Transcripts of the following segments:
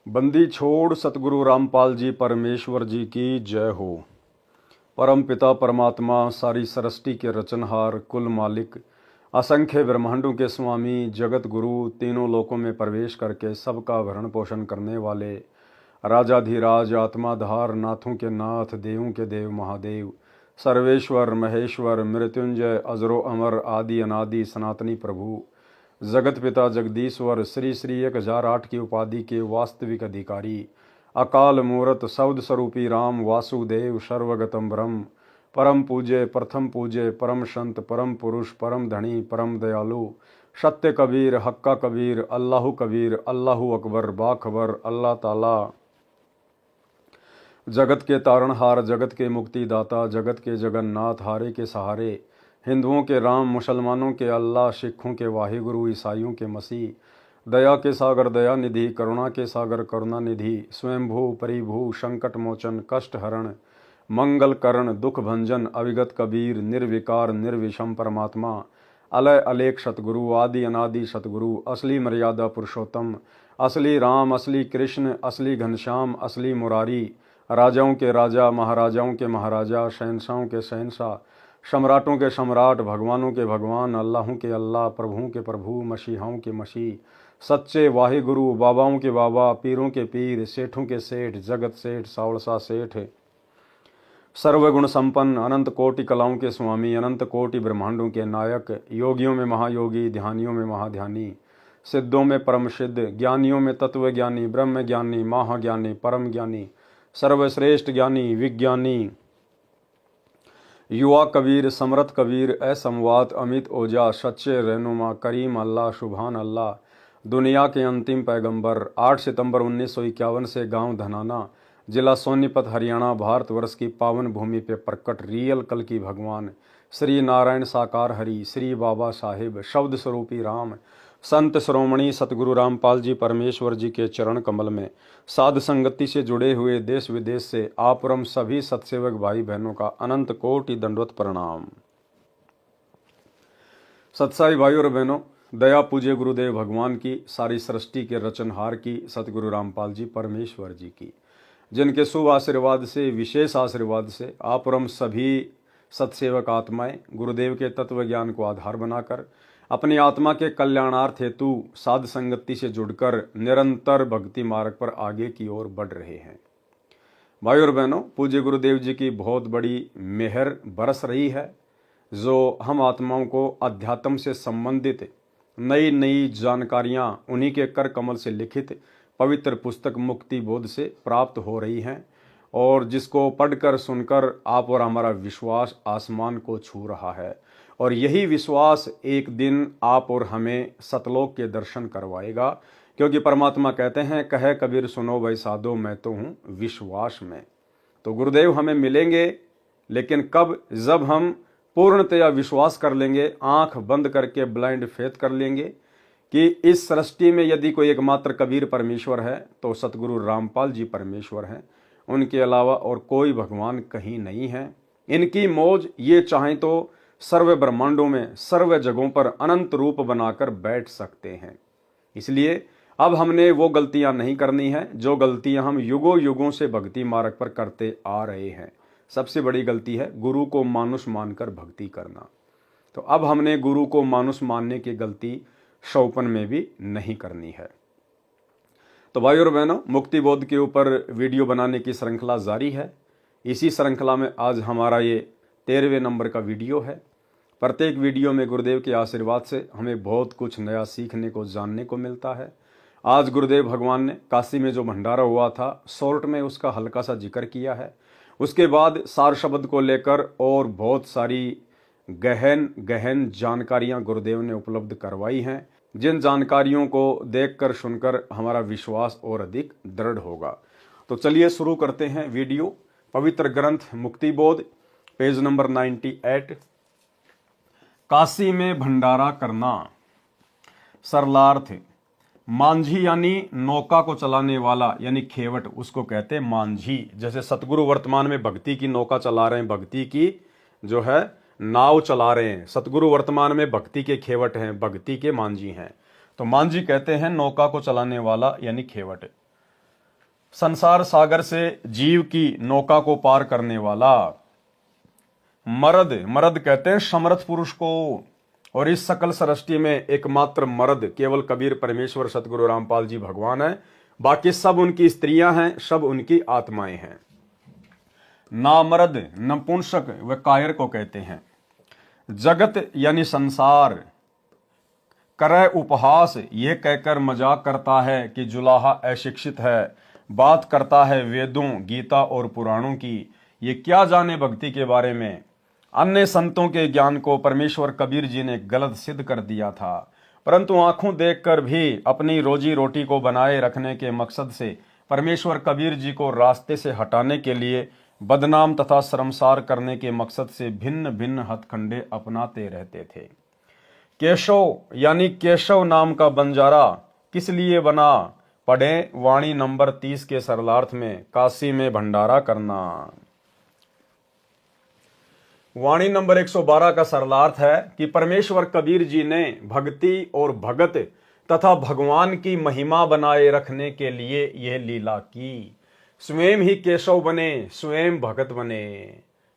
बंदी छोड़ सतगुरु रामपाल जी परमेश्वर जी की जय हो। परम पिता परमात्मा सारी सृष्टि के रचनहार कुल मालिक असंख्य ब्रह्मांडों के स्वामी जगत गुरु तीनों लोकों में प्रवेश करके सबका भरण पोषण करने वाले राजाधिराज आत्माधार नाथों के नाथ देवों के देव महादेव सर्वेश्वर महेश्वर मृत्युंजय अजरो अमर आदि अनादि सनातनी प्रभु जगत पिता जगदीश्वर श्री श्री 1008 की उपाधि के वास्तविक अधिकारी अकाल मूर्त शब्द स्वरूपी राम वासुदेव सर्वगतम ब्रह्म परम पूज्य प्रथम पूज्य परम संत परम पुरुष परम धनी परम दयालु सत्य कबीर हक्का कबीर अल्लाहु अकबर बाखबर अल्लाह ताला जगत के तारणहार जगत के मुक्तिदाता जगत के जगन्नाथ हारे के सहारे हिंदुओं के राम मुसलमानों के अल्लाह सिखों के वाहिगुरु ईसाइयों के मसीह दया के सागर दया निधि करुणा के सागर करुणा निधि स्वयंभू परिभू संकट मोचन कष्ट हरण मंगल करण दुख भंजन अविगत कबीर निर्विकार निर्विषम परमात्मा अलय अलेख सतगुरु आदि अनादि सतगुरु असली मर्यादा पुरुषोत्तम असली राम असली कृष्ण असली घनश्याम असली मुरारी राजाओं के राजा महाराजाओं के महाराजा शहंशाहों के शहंशाह सम्राटों के सम्राट भगवानों के भगवान अल्लाहों के अल्लाह प्रभुओं के प्रभु मसीहाओं के मसीह सच्चे वाहिगुरु बाबाओं के बाबा पीरों के पीर सेठों के सेठ जगत सेठ सावड़सा सेठ सर्वगुण संपन्न अनंत कोटि कलाओं के स्वामी अनंत कोटि ब्रह्मांडों के नायक योगियों में महायोगी ध्यानियों में महाध्यानी सिद्धों में परम सिद्ध ज्ञानियों में तत्व ज्ञानी ब्रह्म ज्ञानी महाज्ञानी परम ज्ञानी सर्वश्रेष्ठ ज्ञानी विज्ञानी युवा कबीर समरथ कबीर असमवात अमित ओजा सच्चे रहनुमा करीम अल्लाह सुभान अल्लाह दुनिया के अंतिम पैगंबर 8 सितंबर 1951 से गांव धनाना जिला सोनीपत हरियाणा भारतवर्ष की पावन भूमि पे प्रकट रियल कल की भगवान श्री नारायण साकार हरि श्री बाबा साहिब शब्द स्वरूपी राम संत श्रोमणी सतगुरु रामपाल जी परमेश्वर जी के चरण कमल में साध संगति से जुड़े हुए देश विदेश से आपरम सभी सत्सेवक भाई बहनों का अनंत कोटि दंडवत प्रणाम। सत्साई भाई और बहनों, दया पूज्य गुरुदेव भगवान की सारी सृष्टि के रचनहार की सतगुरु रामपाल जी परमेश्वर जी की जिनके शुभ आशीर्वाद से विशेष आशीर्वाद से आपरम सभी सत्सेवक आत्माएं गुरुदेव के तत्व ज्ञान को आधार बनाकर अपनी आत्मा के कल्याणार्थ हेतु साध संगति से जुड़कर निरंतर भक्ति मार्ग पर आगे की ओर बढ़ रहे हैं। भाई और बहनों, पूज्य गुरुदेव जी की बहुत बड़ी मेहर बरस रही है जो हम आत्माओं को अध्यात्म से संबंधित नई नई जानकारियां उन्हीं के कर कमल से लिखित पवित्र पुस्तक मुक्ति बोध से प्राप्त हो रही हैं और जिसको पढ़कर सुनकर आप और हमारा विश्वास आसमान को छू रहा है और यही विश्वास एक दिन आप और हमें सतलोक के दर्शन करवाएगा, क्योंकि परमात्मा कहते हैं कहे कबीर सुनो भाई साधो मैं तो हूँ विश्वास में। तो गुरुदेव हमें मिलेंगे, लेकिन कब? जब हम पूर्णतया विश्वास कर लेंगे, आंख बंद करके ब्लाइंड फेथ कर लेंगे कि इस सृष्टि में यदि कोई एकमात्र कबीर परमेश्वर है तो सतगुरु रामपाल जी परमेश्वर हैं, उनके अलावा और कोई भगवान कहीं नहीं है। इनकी मौज ये चाहें तो सर्व ब्रह्मांडों में सर्व जगहों पर अनंत रूप बनाकर बैठ सकते हैं। इसलिए अब हमने वो गलतियां नहीं करनी है जो गलतियां हम युगों युगों से भक्ति मार्ग पर करते आ रहे हैं। सबसे बड़ी गलती है गुरु को मानुष मानकर भक्ति करना। तो अब हमने गुरु को मानुष मानने की गलती शौपन में भी नहीं करनी है। तो भाई और बहनों, मुक्ति बोध के ऊपर वीडियो बनाने की श्रृंखला जारी है। इसी श्रृंखला में आज हमारा ये 13वें नंबर का वीडियो है। प्रत्येक वीडियो में गुरुदेव के आशीर्वाद से हमें बहुत कुछ नया सीखने को जानने को मिलता है। आज गुरुदेव भगवान ने काशी में जो भंडारा हुआ था शॉर्ट में उसका हल्का सा जिक्र किया है। उसके बाद सार शब्द को लेकर और बहुत सारी गहन गहन जानकारियां गुरुदेव ने उपलब्ध करवाई हैं, जिन जानकारियों को देखकर सुनकर हमारा विश्वास और अधिक दृढ़ होगा। तो चलिए शुरू करते हैं वीडियो। पवित्र ग्रंथ मुक्ति बोध पेज नंबर 98। काशी में भंडारा करना। सरलार्थ, मांझी यानी नौका को चलाने वाला यानी खेवट, उसको कहते हैं मांझी। जैसे सतगुरु वर्तमान में भक्ति की नौका चला रहे हैं, भक्ति की जो है नाव चला रहे हैं। सतगुरु वर्तमान में भक्ति के खेवट हैं, भक्ति के मांझी हैं। तो मांझी कहते हैं नौका को चलाने वाला यानी खेवट। संसार सागर से जीव की नौका को पार करने वाला। मर्द, मर्द कहते हैं समर्थ पुरुष को, और इस सकल सृष्टि में एकमात्र मर्द केवल कबीर परमेश्वर सतगुरु रामपाल जी भगवान है। बाकी सब उनकी स्त्रियां हैं, सब उनकी आत्माएं हैं। नामर्द, नपुंसक व कायर को कहते हैं। जगत यानी संसार करे उपहास, यह कहकर मजाक करता है कि जुलाहा अशिक्षित है। बात करता है वेदों, गीता और पुराणों की, ये क्या जाने भक्ति के बारे में। अन्य संतों के ज्ञान को परमेश्वर कबीर जी ने गलत सिद्ध कर दिया था, परंतु आंखों देखकर भी अपनी रोजी रोटी को बनाए रखने के मकसद से परमेश्वर कबीर जी को रास्ते से हटाने के लिए, बदनाम तथा शर्मसार करने के मकसद से भिन्न भिन्न हथकंडे अपनाते रहते थे। केशव यानी केशव नाम का बंजारा किस लिए बना, पढ़ें वाणी नंबर 30 के सरलार्थ में, काशी में भंडारा करना। वाणी नंबर 112 का सरलार्थ है कि परमेश्वर कबीर जी ने भक्ति और भगत तथा भगवान की महिमा बनाए रखने के लिए यह लीला की। स्वयं ही केशव बने, स्वयं भगत बने।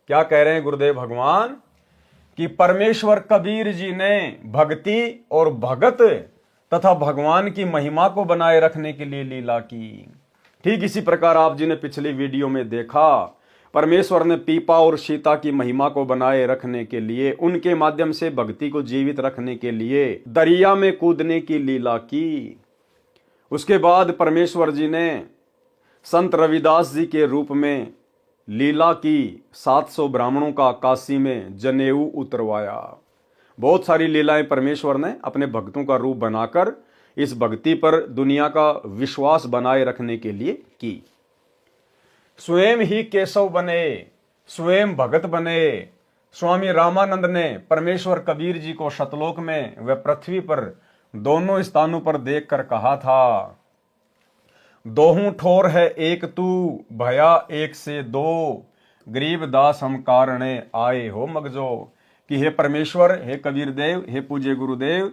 क्या कह रहे हैं गुरुदेव भगवान कि परमेश्वर कबीर जी ने भक्ति और भगत तथा भगवान की महिमा को बनाए रखने के लिए लीला की। ठीक इसी प्रकार आप जी ने पिछली वीडियो में देखा, परमेश्वर ने पीपा और सीता की महिमा को बनाए रखने के लिए, उनके माध्यम से भक्ति को जीवित रखने के लिए दरिया में कूदने की लीला की। उसके बाद परमेश्वर जी ने संत रविदास जी के रूप में लीला की, 700 ब्राह्मणों का काशी में जनेऊ उतरवाया। बहुत सारी लीलाएं परमेश्वर ने अपने भक्तों का रूप बनाकर इस भक्ति पर दुनिया का विश्वास बनाए रखने के लिए की। स्वयं ही केशव बने, स्वयं भगत बने। स्वामी रामानंद ने परमेश्वर कबीर जी को सतलोक में व पृथ्वी पर दोनों स्थानों पर देखकर कहा था, दोहूं ठोर है एक तू, भया एक से दो, गरीब दास हम कारणे आए हो मगजो। कि हे परमेश्वर, हे कबीर देव, हे पूज्य गुरुदेव,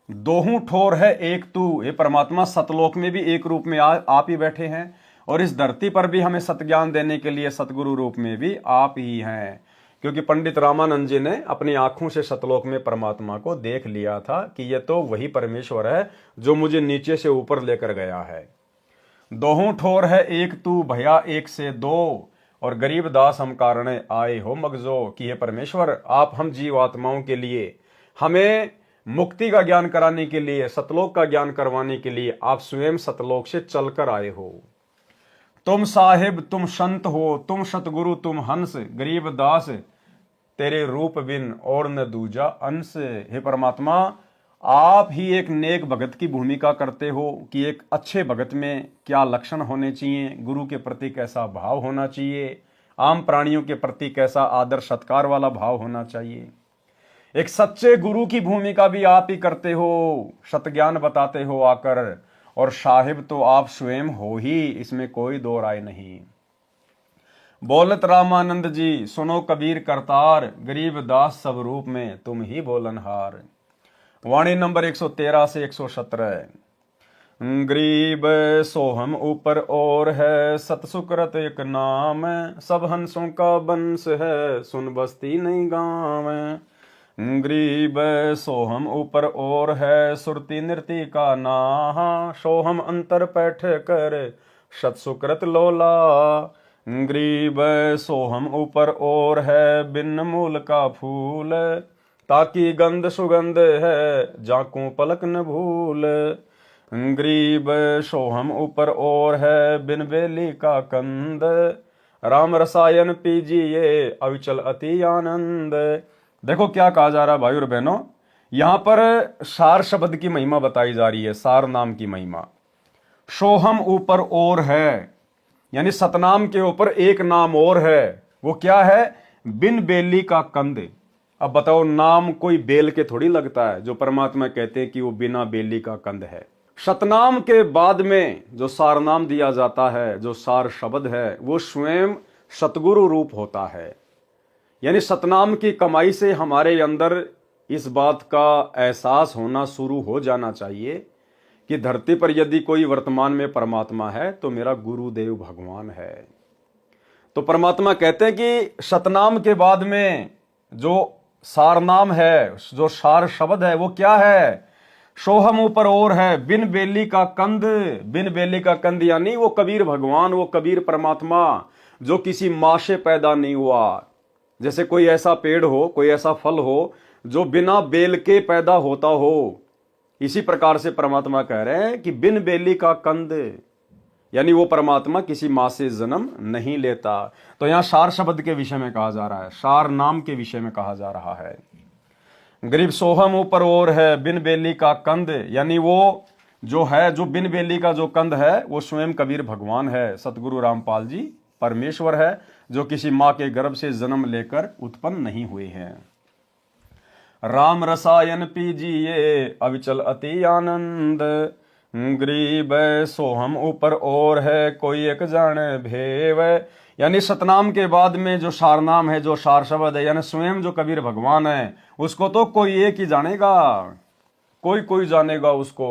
दोहूं ठोर है एक तू, हे परमात्मा सतलोक में भी एक रूप में आप ही बैठे हैं, और इस धरती पर भी हमें सतज्ञान देने के लिए सतगुरु रूप में भी आप ही हैं। क्योंकि पंडित रामानंद जी ने अपनी आंखों से सतलोक में परमात्मा को देख लिया था कि यह तो वही परमेश्वर है जो मुझे नीचे से ऊपर लेकर गया है। दोहूं ठोर है एक तू, भया एक से दो, और गरीब दास हम कारणे आए हो मगजो। कि हे परमेश्वर, आप हम जीव आत्माओं के लिए, हमें मुक्ति का ज्ञान कराने के लिए, सतलोक का ज्ञान करवाने के लिए आप स्वयं सतलोक से चलकर आए हो। तुम साहिब, तुम संत हो, तुम सतगुरु, तुम हंस, गरीब दास तेरे रूप बिन और न दूजा अंश। हे परमात्मा, आप ही एक नेक भगत की भूमिका करते हो कि एक अच्छे भगत में क्या लक्षण होने चाहिए, गुरु के प्रति कैसा भाव होना चाहिए, आम प्राणियों के प्रति कैसा आदर सत्कार वाला भाव होना चाहिए। एक सच्चे गुरु की भूमिका भी आप ही करते हो, सतज्ञान बताते हो आकर, और साहिब तो आप स्वयं हो ही, इसमें कोई दो राय नहीं। बोलत रामानंद जी, सुनो कबीर करतार, गरीब दास सब रूप में तुम ही बोलनहार। वाणी नंबर 113 से 117। गरीब सोहम ऊपर और है, सतसुकृत एक नाम, सब हंसों का बंस है, सुन बस्ती नहीं गाँव। गरीब सोहम ऊपर और है, सुरती नृति का नाहा, सोहम अंतर पैठ कर सतसुकृत लोला। गरीब सोहम ऊपर और है, बिन मूल का फूल, ताकि गंध सुगंध है, जाकू पलक न भूल। गरीब सोहम ऊपर और है, बिन बेली का कंद, राम रसायन पीजिए अविचल अति आनंद। देखो क्या कहा जा रहा है भाई और बहनों, यहां पर सार शब्द की महिमा बताई जा रही है, सार नाम की महिमा। सोहम ऊपर और है, यानी सतनाम के ऊपर एक नाम और है, वो क्या है, बिन बेली का कंद। अब बताओ, नाम कोई बेल के थोड़ी लगता है, जो परमात्मा कहते हैं कि वो बिना बेली का कंद है। सतनाम के बाद में जो सार नाम दिया जाता है, जो सार शब्द है, वो स्वयं सतगुरु रूप होता है। यानी सतनाम की कमाई से हमारे अंदर इस बात का एहसास होना शुरू हो जाना चाहिए कि धरती पर यदि कोई वर्तमान में परमात्मा है तो मेरा गुरुदेव भगवान है। तो परमात्मा कहते हैं कि सतनाम के बाद में जो सारनाम है, जो सार शब्द है, वो क्या है? सोहम ऊपर और है, बिन बेली का कंद। बिन बेली का कंद यानी वो कबीर भगवान, वो कबीर परमात्मा जो किसी मां से पैदा नहीं हुआ। जैसे कोई ऐसा पेड़ हो, कोई ऐसा फल हो जो बिना बेल के पैदा होता हो, इसी प्रकार से परमात्मा कह रहे हैं कि बिन बेली का कंद, यानी वो परमात्मा किसी मां से जन्म नहीं लेता। तो यहां सार शब्द के विषय में कहा जा रहा है, सार नाम के विषय में कहा जा रहा है। गरीब सोहम ऊपर और है, बिन बेली का कंद, यानी वो जो है, जो बिन बेली का जो कंद है वो स्वयं कबीर भगवान है, सतगुरु रामपाल जी परमेश्वर है, जो किसी मां के गर्भ से जन्म लेकर उत्पन्न नहीं हुए हैं। राम रसायन पीजिए अविचल अति आनंद, गरीब सोहम ऊपर और है, कोई एक जान भेव। यानी सतनाम के बाद में जो सारनाम है, जो सार शब्द है, यानी स्वयं जो कबीर भगवान है, उसको तो कोई एक ही जानेगा, कोई जानेगा उसको।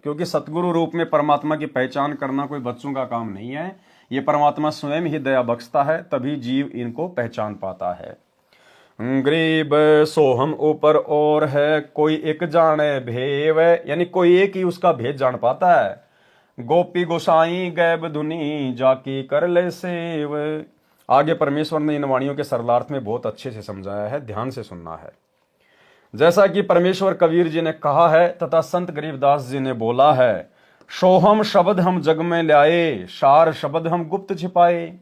क्योंकि सतगुरु रूप में परमात्मा की पहचान करना कोई बच्चों का काम नहीं है, ये परमात्मा स्वयं ही दया बख्शता है, तभी जीव इनको पहचान पाता है। गरीब सोहम ऊपर और है, कोई एक जाने भेव, यानी कोई एक ही उसका भेद जान पाता है। गोपी गोसाई गैब धुनी जाकी कर ले सेव। आगे परमेश्वर ने इन वाणियों के सरलार्थ में बहुत अच्छे से समझाया है, ध्यान से सुनना है। जैसा कि परमेश्वर कबीर जी ने कहा है तथा संत गरीबदास जी ने बोला है, सोहम शब्द हम जग में लाए, सार शब्द हम गुप्त छिपाए।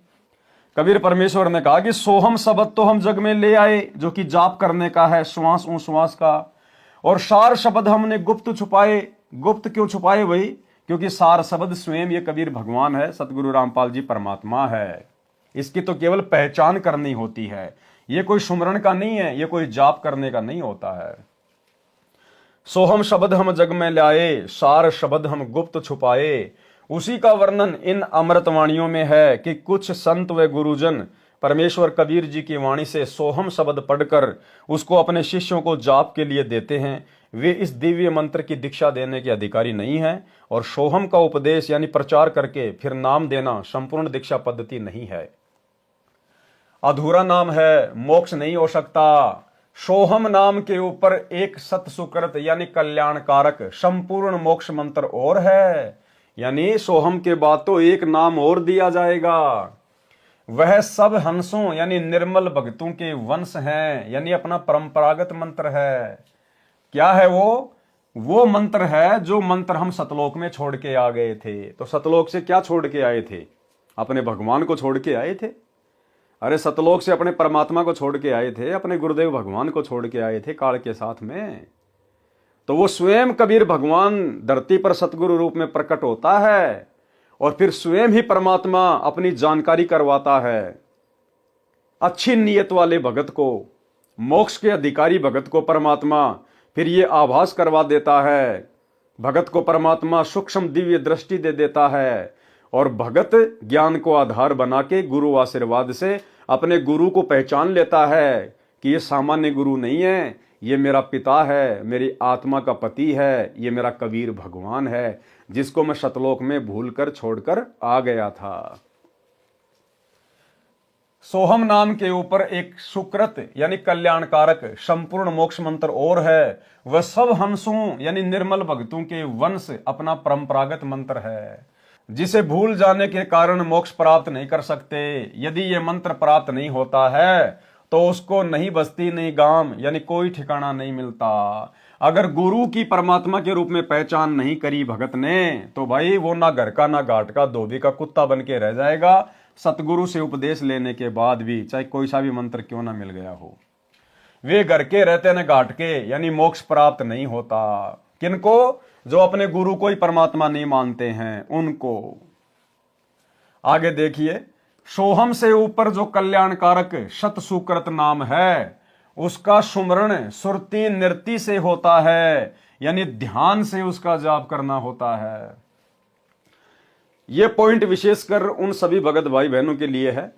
कबीर परमेश्वर ने कहा कि सोहम शब्द तो हम जग में ले आए, जो कि जाप करने का है, श्वास उश्वास का, और सार शब्द हमने गुप्त छुपाए। गुप्त क्यों छुपाए भाई? क्योंकि सार शब्द स्वयं ये कबीर भगवान है, सतगुरु रामपाल जी परमात्मा है। इसकी तो केवल पहचान करनी होती है, ये कोई सुमरण का नहीं है, ये कोई जाप करने का नहीं होता है। सोहम शब्द हम जग में लाए, सार शब्द हम गुप्त छुपाए। उसी का वर्णन इन अमृतवाणियों में है कि कुछ संत व गुरुजन परमेश्वर कबीर जी की वाणी से सोहम शब्द पढ़कर उसको अपने शिष्यों को जाप के लिए देते हैं। वे इस दिव्य मंत्र की दीक्षा देने के अधिकारी नहीं हैं, और सोहम का उपदेश यानी प्रचार करके फिर नाम देना संपूर्ण दीक्षा पद्धति नहीं है। अधूरा नाम है, मोक्ष नहीं हो सकता। सोहम नाम के ऊपर एक सत सुकृत यानी कल्याणकारक संपूर्ण मोक्ष मंत्र और है। यानी सोहम के बाद तो एक नाम और दिया जाएगा, वह सब हंसों यानी निर्मल भक्तों के वंश हैं, यानी अपना परंपरागत मंत्र है। क्या है वो मंत्र है जो मंत्र हम सतलोक में छोड़ के आ गए थे। तो सतलोक से क्या छोड़ के आए थे? अपने भगवान को छोड़ के आए थे। अरे सतलोक से अपने परमात्मा को छोड़ के आए थे, अपने गुरुदेव भगवान को छोड़ के आए थे काल के साथ में। तो वो स्वयं कबीर भगवान धरती पर सतगुरु रूप में प्रकट होता है, और फिर स्वयं ही परमात्मा अपनी जानकारी करवाता है। अच्छी नीयत वाले भगत को, मोक्ष के अधिकारी भगत को परमात्मा फिर ये आभास करवा देता है। भगत को परमात्मा सूक्ष्म दिव्य दृष्टि दे देता है, और भगत ज्ञान को आधार बना के गुरु आशीर्वाद से अपने गुरु को पहचान लेता है कि ये सामान्य गुरु नहीं है, ये मेरा पिता है, मेरी आत्मा का पति है, ये मेरा कबीर भगवान है, जिसको मैं सतलोक में भूलकर छोड़कर आ गया था। सोहम नाम के ऊपर एक सुकृत यानी कल्याणकारक संपूर्ण मोक्ष मंत्र और है, वह सब हंसों यानी निर्मल भक्तों के वंश अपना परंपरागत मंत्र है, जिसे भूल जाने के कारण मोक्ष प्राप्त नहीं कर सकते। यदि ये मंत्र प्राप्त नहीं होता है तो उसको नहीं बस्ती नहीं गांव यानी कोई ठिकाना नहीं मिलता। अगर गुरु की परमात्मा के रूप में पहचान नहीं करी भगत ने, तो भाई वो ना घर का ना घाट का धोबी का कुत्ता बन के रह जाएगा। सतगुरु से उपदेश लेने के बाद भी चाहे कोई सा भी मंत्र क्यों ना मिल गया हो, वे घर के रहते न घाट के, यानी मोक्ष प्राप्त नहीं होता। किनको? जो अपने गुरु को ही परमात्मा नहीं मानते हैं उनको। आगे देखिए, सोहम से ऊपर जो कल्याणकारक शत सुकृत नाम है, उसका सुमरण सुरती नृति से होता है, यानी ध्यान से उसका जाप करना होता है। यह पॉइंट विशेषकर उन सभी भगत भाई बहनों के लिए है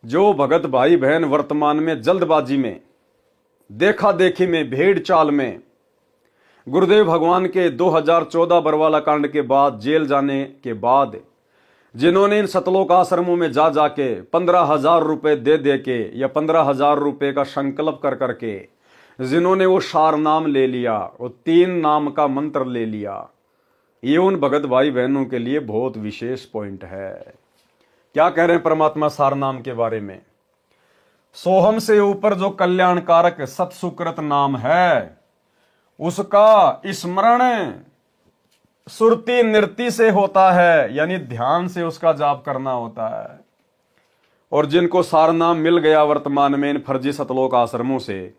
जो भगत भाई बहन वर्तमान में जल्दबाजी में, देखा देखी में, भेड़ चाल में गुरुदेव भगवान के 2014 बरवाला कांड के बाद जेल जाने के बाद जिन्होंने इन सतलोक आश्रमों में जा जाके 15,000 रुपए दे दे के या 15,000 रुपए का संकल्प कर करके जिन्होंने वो सार नाम ले लिया, वो 3 नाम का मंत्र ले लिया, ये उन भगत भाई बहनों के लिए बहुत विशेष पॉइंट है। क्या कह रहे हैं परमात्मा सार नाम के बारे में? सोहम से ऊपर जो कल्याणकारक सत्सुकृत नाम है उसका स्मरण सुरती नृत्य से होता है, यानी ध्यान से उसका जाप करना होता है। और जिनको सार नाम मिल गया वर्तमान में इन फर्जी सतलोक आश्रमों से,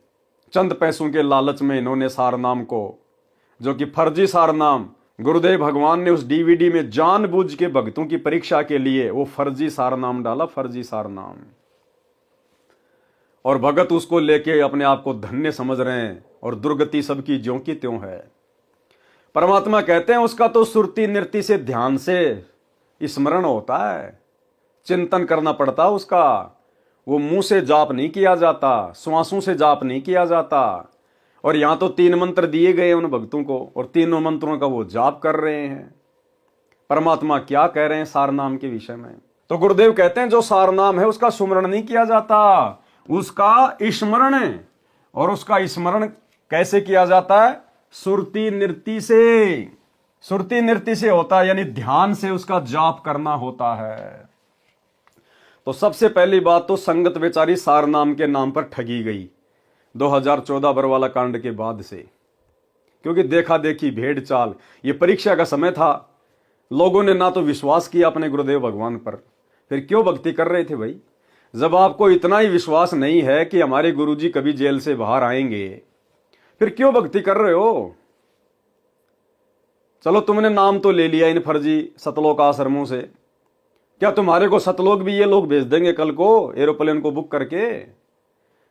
चंद पैसों के लालच में इन्होंने सार नाम को, जो कि फर्जी सार नाम, गुरुदेव भगवान ने उस डीवीडी में जानबूझ के भक्तों की परीक्षा के लिए वो फर्जी सार नाम डाला, फर्जी सार नाम। और भगत उसको लेके अपने आप को धन्य समझ रहे हैं और दुर्गति सबकी ज्यों की त्यों है। परमात्मा कहते हैं उसका तो सुरती नृत्य से, ध्यान से स्मरण होता है, चिंतन करना पड़ता उसका। वो मुंह से जाप नहीं किया जाता, श्वासों से जाप नहीं किया जाता। और यहां तो 3 मंत्र दिए गए उन भक्तों को और तीनों मंत्रों का वो जाप कर रहे हैं। परमात्मा क्या कह रहे हैं सार नाम के विषय में? तो गुरुदेव कहते हैं जो सार नाम है उसका सुमरण नहीं किया जाता, उसका स्मरण है। और उसका स्मरण कैसे किया जाता है? सुरती नृत्य से, सुरती नृत्य से होता है, यानी ध्यान से उसका जाप करना होता है। तो सबसे पहली बात तो संगत बेचारी सार नाम के नाम पर ठगी गई 2014 बरवाला कांड के बाद से, क्योंकि देखा देखी भेड़ चाल, ये परीक्षा का समय था। लोगों ने ना तो विश्वास किया अपने गुरुदेव भगवान पर, फिर क्यों भक्ति कर रहे थे भाई? जब आपको इतना ही विश्वास नहीं है कि हमारे गुरुजी कभी जेल से बाहर आएंगे, फिर क्यों भक्ति कर रहे हो? चलो तुमने नाम तो ले लिया इन फर्जी सतलोक आश्रमों से, क्या तुम्हारे को सतलोक भी ये लोग भेज देंगे कल को एरोप्लेन को बुक करके?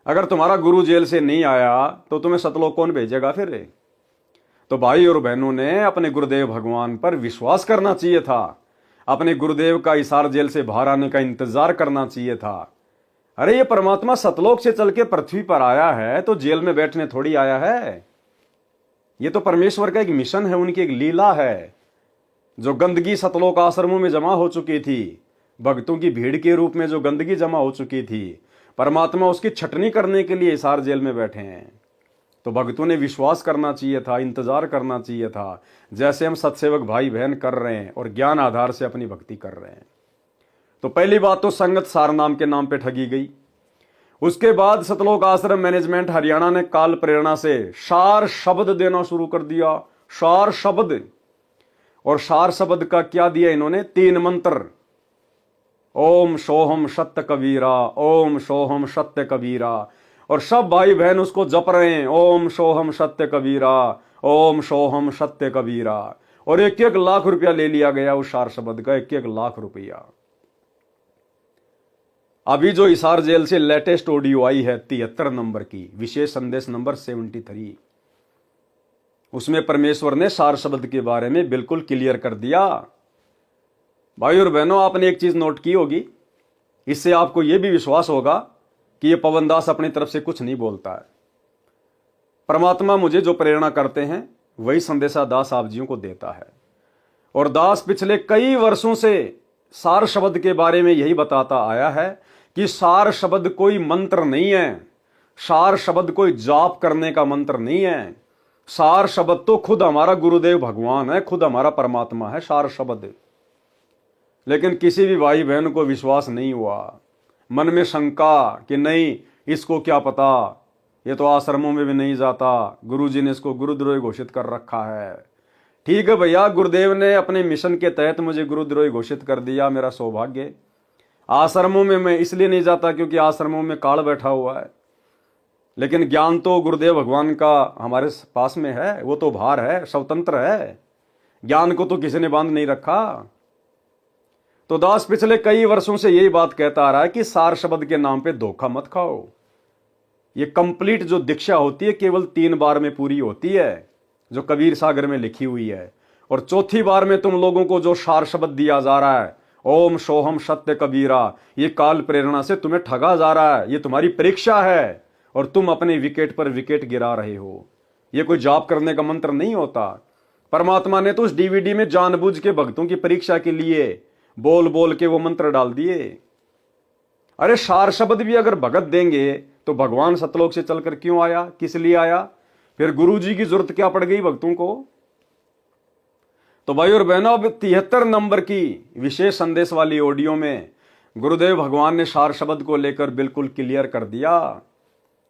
अगर तुम्हारा गुरु जेल से नहीं आया तो तुम्हें सतलोक कौन भेजेगा फिर? तो भाई और बहनों ने अपने गुरुदेव भगवान पर विश्वास करना चाहिए था, अपने गुरुदेव का इसार जेल से बाहर आने का इंतजार करना चाहिए था। अरे ये परमात्मा सतलोक से चल के पृथ्वी पर आया है तो जेल में बैठने थोड़ी आया है। ये तो परमेश्वर का एक मिशन है, उनकी एक लीला है। जो गंदगी सतलोक आश्रमों में जमा हो चुकी थी, भक्तों की भीड़ के रूप में जो गंदगी जमा हो चुकी थी, परमात्मा उसकी छटनी करने के लिए इसार जेल में बैठे हैं। तो भक्तों ने विश्वास करना चाहिए था, इंतजार करना चाहिए था, जैसे हम सत्सेवक भाई बहन कर रहे हैं और ज्ञान आधार से अपनी भक्ति कर रहे हैं। तो पहली बात तो संगत सार नाम के नाम पे ठगी गई। उसके बाद सतलोक आश्रम मैनेजमेंट हरियाणा ने काल प्रेरणा से सार शब्द देना शुरू कर दिया, सार शब्द। और सार शब्द का क्या दिया इन्होंने? 3 मंत्र, ओम सोहम सत्य कबीरा, ओम सोहम सत्य कबीरा। और सब भाई बहन उसको जप रहे हैं, ओम सोहम सत्य कबीरा, ओम सोहम सत्य कबीरा। और 1-1 लाख रुपया ले लिया गया उस सार शब्द का, 1-1 लाख रुपया। अभी जो हिसार जेल से लेटेस्ट ऑडियो आई है 73 नंबर की, विशेष संदेश नंबर 73, उसमें परमेश्वर ने सार शब्द के बारे में बिल्कुल क्लियर कर दिया। भाई और बहनों, आपने एक चीज नोट की होगी, इससे आपको यह भी विश्वास होगा कि यह पवन दास अपनी तरफ से कुछ नहीं बोलता है। परमात्मा मुझे जो प्रेरणा करते हैं वही संदेशा दास आप जियों को देता है। और दास पिछले कई वर्षों से सार शब्द के बारे में यही बताता आया है कि सार शब्द कोई मंत्र नहीं है, सार शब्द कोई जाप करने का मंत्र नहीं है। सार शब्द तो खुद हमारा गुरुदेव भगवान है, खुद हमारा परमात्मा है सार शब्द। लेकिन किसी भी भाई बहन को विश्वास नहीं हुआ, मन में शंका कि नहीं इसको क्या पता, ये तो आश्रमों में भी नहीं जाता, गुरुजी ने इसको गुरुद्रोही घोषित कर रखा है। ठीक है भैया, गुरुदेव ने अपने मिशन के तहत मुझे गुरुद्रोही घोषित कर दिया, मेरा सौभाग्य। आश्रमों में मैं इसलिए नहीं जाता क्योंकि आश्रमों में काल बैठा हुआ है, लेकिन ज्ञान तो गुरुदेव भगवान का हमारे पास में है, वो तो बाहर है, स्वतंत्र है, ज्ञान को तो किसी ने बांध नहीं रखा। तो दास पिछले कई वर्षों से यही बात कहता आ रहा है कि सार शब्द के नाम पे धोखा मत खाओ। ये कंप्लीट जो दीक्षा होती है केवल 3 बार में पूरी होती है, जो कबीर सागर में लिखी हुई है। और चौथी बार में तुम लोगों को जो सार शब्द दिया जा रहा है, ओम सोहम सत्य कबीरा, ये काल प्रेरणा से तुम्हें ठगा जा रहा है, ये तुम्हारी परीक्षा है और तुम अपने विकेट पर विकेट गिरा रहे हो। ये कोई जाप करने का मंत्र नहीं होता। परमात्मा ने तो उस डीवीडी में जानबूझ के भक्तों की परीक्षा के लिए बोल बोल के वो मंत्र डाल दिए। अरे सार शब्द भी अगर भगत देंगे तो भगवान सतलोक से चलकर क्यों आया, किस लिए आया? फिर गुरु जी की जरूरत क्या पड़ गई भक्तों को? तो भाई और बहनों, अब 73 नंबर की विशेष संदेश वाली ऑडियो में गुरुदेव भगवान ने सार शब्द को लेकर बिल्कुल क्लियर कर दिया।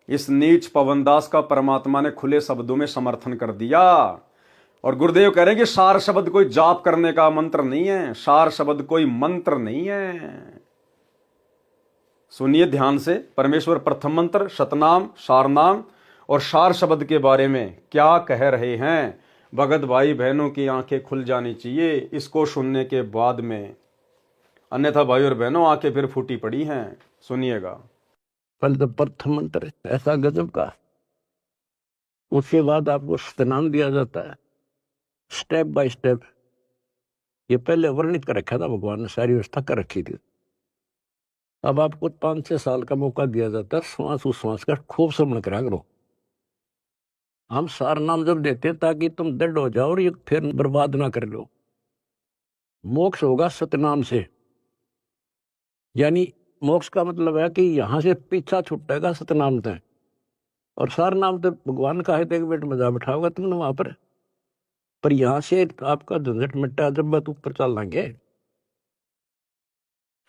इस नीच पवनदास का परमात्मा ने खुले शब्दों में समर्थन कर दिया। और गुरुदेव कह रहे हैं कि सार शब्द कोई जाप करने का मंत्र नहीं है, सार शब्द कोई मंत्र नहीं है। सुनिए ध्यान से, परमेश्वर प्रथम मंत्र सतनाम, सारनाम और सार शब्द के बारे में क्या कह रहे हैं। भगत भाई बहनों की आंखें खुल जानी चाहिए इसको सुनने के बाद में, अन्यथा भाई और बहनों आंखें फिर फूटी पड़ी हैं। सुनिएगा। पहले तो प्रथम मंत्र ऐसा गजब का, उसके बाद आपको सतनाम दिया जाता है स्टेप बाय स्टेप। ये पहले वर्णित कर रखा था भगवान ने, सारी व्यवस्था कर रखी थी। अब आपको 5-6 साल का मौका दिया जाता है श्वास उश्वास का खूब श्रवण करा करो। हम सार नाम जब देते हैं ताकि तुम दृढ़ हो जाओ और ये फिर बर्बाद ना कर लो। मोक्ष होगा सतनाम से, यानी मोक्ष का मतलब है कि यहां से पीछा छुटेगा सतनाम से। और सार नाम तो भगवान का है, एक बेट मजा बैठाओगा तुमने वहां पर यहां से आपका झंझट मिट्टा जब बात ऊपर चल लेंगे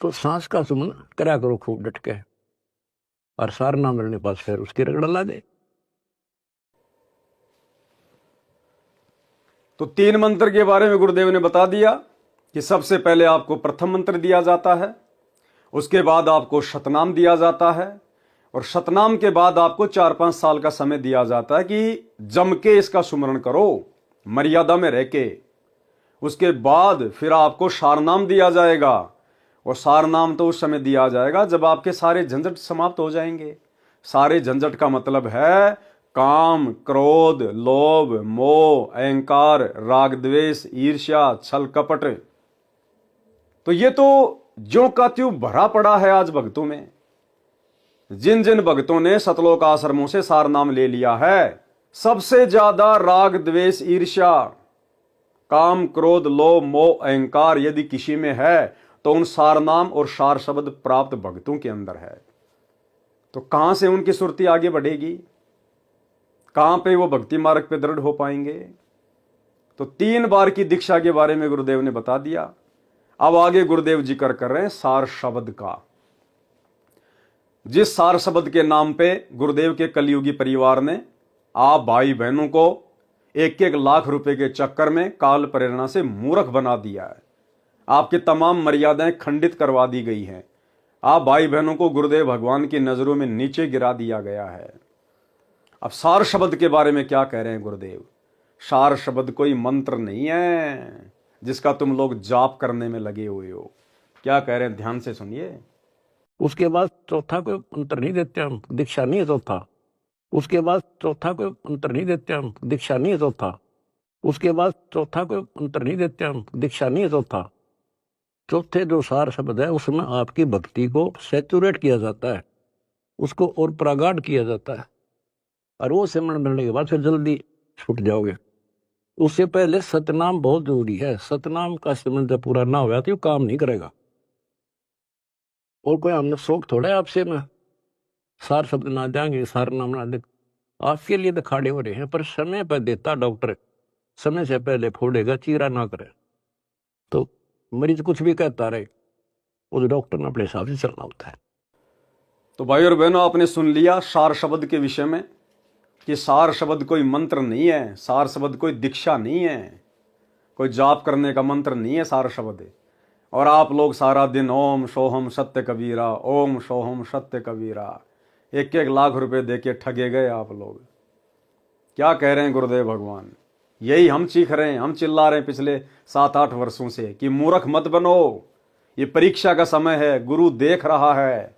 तो सांस का सुमन करा करो खूब डट के, और सार नाम मिलने पास फिर उसकी रगड़ ला दे। तो 3 मंत्र के बारे में गुरुदेव ने बता दिया कि सबसे पहले आपको प्रथम मंत्र दिया जाता है, उसके बाद आपको सतनाम दिया जाता है, और सतनाम के बाद आपको 4-5 साल का समय दिया जाता है कि जम के इसका सुमरण करो, मर्यादा में रह के। उसके बाद फिर आपको सारनाम दिया जाएगा, और सारनाम तो उस समय दिया जाएगा जब आपके सारे झंझट समाप्त हो जाएंगे। सारे झंझट का मतलब है काम, क्रोध, लोभ, मोह, अहंकार, राग, द्वेष, ईर्ष्या, छल, कपट। तो ये तो ज्यों का त्यों भरा पड़ा है आज भक्तों में। जिन जिन भक्तों ने सतलोक आश्रमों से सार नाम ले लिया है, सबसे ज्यादा राग, द्वेष, ईर्ष्या, काम, क्रोध, लोभ, मोह, अहंकार यदि किसी में है तो उन सार नाम और सार शब्द प्राप्त भक्तों के अंदर है। तो कहां से उनकी सुरती आगे बढ़ेगी, कहां पे वो भक्ति मार्ग पे दृढ़ हो पाएंगे? तो 3 बार की दीक्षा के बारे में गुरुदेव ने बता दिया। अब आगे गुरुदेव जिक्र कर रहे हैं सार शब्द का। जिस सार शब्द के नाम पे गुरुदेव के कलयुगी परिवार ने आप भाई बहनों को 1-1 लाख रुपए के चक्कर में काल प्रेरणा से मूर्ख बना दिया है, आपकी तमाम मर्यादाएं खंडित करवा दी गई हैं, आप भाई बहनों को गुरुदेव भगवान की नजरों में नीचे गिरा दिया गया है। अब सार शब्द के बारे में क्या कह रहे हैं गुरुदेव? सार शब्द कोई मंत्र नहीं है जिसका तुम लोग जाप करने में लगे हुए हो। क्या कह रहे हैं, ध्यान से सुनिए। उसके बाद चौथा कोई मंत्र नहीं देते हम, दीक्षा नहीं है चौथा। उसके बाद चौथा कोई मंत्र नहीं देते हम, दीक्षा नहीं है चौथा। उसके बाद चौथा कोई मंत्र नहीं देते हम, दीक्षा नहीं है चौथा। चौथे जो सार शब्द है उसमें आपकी भक्ति को सैचुरेट किया जाता है, उसको और प्रगाढ़ किया जाता है, और वो सिमरण मिलने के बाद फिर जल्दी छूट जाओगे। उससे पहले सतनाम बहुत जरूरी है। सतनाम का सिमरण जब पूरा ना हुआ तो ये काम नहीं करेगा। और कोई हमने शौक थोड़ा है आपसे में सार शब्द ना देंगे, सार नाम ना दे, आपके लिए तो खड़े हो रहे हैं, पर समय पर देता डॉक्टर, समय से पहले फोड़ेगा, चीरा ना करे। तो मरीज कुछ भी कहता रहे, उस डॉक्टर ने अपने हिसाब से चलना होता है। तो भाई और बहनों, आपने सुन लिया सार शब्द के विषय में कि सार शब्द कोई मंत्र नहीं है, सार शब्द कोई दीक्षा नहीं है, कोई जाप करने का मंत्र नहीं है सार शब्द। और आप लोग सारा दिन ओम सोहम सत्य कबीरा, ओम सोहम सत्य कबीरा, 1-1 लाख रुपए देके ठगे गए आप लोग। क्या कह रहे हैं गुरुदेव भगवान? यही हम चीख रहे हैं, हम चिल्ला रहे हैं पिछले 7-8 वर्षों से कि मूर्ख मत बनो, ये परीक्षा का समय है, गुरु देख रहा है।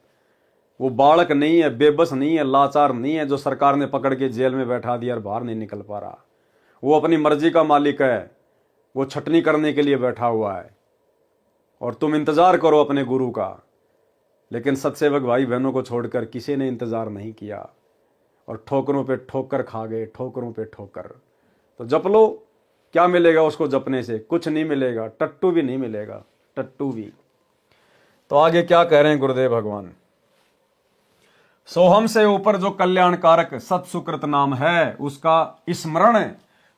वो बालक नहीं है, बेबस नहीं है, लाचार नहीं है जो सरकार ने पकड़ के जेल में बैठा दिया और बाहर नहीं निकल पा रहा। वो अपनी मर्जी का मालिक है, वो छटनी करने के लिए बैठा हुआ है, और तुम इंतजार करो अपने गुरु का। लेकिन सत्सेवक भाई बहनों को छोड़कर किसी ने इंतजार नहीं किया, और ठोकरों पे ठोकर खा गए, ठोकरों पे ठोकर। तो जप लो, क्या मिलेगा उसको जपने से? कुछ नहीं मिलेगा, टट्टू भी नहीं मिलेगा, टट्टू भी। तो आगे क्या कह रहे हैं गुरुदेव भगवान? सोहम से ऊपर जो कल्याणकारक सत सुकृत नाम है, उसका स्मरण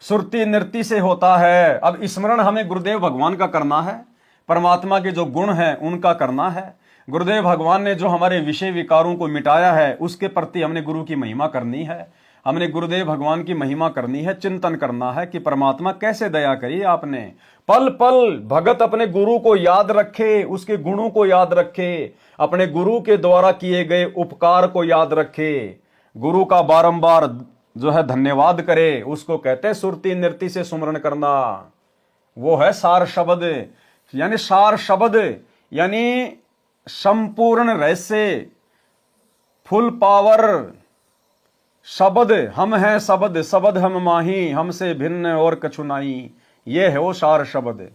सुरति नृति से होता है। अब स्मरण हमें गुरुदेव भगवान का करना है, परमात्मा के जो गुण हैं उनका करना है। गुरुदेव भगवान ने जो हमारे विषय विकारों को मिटाया है, उसके प्रति हमने गुरु की महिमा करनी है, हमने गुरुदेव भगवान की महिमा करनी है, चिंतन करना है कि परमात्मा कैसे दया करी आपने। पल पल भगत अपने गुरु को याद रखे, उसके गुणों को याद रखे, अपने गुरु के द्वारा किए गए उपकार को याद रखे, गुरु का बारंबार जो है धन्यवाद करे। उसको कहते हैं सुरति नृति से सुमरण करना। वो है सार शब्द, यानी सार शब्द यानी संपूर्ण रहस्य, फुल पावर शब्द। हम हैं शब्द, शब्द हम माही, हमसे भिन्न और कछु नहीं। ये है वो सार शब्द।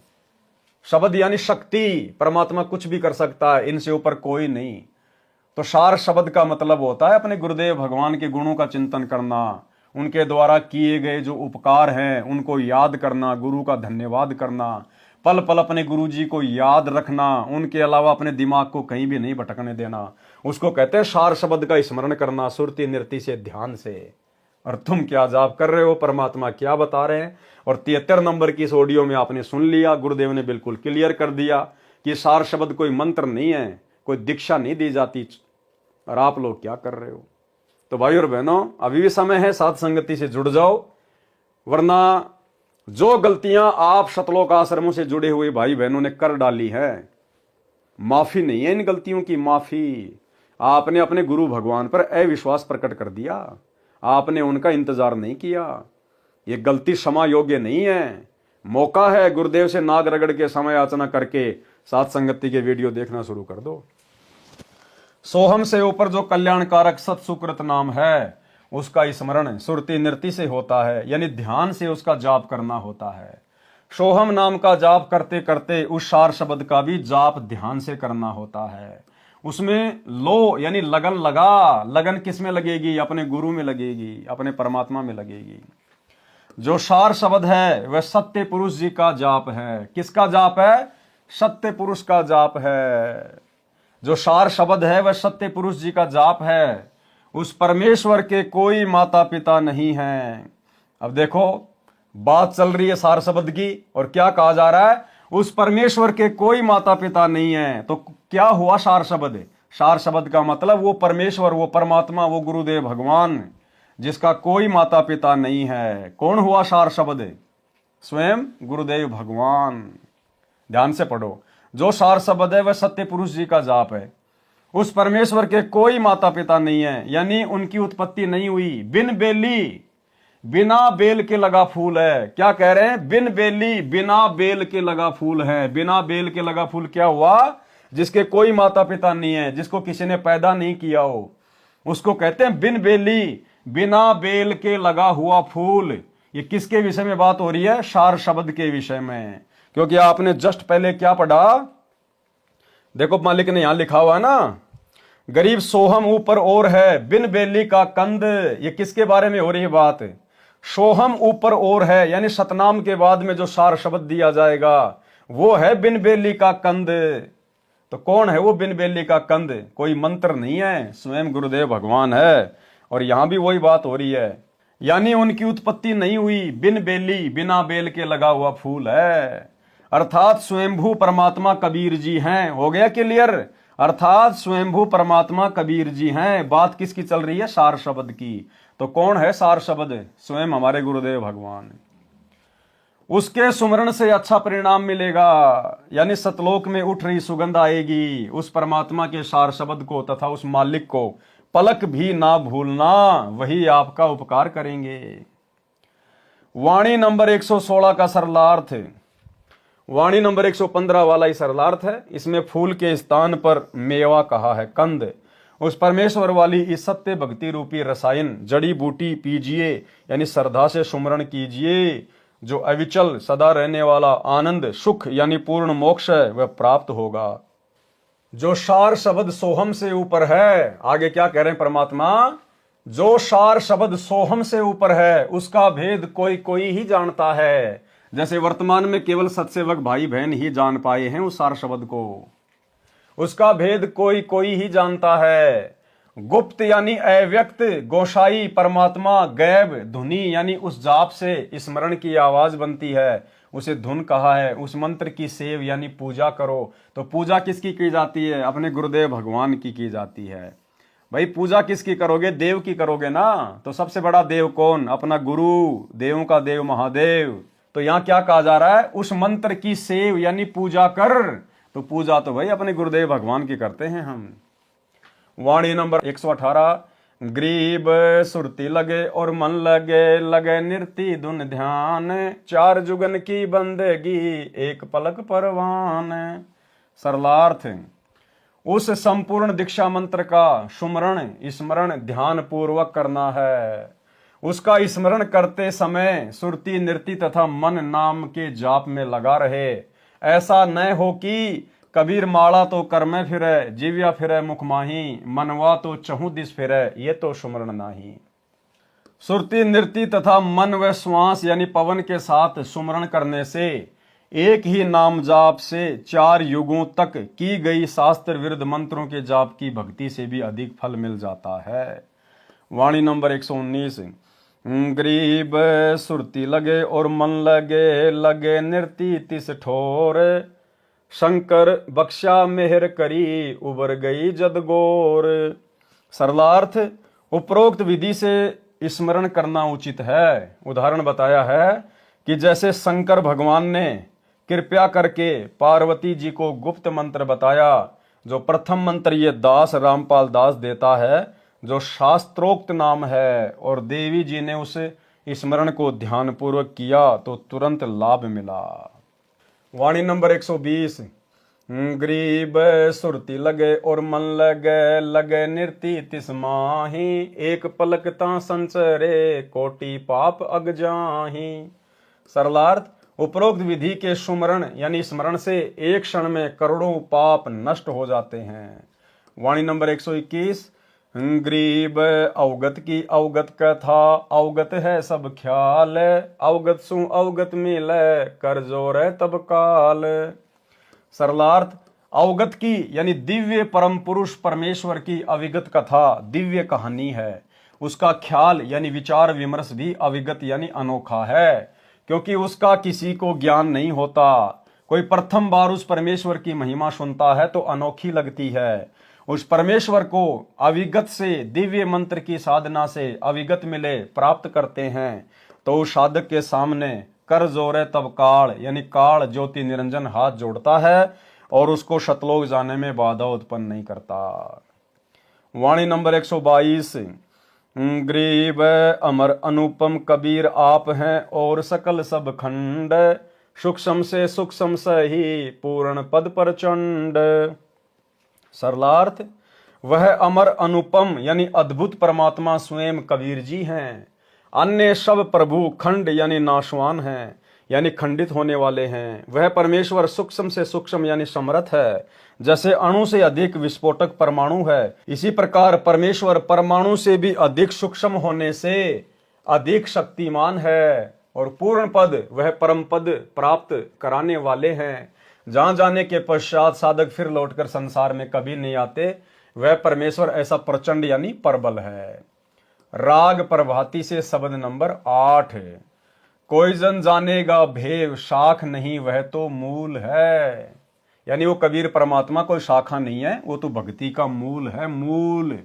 शब्द यानी शक्ति, परमात्मा कुछ भी कर सकता है, इनसे ऊपर कोई नहीं। तो सार शब्द का मतलब होता है अपने गुरुदेव भगवान के गुणों का चिंतन करना, उनके द्वारा किए गए जो उपकार हैं उनको याद करना, गुरु का धन्यवाद करना, पल पल अपने गुरु जी को याद रखना, उनके अलावा अपने दिमाग को कहीं भी नहीं भटकने देना। उसको कहते हैं सार शब्द का स्मरण करना, सुरति नृति से, ध्यान से। और तुम क्या जाप कर रहे हो, परमात्मा क्या बता रहे हैं? और 73 नंबर की इस ऑडियो में आपने सुन लिया, गुरुदेव ने बिल्कुल क्लियर कर दिया कि सार शब्द कोई मंत्र नहीं है, कोई दीक्षा नहीं दी जाती। और आप लोग क्या कर रहे हो? तो भाई और बहनों, अभी भी समय है, साथ संगति से जुड़ जाओ, वरना जो गलतियां आप सतलोक आश्रमों से जुड़े हुए भाई बहनों ने कर डाली है, माफी नहीं है इन गलतियों की, माफी। आपने अपने गुरु भगवान पर अविश्वास प्रकट कर दिया, आपने उनका इंतजार नहीं किया। ये गलती क्षमा योग्य नहीं है। मौका है, गुरुदेव से नाग रगड़ के समय याचना करके साथ संगति के वीडियो देखना शुरू कर दो। सोहम से ऊपर जो कल्याणकारक सत सुकृत नाम है, उसका स्मरण सुरति नृति से होता है, यानी ध्यान से उसका जाप करना होता है। सोहम नाम का जाप करते करते उस सार शब्द का भी जाप ध्यान से करना होता है। उसमें लो यानी लगन लगा। लगन किस में लगेगी? अपने गुरु में लगेगी, अपने परमात्मा में लगेगी। जो सार शब्द है वह सत्य पुरुष जी का जाप है। किसका जाप है? सत्य पुरुष का जाप है। जो सार शब्द है वह सत्य पुरुष जी का जाप है। उस परमेश्वर के कोई माता पिता नहीं है। अब देखो, बात चल रही है सार शब्द की, और क्या कहा जा रहा है? उस परमेश्वर के कोई माता पिता नहीं है। तो क्या हुआ सार शब्द? सार शब्द का मतलब वो परमेश्वर, वो परमात्मा, वो गुरुदेव भगवान, जिसका कोई माता पिता नहीं है। कौन हुआ सार शब्द? स्वयं गुरुदेव भगवान। ध्यान से पढ़ो। जो सार शब्द है वह सत्य पुरुष जी का जाप है। उस परमेश्वर के कोई माता पिता नहीं है, यानी उनकी उत्पत्ति नहीं हुई। बिन बेली, बिना बेल के लगा फूल है। क्या कह रहे हैं? बिन बेली, बिना बेल के लगा फूल है। बिना बेल के लगा फूल क्या हुआ? जिसके कोई माता पिता नहीं है, जिसको किसी ने पैदा नहीं किया हो, उसको कहते हैं बिन बेली, बिना बेल के लगा हुआ फूल। ये किसके विषय में बात हो रही है? सार शब्द के विषय में। क्योंकि आपने जस्ट पहले क्या पढ़ा? देखो, मालिक ने यहां लिखा हुआ है ना, गरीब सोहम ऊपर और है, बिन बेली का कंद। ये किसके बारे में हो रही है बात? सोहम ऊपर और है, यानी सतनाम के बाद में जो सार शब्द दिया जाएगा वो है बिन बेली का कंद। तो कौन है वो बिन बेली का कंद? कोई मंत्र नहीं है, स्वयं गुरुदेव भगवान है। और यहां भी वही बात हो रही है, यानी उनकी उत्पत्ति नहीं हुई। बिन बेली, बिना बेल के लगा हुआ फूल है, अर्थात स्वयंभू परमात्मा कबीर जी हैं। हो गया क्लियर? अर्थात स्वयंभू परमात्मा कबीर जी हैं। बात किसकी चल रही है? सार शब्द की। तो कौन है सार शब्द? स्वयं हमारे गुरुदेव भगवान। उसके सुमरण से अच्छा परिणाम मिलेगा, यानी सतलोक में उठ रही सुगंध आएगी। उस परमात्मा के सार शब्द को तथा उस मालिक को पलक भी ना भूलना, वही आपका उपकार करेंगे। वाणी नंबर 116 का सरलार्थ, वाणी नंबर 115 वाला ही सरलार्थ है। इसमें फूल के स्थान पर मेवा कहा है, कंद। उस परमेश्वर वाली इस सत्य भक्ति रूपी रसायन जड़ी बूटी पीजिए, यानी श्रद्धा से सुमरण कीजिए। जो अविचल सदा रहने वाला आनंद सुख यानी पूर्ण मोक्ष है वह प्राप्त होगा। जो सार शब्द सोहम से ऊपर है, आगे क्या कह रहे हैं परमात्मा? जो सार शब्द सोहम से ऊपर है, उसका भेद कोई कोई ही जानता है। जैसे वर्तमान में केवल सत्सेवक भाई बहन ही जान पाए हैं उस सार शब्द को, उसका भेद कोई कोई ही जानता है। गुप्त यानी अव्यक्त, गोसाई परमात्मा, गैब धुनी यानी उस जाप से स्मरण की आवाज बनती है, उसे धुन कहा है। उस मंत्र की सेव यानी पूजा करो। तो पूजा किसकी की जाती है? अपने गुरुदेव भगवान की जाती है। भाई पूजा किसकी करोगे? देव की करोगे ना। तो सबसे बड़ा देव कौन? अपना गुरु, देवों का देव महादेव। तो यहां क्या कहा जा रहा है? उस मंत्र की सेव यानी पूजा कर। तो पूजा तो भाई अपने गुरुदेव भगवान की करते हैं हम। वाणी नंबर 118। ग्रीब सुरती लगे और मन लगे, लगे निर्ति धुन ध्यान, चार जुगन की बंदगी एक पलक परवान। सरलार्थ, उस संपूर्ण दीक्षा मंत्र का सुमरण स्मरण ध्यान पूर्वक करना है। उसका स्मरण करते समय सुरती नृति तथा मन नाम के जाप में लगा रहे। ऐसा न हो कि कबीर माला तो कर में फिरे, जीव्या फिरे मुख माही, मनवा तो चहु दिस फिरे, ये तो सुमरण नाही। सुरती नृति तथा मन व श्वास यानी पवन के साथ सुमरण करने से, एक ही नाम जाप से 4 युगों तक की गई शास्त्र विरुद्ध मंत्रों के जाप की भक्ति से भी अधिक फल मिल जाता है। वाणी नंबर 119। गरीब सुरती लगे और मन लगे, लगे नृति तिस ठोर, शंकर बख्शा मेहर करी, उबर गई जदगोर। सरलार्थ, उपरोक्त विधि से स्मरण करना उचित है। उदाहरण बताया है कि जैसे शंकर भगवान ने कृपया करके पार्वती जी को गुप्त मंत्र बताया, जो प्रथम मंत्र ये दास रामपाल दास देता है, जो शास्त्रोक्त नाम है, और देवी जी ने उस स्मरण को ध्यान पूर्वक किया तो तुरंत लाभ मिला। वाणी नंबर 120। गरीब सुरती लगे और मन लगे, लगे नृति तिस माही, एक पलक ता संचरे, कोटि पाप अग जाही। सरलार्थ, उपरोक्त विधि के सुमरण यानी स्मरण से एक क्षण में करोड़ों पाप नष्ट हो जाते हैं। वाणी नंबर 121। गरीब अवगत की अवगत कथा, अवगत है सब ख्याल, अवगत सु अवगत मिले, कर जोर तब काल। सरलार्थ, अवगत की यानी दिव्य परम पुरुष परमेश्वर की अविगत कथा दिव्य कहानी है। उसका ख्याल यानी विचार विमर्श भी अविगत यानी अनोखा है, क्योंकि उसका किसी को ज्ञान नहीं होता। कोई प्रथम बार उस परमेश्वर की महिमा सुनता है तो अनोखी लगती है। उस परमेश्वर को अविगत से दिव्य मंत्र की साधना से अविगत मिले प्राप्त करते हैं, तो उस साधक के सामने कर जोरे तब काल यानी काल ज्योति निरंजन हाथ जोड़ता है और उसको शतलोक जाने में बाधा उत्पन्न नहीं करता। वाणी नंबर 122। गरीब अमर अनुपम कबीर आप हैं और सकल सब खंड, सूक्ष्म से सूक्ष्म सही पूर्ण पद प्रचंड। सरलार्थ, वह अमर अनुपम यानी अद्भुत परमात्मा स्वयं कबीर जी हैं। अन्य सब प्रभु खंड यानी नाशवान हैं, यानी खंडित होने वाले हैं। वह परमेश्वर सूक्ष्म से सूक्ष्म यानी समर्थ है। जैसे अणु से अधिक विस्फोटक परमाणु है, इसी प्रकार परमेश्वर परमाणु से भी अधिक सूक्ष्म होने से अधिक शक्तिमान है। और पूर्ण पद वह परम पद प्राप्त कराने वाले हैं। जहां जाने के पश्चात साधक फिर लौटकर संसार में कभी नहीं आते। वह परमेश्वर ऐसा प्रचंड यानी प्रबल है। राग प्रभाती से शब्द नंबर 8। कोई जन जानेगा भेव, शाख नहीं वह तो मूल है। यानी वो कबीर परमात्मा कोई शाखा नहीं है, वो तो भक्ति का मूल है। मूल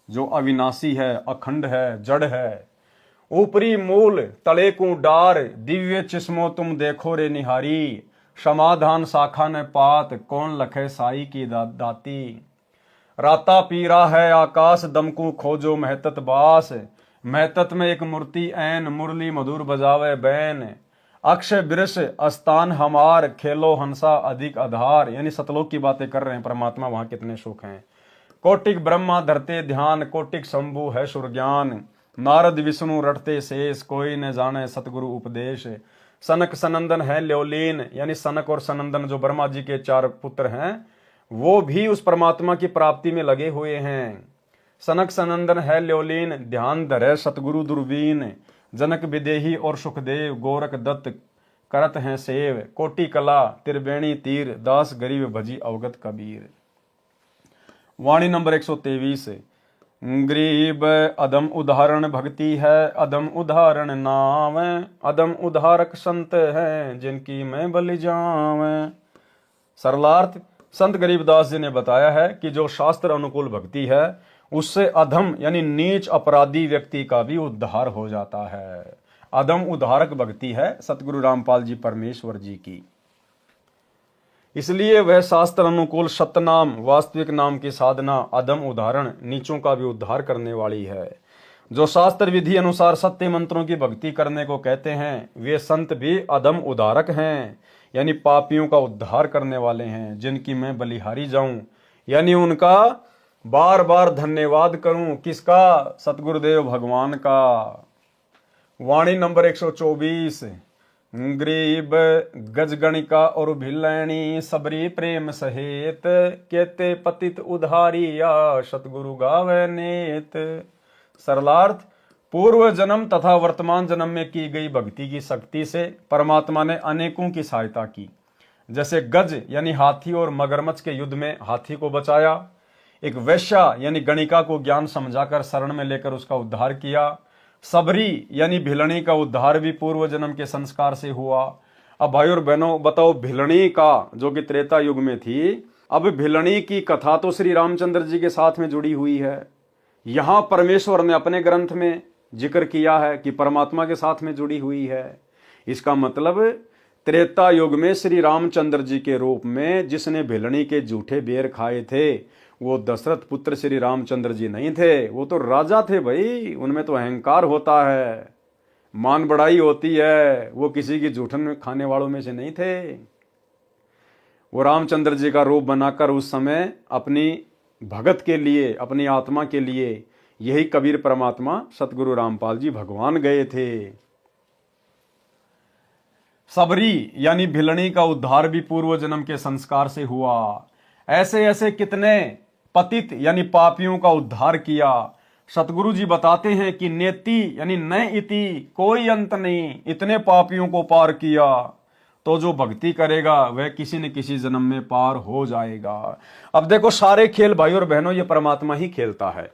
जो अविनाशी है, अखंड है, जड़ है। ऊपरी मूल तले को डार, दिव्य चिस्मो तुम देखो रे निहारी, समाधान शाखा ने पात, कौन लखे साई की दाती। राता पीरा है आकाश, दमकू खोजो महतत बास, महतत में एक मूर्ति ऐन, मुरली मधुर बजावे बैन, अक्षय वृष अस्तान हमार, खेलो हंसा अधिक आधार। यानी सतलोक की बातें कर रहे हैं परमात्मा, वहां कितने सुख हैं। कोटिक ब्रह्मा धरते ध्यान, कोटिक शंभु है सुरज्ञान, नारद विष्णु रटते शेष, कोई न जाने सतगुरु उपदेश। सनक सनंदन है ल्योलीन, यानी सनक और सनंदन जो ब्रह्मा जी के 4 पुत्र हैं, वो भी उस परमात्मा की प्राप्ति में लगे हुए हैं। सनक सनंदन है ल्योलीन, ध्यान धरे सतगुरु दुर्बीन। जनक विदेही और सुखदेव, गोरख दत्त करत हैं सेव। कोटि कला त्रिवेणी तीर, दास गरीब भजी अवगत कबीर। वाणी नंबर 123। गरीब अदम उदाहरण भक्ति है, अदम उदाहरण नाम। अदम उदाहरक संत हैं, जिनकी मैं बलि जाऊं। सरलार्थ, संत गरीबदास जी ने बताया है कि जो शास्त्र अनुकूल भक्ति है उससे अधम यानी नीच अपराधी व्यक्ति का भी उद्धार हो जाता है। अधम उद्धारक भक्ति है सतगुरु रामपाल जी परमेश्वर जी की। इसलिए वह शास्त्र अनुकूल सतनाम वास्तविक नाम की साधना अधम उदाहरण नीचों का भी उद्धार करने वाली है। जो शास्त्र विधि अनुसार सत्य मंत्रों की भक्ति करने को कहते हैं वे संत भी अधम उद्धारक हैं, यानी पापियों का उद्धार करने वाले हैं, जिनकी मैं बलिहारी जाऊं, यानी उनका बार बार धन्यवाद करूं। किसका? सतगुरुदेव भगवान का। वाणी नंबर 124। गरीब गजगणिका और भिलैनी, सबरी प्रेम सहेत। केते पतित उधारिया, सतगुरु गावे नेत। सरलार्थ, पूर्व जन्म तथा वर्तमान जन्म में की गई भक्ति की शक्ति से परमात्मा ने अनेकों की सहायता की। जैसे गज यानी हाथी और मगरमच्छ के युद्ध में हाथी को बचाया, एक वैश्या यानी गणिका को ज्ञान समझाकर शरण में लेकर उसका उद्धार किया, सबरी यानी भिलनी का उद्धार भी पूर्व जन्म के संस्कार से हुआ। अब भाई और बहनों बताओ, भिलनी का जो कि त्रेता युग में थी, अब भिलनी की कथा तो श्री रामचंद्र जी के साथ में जुड़ी हुई है। यहां परमेश्वर ने अपने ग्रंथ में जिक्र किया है कि परमात्मा के साथ में जुड़ी हुई है। इसका मतलब त्रेता युग में श्री रामचंद्र जी के रूप में जिसने भिलनी के जूठे बेर खाए थे वो दशरथ पुत्र श्री रामचंद्र जी नहीं थे, वो तो राजा थे भाई। उनमें तो अहंकार होता है, मान बढ़ाई होती है, वो किसी की जूठन खाने वालों में से नहीं थे। वो रामचंद्र जी का रूप बनाकर उस समय अपनी भगत के लिए, अपनी आत्मा के लिए यही कबीर परमात्मा सतगुरु रामपाल जी भगवान गए थे। सबरी यानी भिलनी का उद्धार भी पूर्व जन्म के संस्कार से हुआ। ऐसे ऐसे कितने पतित यानी पापियों का उद्धार किया। सतगुरु जी बताते हैं कि नेति यानी न इति, कोई अंत नहीं, इतने पापियों को पार किया। तो जो भक्ति करेगा वह किसी न किसी जन्म में पार हो जाएगा। अब देखो, सारे खेल भाई और बहनों ये परमात्मा ही खेलता है।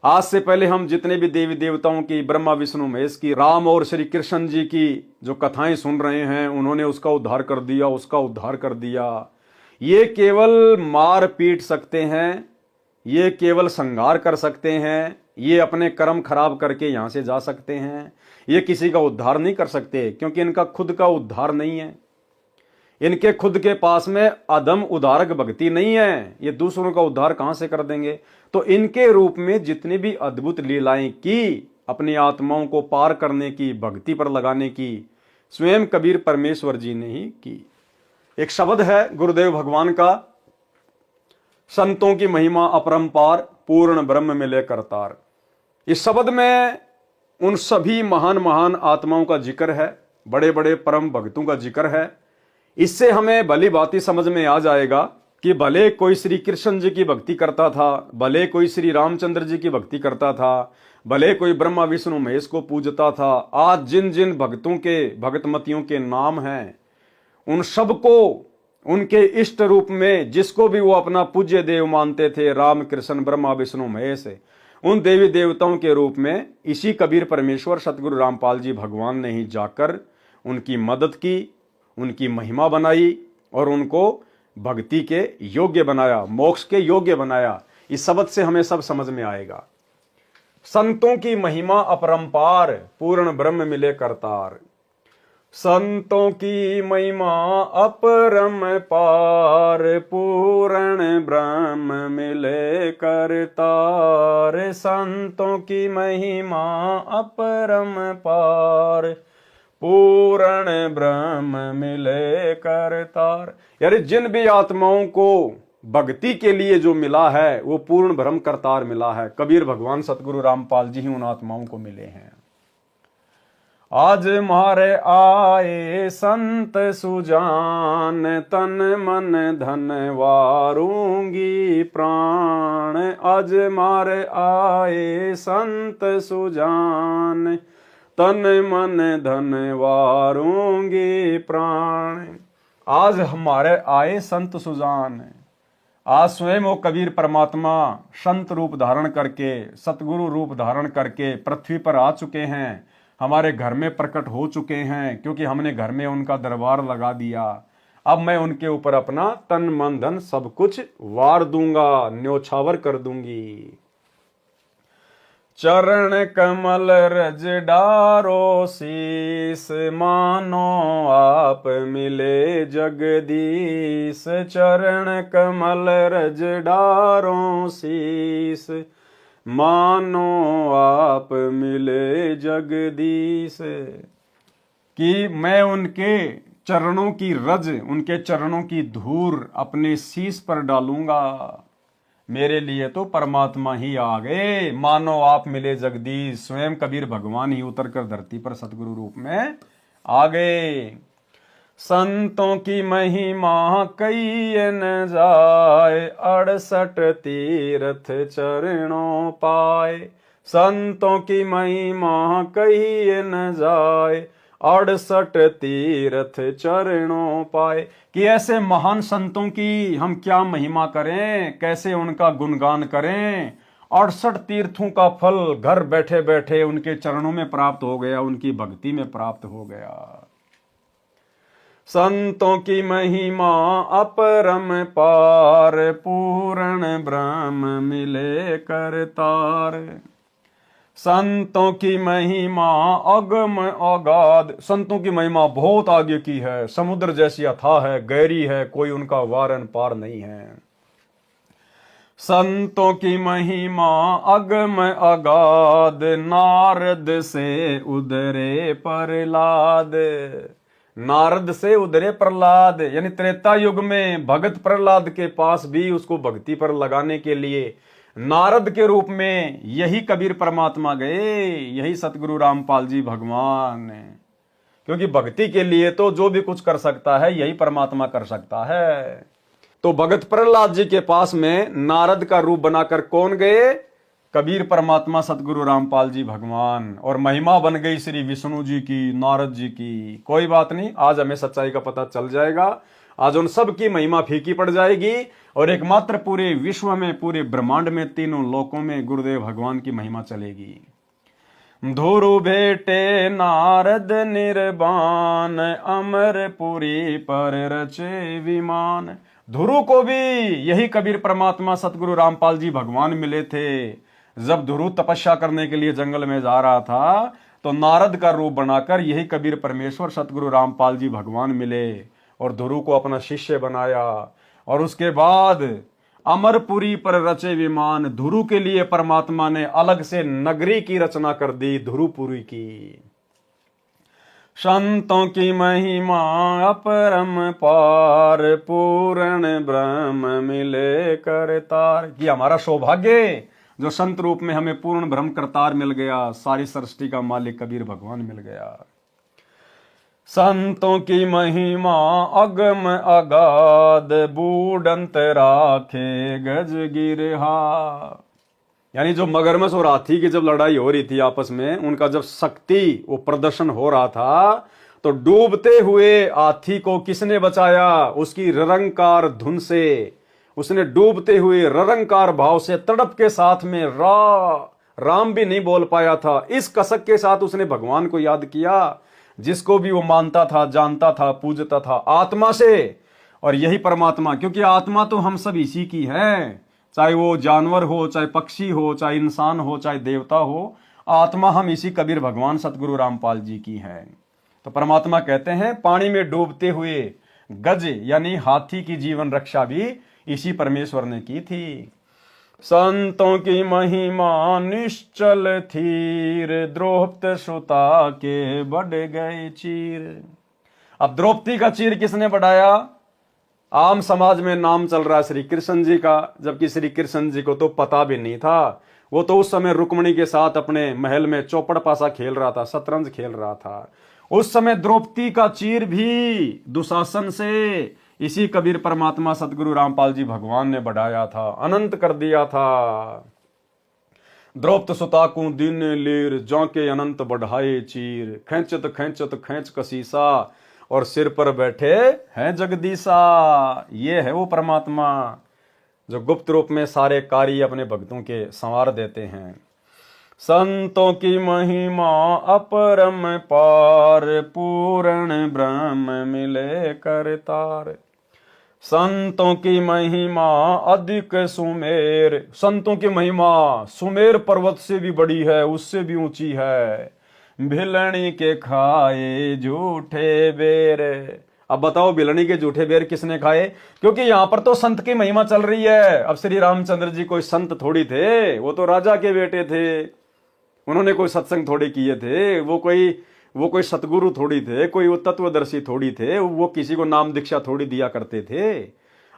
आज से पहले हम जितने भी देवी देवताओं की, ब्रह्मा विष्णु महेश की, राम और श्री कृष्ण जी की जो कथाएं सुन रहे हैं, उन्होंने उसका उद्धार कर दिया, उसका उद्धार कर दिया। ये केवल मार पीट सकते हैं, ये केवल संहार कर सकते हैं, ये अपने कर्म खराब करके यहां से जा सकते हैं। ये किसी का उद्धार नहीं कर सकते, क्योंकि इनका खुद का उद्धार नहीं है। इनके खुद के पास में अदम उद्धारक भक्ति नहीं है। ये दूसरों का उद्धार कहां से कर देंगे? तो इनके रूप में जितनी भी अद्भुत लीलाएं की, अपनी आत्माओं को पार करने की, भक्ति पर लगाने की, स्वयं कबीर परमेश्वर जी ने ही की। एक शब्द है गुरुदेव भगवान का, संतों की महिमा अपरंपार, पूर्ण ब्रह्म मिले करतार। इस शब्द में उन सभी महान महान आत्माओं का जिक्र है, बड़े बड़े परम भक्तों का जिक्र है। इससे हमें भली भांति समझ में आ जाएगा कि भले कोई श्री कृष्ण जी की भक्ति करता था, भले कोई श्री रामचंद्र जी की भक्ति करता था, भले कोई ब्रह्मा विष्णु महेश को पूजता था, आज जिन जिन भक्तों के, भगतमतियों के नाम हैं, उन सबको उनके इष्ट रूप में जिसको भी वो अपना पूज्य देव मानते थे, राम कृष्ण ब्रह्मा विष्णु महेश, उन देवी देवताओं के रूप में इसी कबीर परमेश्वर सतगुरु रामपाल जी भगवान ने ही जाकर उनकी मदद की, उनकी महिमा बनाई और उनको भक्ति के योग्य बनाया, मोक्ष के योग्य बनाया। इस शब्द से हमें सब समझ में आएगा। संतों की महिमा अपरंपार, पूर्ण ब्रह्म मिले करतार। संतों की महिमा अपरंपार, पूर्ण ब्रह्म मिले करतार। संतों की महिमा अपरंपार, पूर्ण ब्रह्म मिले करतार। यानी जिन भी आत्माओं को भक्ति के लिए जो मिला है वो पूर्ण ब्रह्म करतार मिला है। कबीर भगवान सतगुरु रामपाल जी ही उन आत्माओं को मिले हैं। आज मारे आए संत सुजान, तन मन धन वारूंगी प्राण, आज मारे आए संत सुजान, तन मन धन वारूंगी प्राण। आज हमारे आए संत सुजान, आज स्वयं वो कबीर परमात्मा संत रूप धारण करके, सतगुरु रूप धारण करके पृथ्वी पर आ चुके हैं, हमारे घर में प्रकट हो चुके हैं, क्योंकि हमने घर में उनका दरबार लगा दिया। अब मैं उनके ऊपर अपना तन मन धन सब कुछ वार दूंगा, न्योछावर कर दूंगी। चरण कमल रज डारो शीस, मानो आप मिले जगदीश। चरण कमल रज डारो शीस, मानो आप मिले जगदीश। कि मैं उनके चरणों की रज, उनके चरणों की धूल अपने शीश पर डालूंगा। मेरे लिए तो परमात्मा ही आ गए, मानो आप मिले जगदीश। स्वयं कबीर भगवान ही उतर कर धरती पर सतगुरु रूप में आ गए। संतों की महिमा कही न जाए, 68 तीर्थ चरणों पाए। संतों की महिमा कही न जाए, 68 तीर्थ चरणों पाए। कि ऐसे महान संतों की हम क्या महिमा करें, कैसे उनका गुणगान करें। 68 तीर्थों का फल घर बैठे बैठे उनके चरणों में प्राप्त हो गया, उनकी भक्ति में प्राप्त हो गया। संतों की महिमा अपरम पार, पूर्ण ब्रह्म मिले करतार। संतों की महिमा अगम अगाध, संतों की महिमा बहुत आगे की है, समुद्र जैसी अथाह है, गहरी है, कोई उनका वारन पार नहीं है। संतों की महिमा अगम अगाध, नारद से उधरे प्रहलाद। नारद से उधरे प्रहलाद, यानी त्रेता युग में भगत प्रहलाद के पास भी उसको भक्ति पर लगाने के लिए नारद के रूप में यही कबीर परमात्मा गए, यही सतगुरु रामपाल जी भगवान। क्योंकि भक्ति के लिए तो जो भी कुछ कर सकता है यही परमात्मा कर सकता है। तो भगत प्रहलाद जी के पास में नारद का रूप बनाकर कौन गए? कबीर परमात्मा सतगुरु रामपाल जी भगवान। और महिमा बन गई श्री विष्णु जी की, नारद जी की। कोई बात नहीं, आज हमें सच्चाई का पता चल जाएगा। आज उन सब की महिमा फीकी पड़ जाएगी और एकमात्र पूरे विश्व में, पूरे ब्रह्मांड में, तीनों लोकों में गुरुदेव भगवान की महिमा चलेगी। धुरु भेटे नारद निर्बान, अमरपुरी पर रचे विमान। धुरु को भी यही कबीर परमात्मा सतगुरु रामपाल जी भगवान मिले थे। जब धुरु तपस्या करने के लिए जंगल में जा रहा था तो नारद का रूप बनाकर यही कबीर परमेश्वर सतगुरु रामपाल जी भगवान मिले और धुरु को अपना शिष्य बनाया। और उसके बाद अमरपुरी पर रचे विमान, धुरु के लिए परमात्मा ने अलग से नगरी की रचना कर दी, धुरुपुरी की। संतों की महिमा अपरम पार, पूर्ण ब्रह्म मिले करतार। कि हमारा सौभाग्य जो संत रूप में हमें पूर्ण ब्रह्म करतार मिल गया, सारी सृष्टि का मालिक कबीर भगवान मिल गया। संतों की महिमा अगम अगाध, बूढ़ंत राखे गज गिरहा। यानी जो मगरमच्छ और हाथी की जब लड़ाई हो रही थी आपस में, उनका जब शक्ति वो प्रदर्शन हो रहा था, तो डूबते हुए हाथी को किसने बचाया? उसकी ररंकार धुन से। उसने डूबते हुए ररंकार भाव से तड़प के साथ में राम भी नहीं बोल पाया था, इस कसक के साथ उसने भगवान को याद किया, जिसको भी वो मानता था, जानता था, पूजता था आत्मा से। और यही परमात्मा, क्योंकि आत्मा तो हम सब इसी की है, चाहे वो जानवर हो, चाहे पक्षी हो, चाहे इंसान हो, चाहे देवता हो, आत्मा हम इसी कबीर भगवान सतगुरु रामपाल जी की है। तो परमात्मा कहते हैं पानी में डूबते हुए गज यानी हाथी की जीवन रक्षा भी इसी परमेश्वर ने की थी। संतों की महिमा निश्चल थीर, द्रौपदी सुता के बढ़ गए चीर। अब द्रौपदी का चीर किसने बढ़ाया? आम समाज में नाम चल रहा है श्री कृष्ण जी का, जबकि श्री कृष्ण जी को तो पता भी नहीं था। वो तो उस समय रुक्मिणी के साथ अपने महल में चौपड़ पासा खेल रहा था, शतरंज खेल रहा था। उस समय द्रौपदी का चीर भी दुशासन से इसी कबीर परमात्मा सतगुरु रामपाल जी भगवान ने बढ़ाया था, अनंत कर दिया था। द्रौपद सुताकू दीन लीर जौके अनंत बढ़ाए चीर, खेचत खेचत खेच कसीसा और सिर पर बैठे हैं जगदीशा। ये है वो परमात्मा जो गुप्त रूप में सारे कार्य अपने भक्तों के संवार देते हैं। संतों की महिमा अपरम पार, पूर्ण ब्रह्म मिले करतार। संतों की महिमा अधिक सुमेर, संतों की महिमा सुमेर पर्वत से भी बड़ी है, उससे भी ऊंची है। भिलनी के खाए झूठे बेर। अब बताओ भिलनी के झूठे बेर किसने खाए? क्योंकि यहां पर तो संत की महिमा चल रही है। अब श्री रामचंद्र जी कोई संत थोड़ी थे, वो तो राजा के बेटे थे, उन्होंने कोई सत्संग थोड़ी किए थे, वो कोई सतगुरु थोड़ी थे, कोई वो तत्वदर्शी थोड़ी थे, वो किसी को नाम दीक्षा थोड़ी दिया करते थे।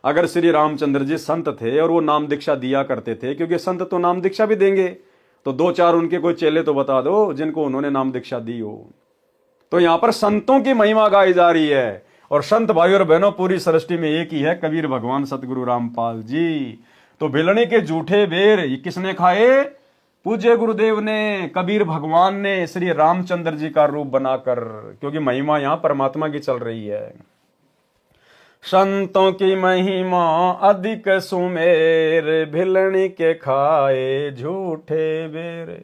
अगर श्री रामचंद्र जी संत थे और वो नाम दीक्षा दिया करते थे, क्योंकि संत तो नाम दीक्षा भी देंगे, तो दो चार उनके कोई चेले तो बता दो जिनको उन्होंने नाम दीक्षा दी हो। तो यहां पर संतों की महिमा गाई जा रही है। और संत भाई और बहनों, पूरी सृष्टि में एक ही है, कबीर भगवान सतगुरु रामपाल जी। तो भिलनी के झूठे बेर ये किसने खाए? पूज्य गुरुदेव ने, कबीर भगवान ने, श्री रामचंद्र जी का रूप बनाकर, क्योंकि महिमा यहां परमात्मा की चल रही है। संतों की महिमा अधिक सुमेर, भिलनी के खाए झूठे बेर।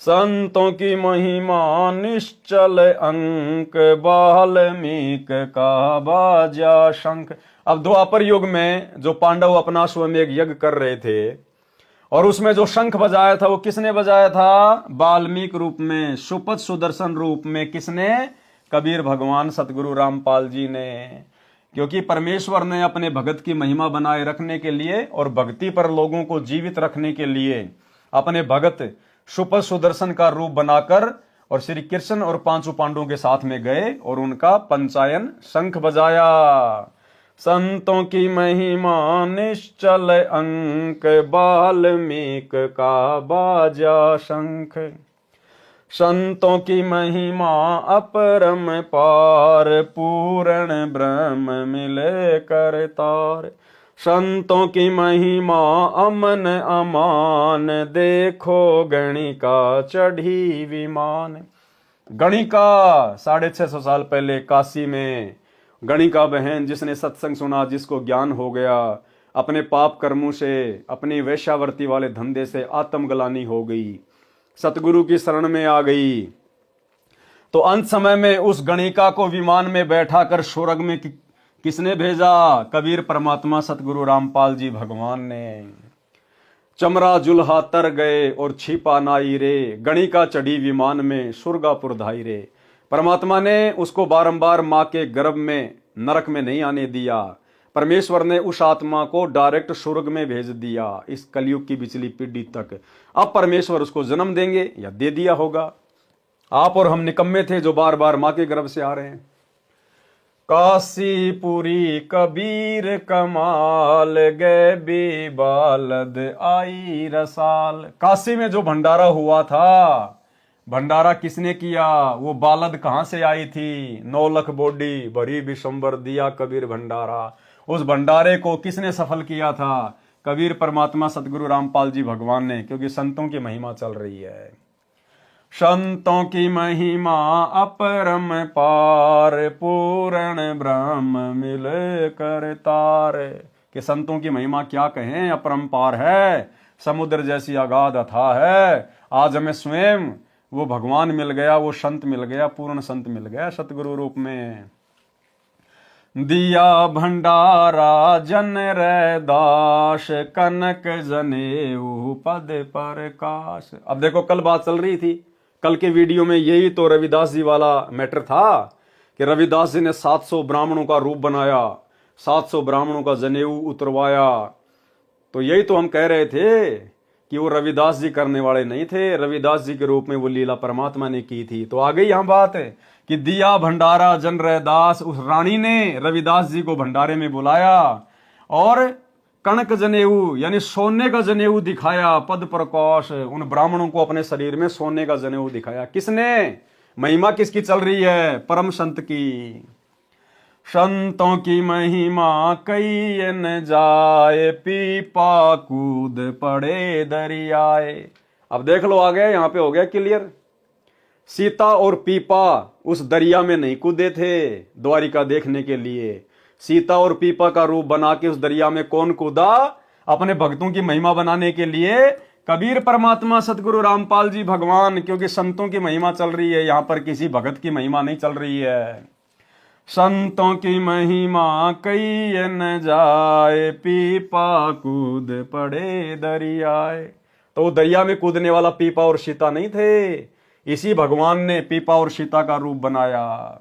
संतों की महिमा निश्चल अंक, वाल्मीक का बाजा शंख। अब द्वापर युग में जो पांडव अपना स्वमेघ यज्ञ कर रहे थे और उसमें जो शंख बजाया था वो किसने बजाया था? वाल्मीकि रूप में, सुपथ सुदर्शन रूप में। किसने? कबीर भगवान सतगुरु रामपाल जी ने। क्योंकि परमेश्वर ने अपने भगत की महिमा बनाए रखने के लिए और भक्ति पर लोगों को जीवित रखने के लिए अपने भगत सुपथ सुदर्शन का रूप बनाकर और श्री कृष्ण और पांचों पांडवों के साथ में गए और उनका पंचायन शंख बजाया। संतों की महिमा निश्चल अंक, वाल्मीकि का बाजा शंख। संतों की महिमा अपरम पार, पूर्ण ब्रह्म मिले करतार। संतों की महिमा अमन अमान, देखो गणिका चढ़ी विमान। गणिका 650 साल पहले काशी में गणिका बहन, जिसने सत्संग सुना, जिसको ज्ञान हो गया, अपने पाप कर्मों से, अपनी वेश्यावर्ती वाले धंधे से आत्मग्लानि हो गई, सतगुरु की शरण में आ गई। तो अंत समय में उस गणिका को विमान में बैठा कर स्वर्ग में किसने भेजा? कबीर परमात्मा सतगुरु रामपाल जी भगवान ने। चमरा जुल्हा तर गए और छिपा नाई रे, गणिका चढ़ी विमान में सुरगापुर धाई रे। परमात्मा ने उसको बारंबार मां के गर्भ में नरक में नहीं आने दिया। परमेश्वर ने उस आत्मा को डायरेक्ट स्वर्ग में भेज दिया इस कलयुग की पिछली पीढ़ी तक। अब परमेश्वर उसको जन्म देंगे या दे दिया होगा। आप और हम निकम्मे थे जो बार बार मां के गर्भ से आ रहे हैं। काशीपुरी कबीर कमाल, गए भी बालद आई रसाल। काशी में जो भंडारा हुआ था, भंडारा किसने किया? वो बालद कहां से आई थी? 9 लाख बोडी भरी विशंबर दिया कबीर भंडारा। उस भंडारे को किसने सफल किया था? कबीर परमात्मा सतगुरु रामपाल जी भगवान ने। क्योंकि संतों की महिमा चल रही है। संतों की महिमा अपरम पार, पूर्ण ब्रह्म मिले करतार। कि संतों की महिमा क्या कहें, अपरंपार है, समुद्र जैसी अगाध अथाह है। आज हमें स्वयं वो भगवान मिल गया, वो संत मिल गया, पूर्ण संत मिल गया सतगुरु रूप में। दिया भंडारा जन रैदास, कनक जनेऊ पद प्रकाश। अब देखो, कल बात चल रही थी, कल के वीडियो में यही तो रविदास जी वाला मैटर था कि रविदास जी ने 700 ब्राह्मणों का रूप बनाया, 700 ब्राह्मणों का जनेऊ उतरवाया। तो यही तो हम कह रहे थे कि वो रविदास जी करने वाले नहीं थे, रविदास जी के रूप में वो लीला परमात्मा ने की थी। तो आ गई यहां बात है कि दिया भंडारा जन रैदास, उस रानी ने रविदास जी को भंडारे में बुलाया और कणक जनेऊ यानी सोने का जनेऊ दिखाया, पद प्रकाश, उन ब्राह्मणों को अपने शरीर में सोने का जनेऊ दिखाया। किसने? महिमा किसकी चल रही है? परम संत की। संतों की महिमा कई न जाए, पीपा कूद पड़े दरियाए। अब देख लो आगे, यहां पे हो गया क्लियर। सीता और पीपा उस दरिया में नहीं कूदे थे द्वारिका देखने के लिए। सीता और पीपा का रूप बना के उस दरिया में कौन कूदा? अपने भक्तों की महिमा बनाने के लिए कबीर परमात्मा, सतगुरु रामपाल जी भगवान। क्योंकि संतों की महिमा चल रही है, यहां पर किसी भगत की महिमा नहीं चल रही है। संतों की महिमा कई न जाए, पीपा कूद पड़े दरियाए। तो दरिया में कूदने वाला पीपा और सीता नहीं थे, इसी भगवान ने पीपा और सीता का रूप बनाया।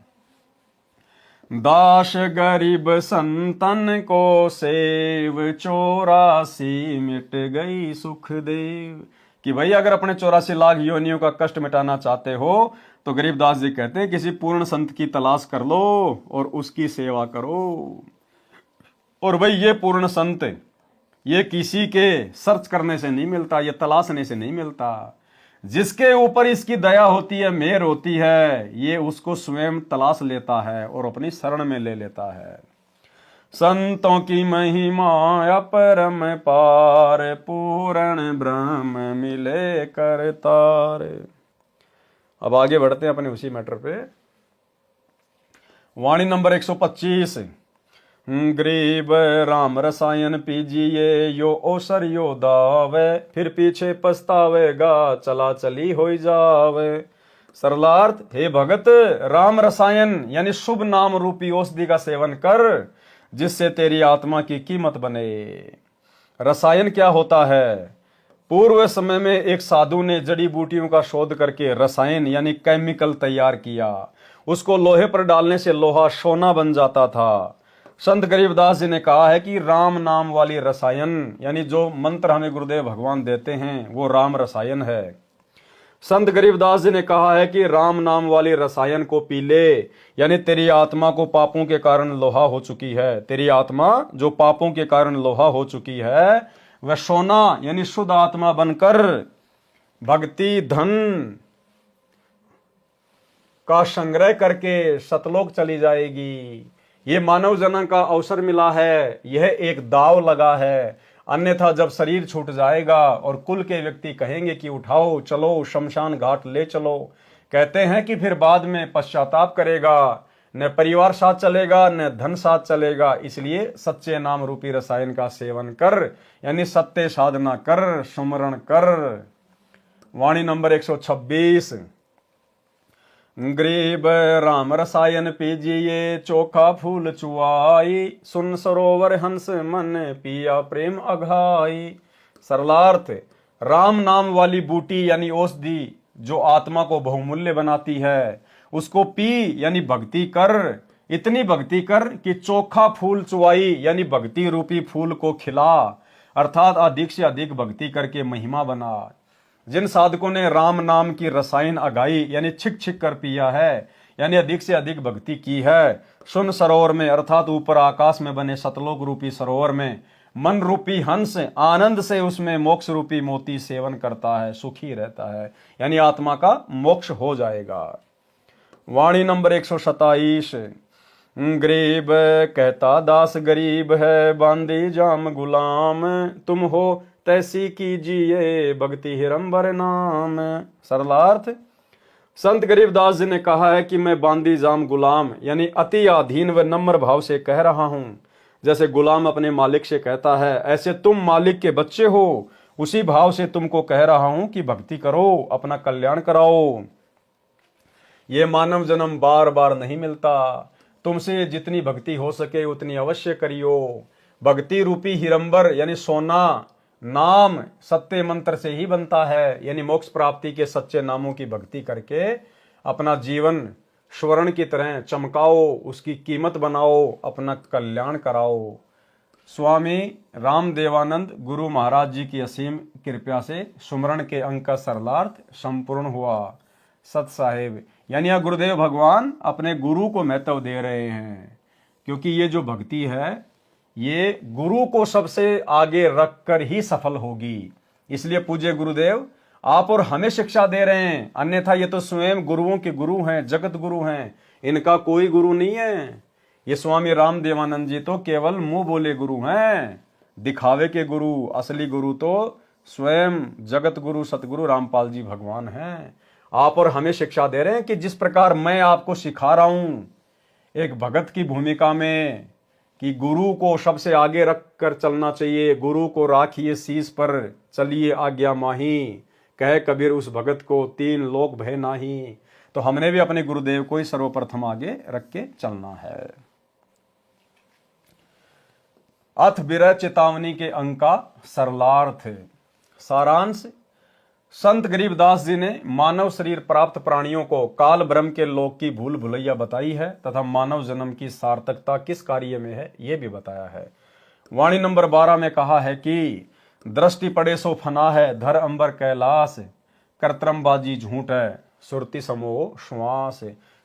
दास गरीब संतन को सेव, 84 मिट गई सुख देव। कि भाई अगर अपने 84 लाख योनियों का कष्ट मिटाना चाहते हो तो गरीबदास जी कहते हैं किसी पूर्ण संत की तलाश कर लो और उसकी सेवा करो। और भाई ये पूर्ण संत ये किसी के सर्च करने से नहीं मिलता, ये तलाशने से नहीं मिलता। जिसके ऊपर इसकी दया होती है, मेहर होती है, ये उसको स्वयं तलाश लेता है और अपनी शरण में ले लेता है। संतों की महिमा अपरम पार, पूर्ण ब्रह्म मिले करतार। अब आगे बढ़ते हैं अपने उसी मैटर पे। वाणी नंबर 125। गरीब राम रसायन पीजिए, यो ओसर यो दावे, फिर पीछे पछतावेगा, चला चली हो जावे। सरलार्थ, हे भगत, राम रसायन यानी शुभ नाम रूपी औषधि का सेवन कर, जिससे तेरी आत्मा की कीमत बने। रसायन क्या होता है? पूर्व समय में एक साधु ने जड़ी बूटियों का शोध करके रसायन यानी केमिकल तैयार किया। उसको लोहे पर डालने से लोहा सोना बन जाता था। संत गरीबदास जी ने कहा है कि राम नाम वाली रसायन यानी जो मंत्र हमें गुरुदेव भगवान देते हैं वो राम रसायन है। संत गरीबदास जी ने कहा है कि राम नाम वाली रसायन को पी ले, यानी तेरी आत्मा को पापों के कारण लोहा हो चुकी है। तेरी आत्मा जो पापों के कारण लोहा हो चुकी है वह सोना यानी शुद्ध आत्मा बनकर भक्ति धन का संग्रह करके सतलोक चली जाएगी। ये मानव जन्म का अवसर मिला है, यह एक दाव लगा है। अन्यथा जब शरीर छूट जाएगा और कुल के व्यक्ति कहेंगे कि उठाओ चलो शमशान घाट ले चलो, कहते हैं कि फिर बाद में पश्चाताप करेगा, न परिवार साथ चलेगा न धन साथ चलेगा। इसलिए सच्चे नाम रूपी रसायन का सेवन कर, यानी सत्य साधना कर, सुमरण कर। वाणी नंबर 126। गरीब राम रसायन पीजिए, चोखा फूल चुआई, सुन सरोवर हंस मन पिया प्रेम अघाई। सरलार्थ, राम नाम वाली बूटी यानी औषधि जो आत्मा को बहुमूल्य बनाती है उसको पी यानी भक्ति कर। इतनी भक्ति कर कि चोखा फूल चुआई यानी भक्ति रूपी फूल को खिला, अर्थात अधिक से अधिक भक्ति करके महिमा बना। जिन साधकों ने राम नाम की रसायन अगाई यानी छिक छिक कर पिया है, यानी अधिक से अधिक भक्ति की है, सुन सरोवर में अर्थात ऊपर आकाश में बने सतलोक रूपी सरोवर में मन रूपी हंस आनंद से उसमें मोक्ष रूपी मोती सेवन करता है, सुखी रहता है, यानी आत्मा का मोक्ष हो जाएगा। वाणी नंबर 127। गरीब कहता दास गरीब है, बांदी जाम गुलाम, तुम हो तैसी कीजिए भक्ति हिरंबर नाम। सरलार्थ, संत गरीबदास जी ने कहा है कि मैं बांदी जाम गुलाम यानी अति अधीन व नम्र भाव से कह रहा हूं। जैसे गुलाम अपने मालिक से कहता है, ऐसे तुम मालिक के बच्चे हो, उसी भाव से तुमको कह रहा हूं कि भक्ति करो, अपना कल्याण कराओ। ये मानव जन्म बार बार नहीं मिलता, तुमसे जितनी भक्ति हो सके उतनी अवश्य करियो। भक्ति रूपी हिरंबर यानी सोना नाम सत्य मंत्र से ही बनता है, यानी मोक्ष प्राप्ति के सच्चे नामों की भक्ति करके अपना जीवन स्वर्ण की तरह चमकाओ, उसकी कीमत बनाओ, अपना कल्याण कराओ। स्वामी रामदेवानंद गुरु महाराज जी की असीम कृपा से सुमरण के अंक का सरलार्थ संपूर्ण हुआ। सत साहेब यानी यह गुरुदेव भगवान अपने गुरु को महत्व दे रहे हैं, क्योंकि ये जो भक्ति है ये गुरु को सबसे आगे रखकर ही सफल होगी। इसलिए पूज्य गुरुदेव आप और हमें शिक्षा दे रहे हैं, अन्यथा ये तो स्वयं गुरुओं के गुरु हैं, जगत गुरु हैं, इनका कोई गुरु नहीं है। ये स्वामी राम देवानंद जी तो केवल मुंह बोले गुरु हैं, दिखावे के गुरु। असली गुरु तो स्वयं जगत गुरु सतगुरु रामपाल जी भगवान हैं। आप और हमें शिक्षा दे रहे हैं कि जिस प्रकार मैं आपको सिखा रहा हूं एक भगत की भूमिका में कि गुरु को सबसे आगे रख कर चलना चाहिए, गुरु को राखिए शीश पर चलिए आज्ञा माही, कहे कबीर उस भगत को तीन लोक भय नाही। तो हमने भी अपने गुरुदेव को ही सर्वप्रथम आगे रख के चलना है। अथ विरह चेतावनी के अंक का सरलार्थ। सारांश, संत गरीबदास जी ने मानव शरीर प्राप्त प्राणियों को काल ब्रह्म के लोक की भूल भुलैया बताई है तथा मानव जन्म की सार्थकता किस कार्य में है यह भी बताया है। वाणी नंबर 12 में कहा है कि दृष्टि पड़े सो फना है, धर अंबर कैलाश, कर्तरमबाजी झूठ है, सुरति समोह श्वास।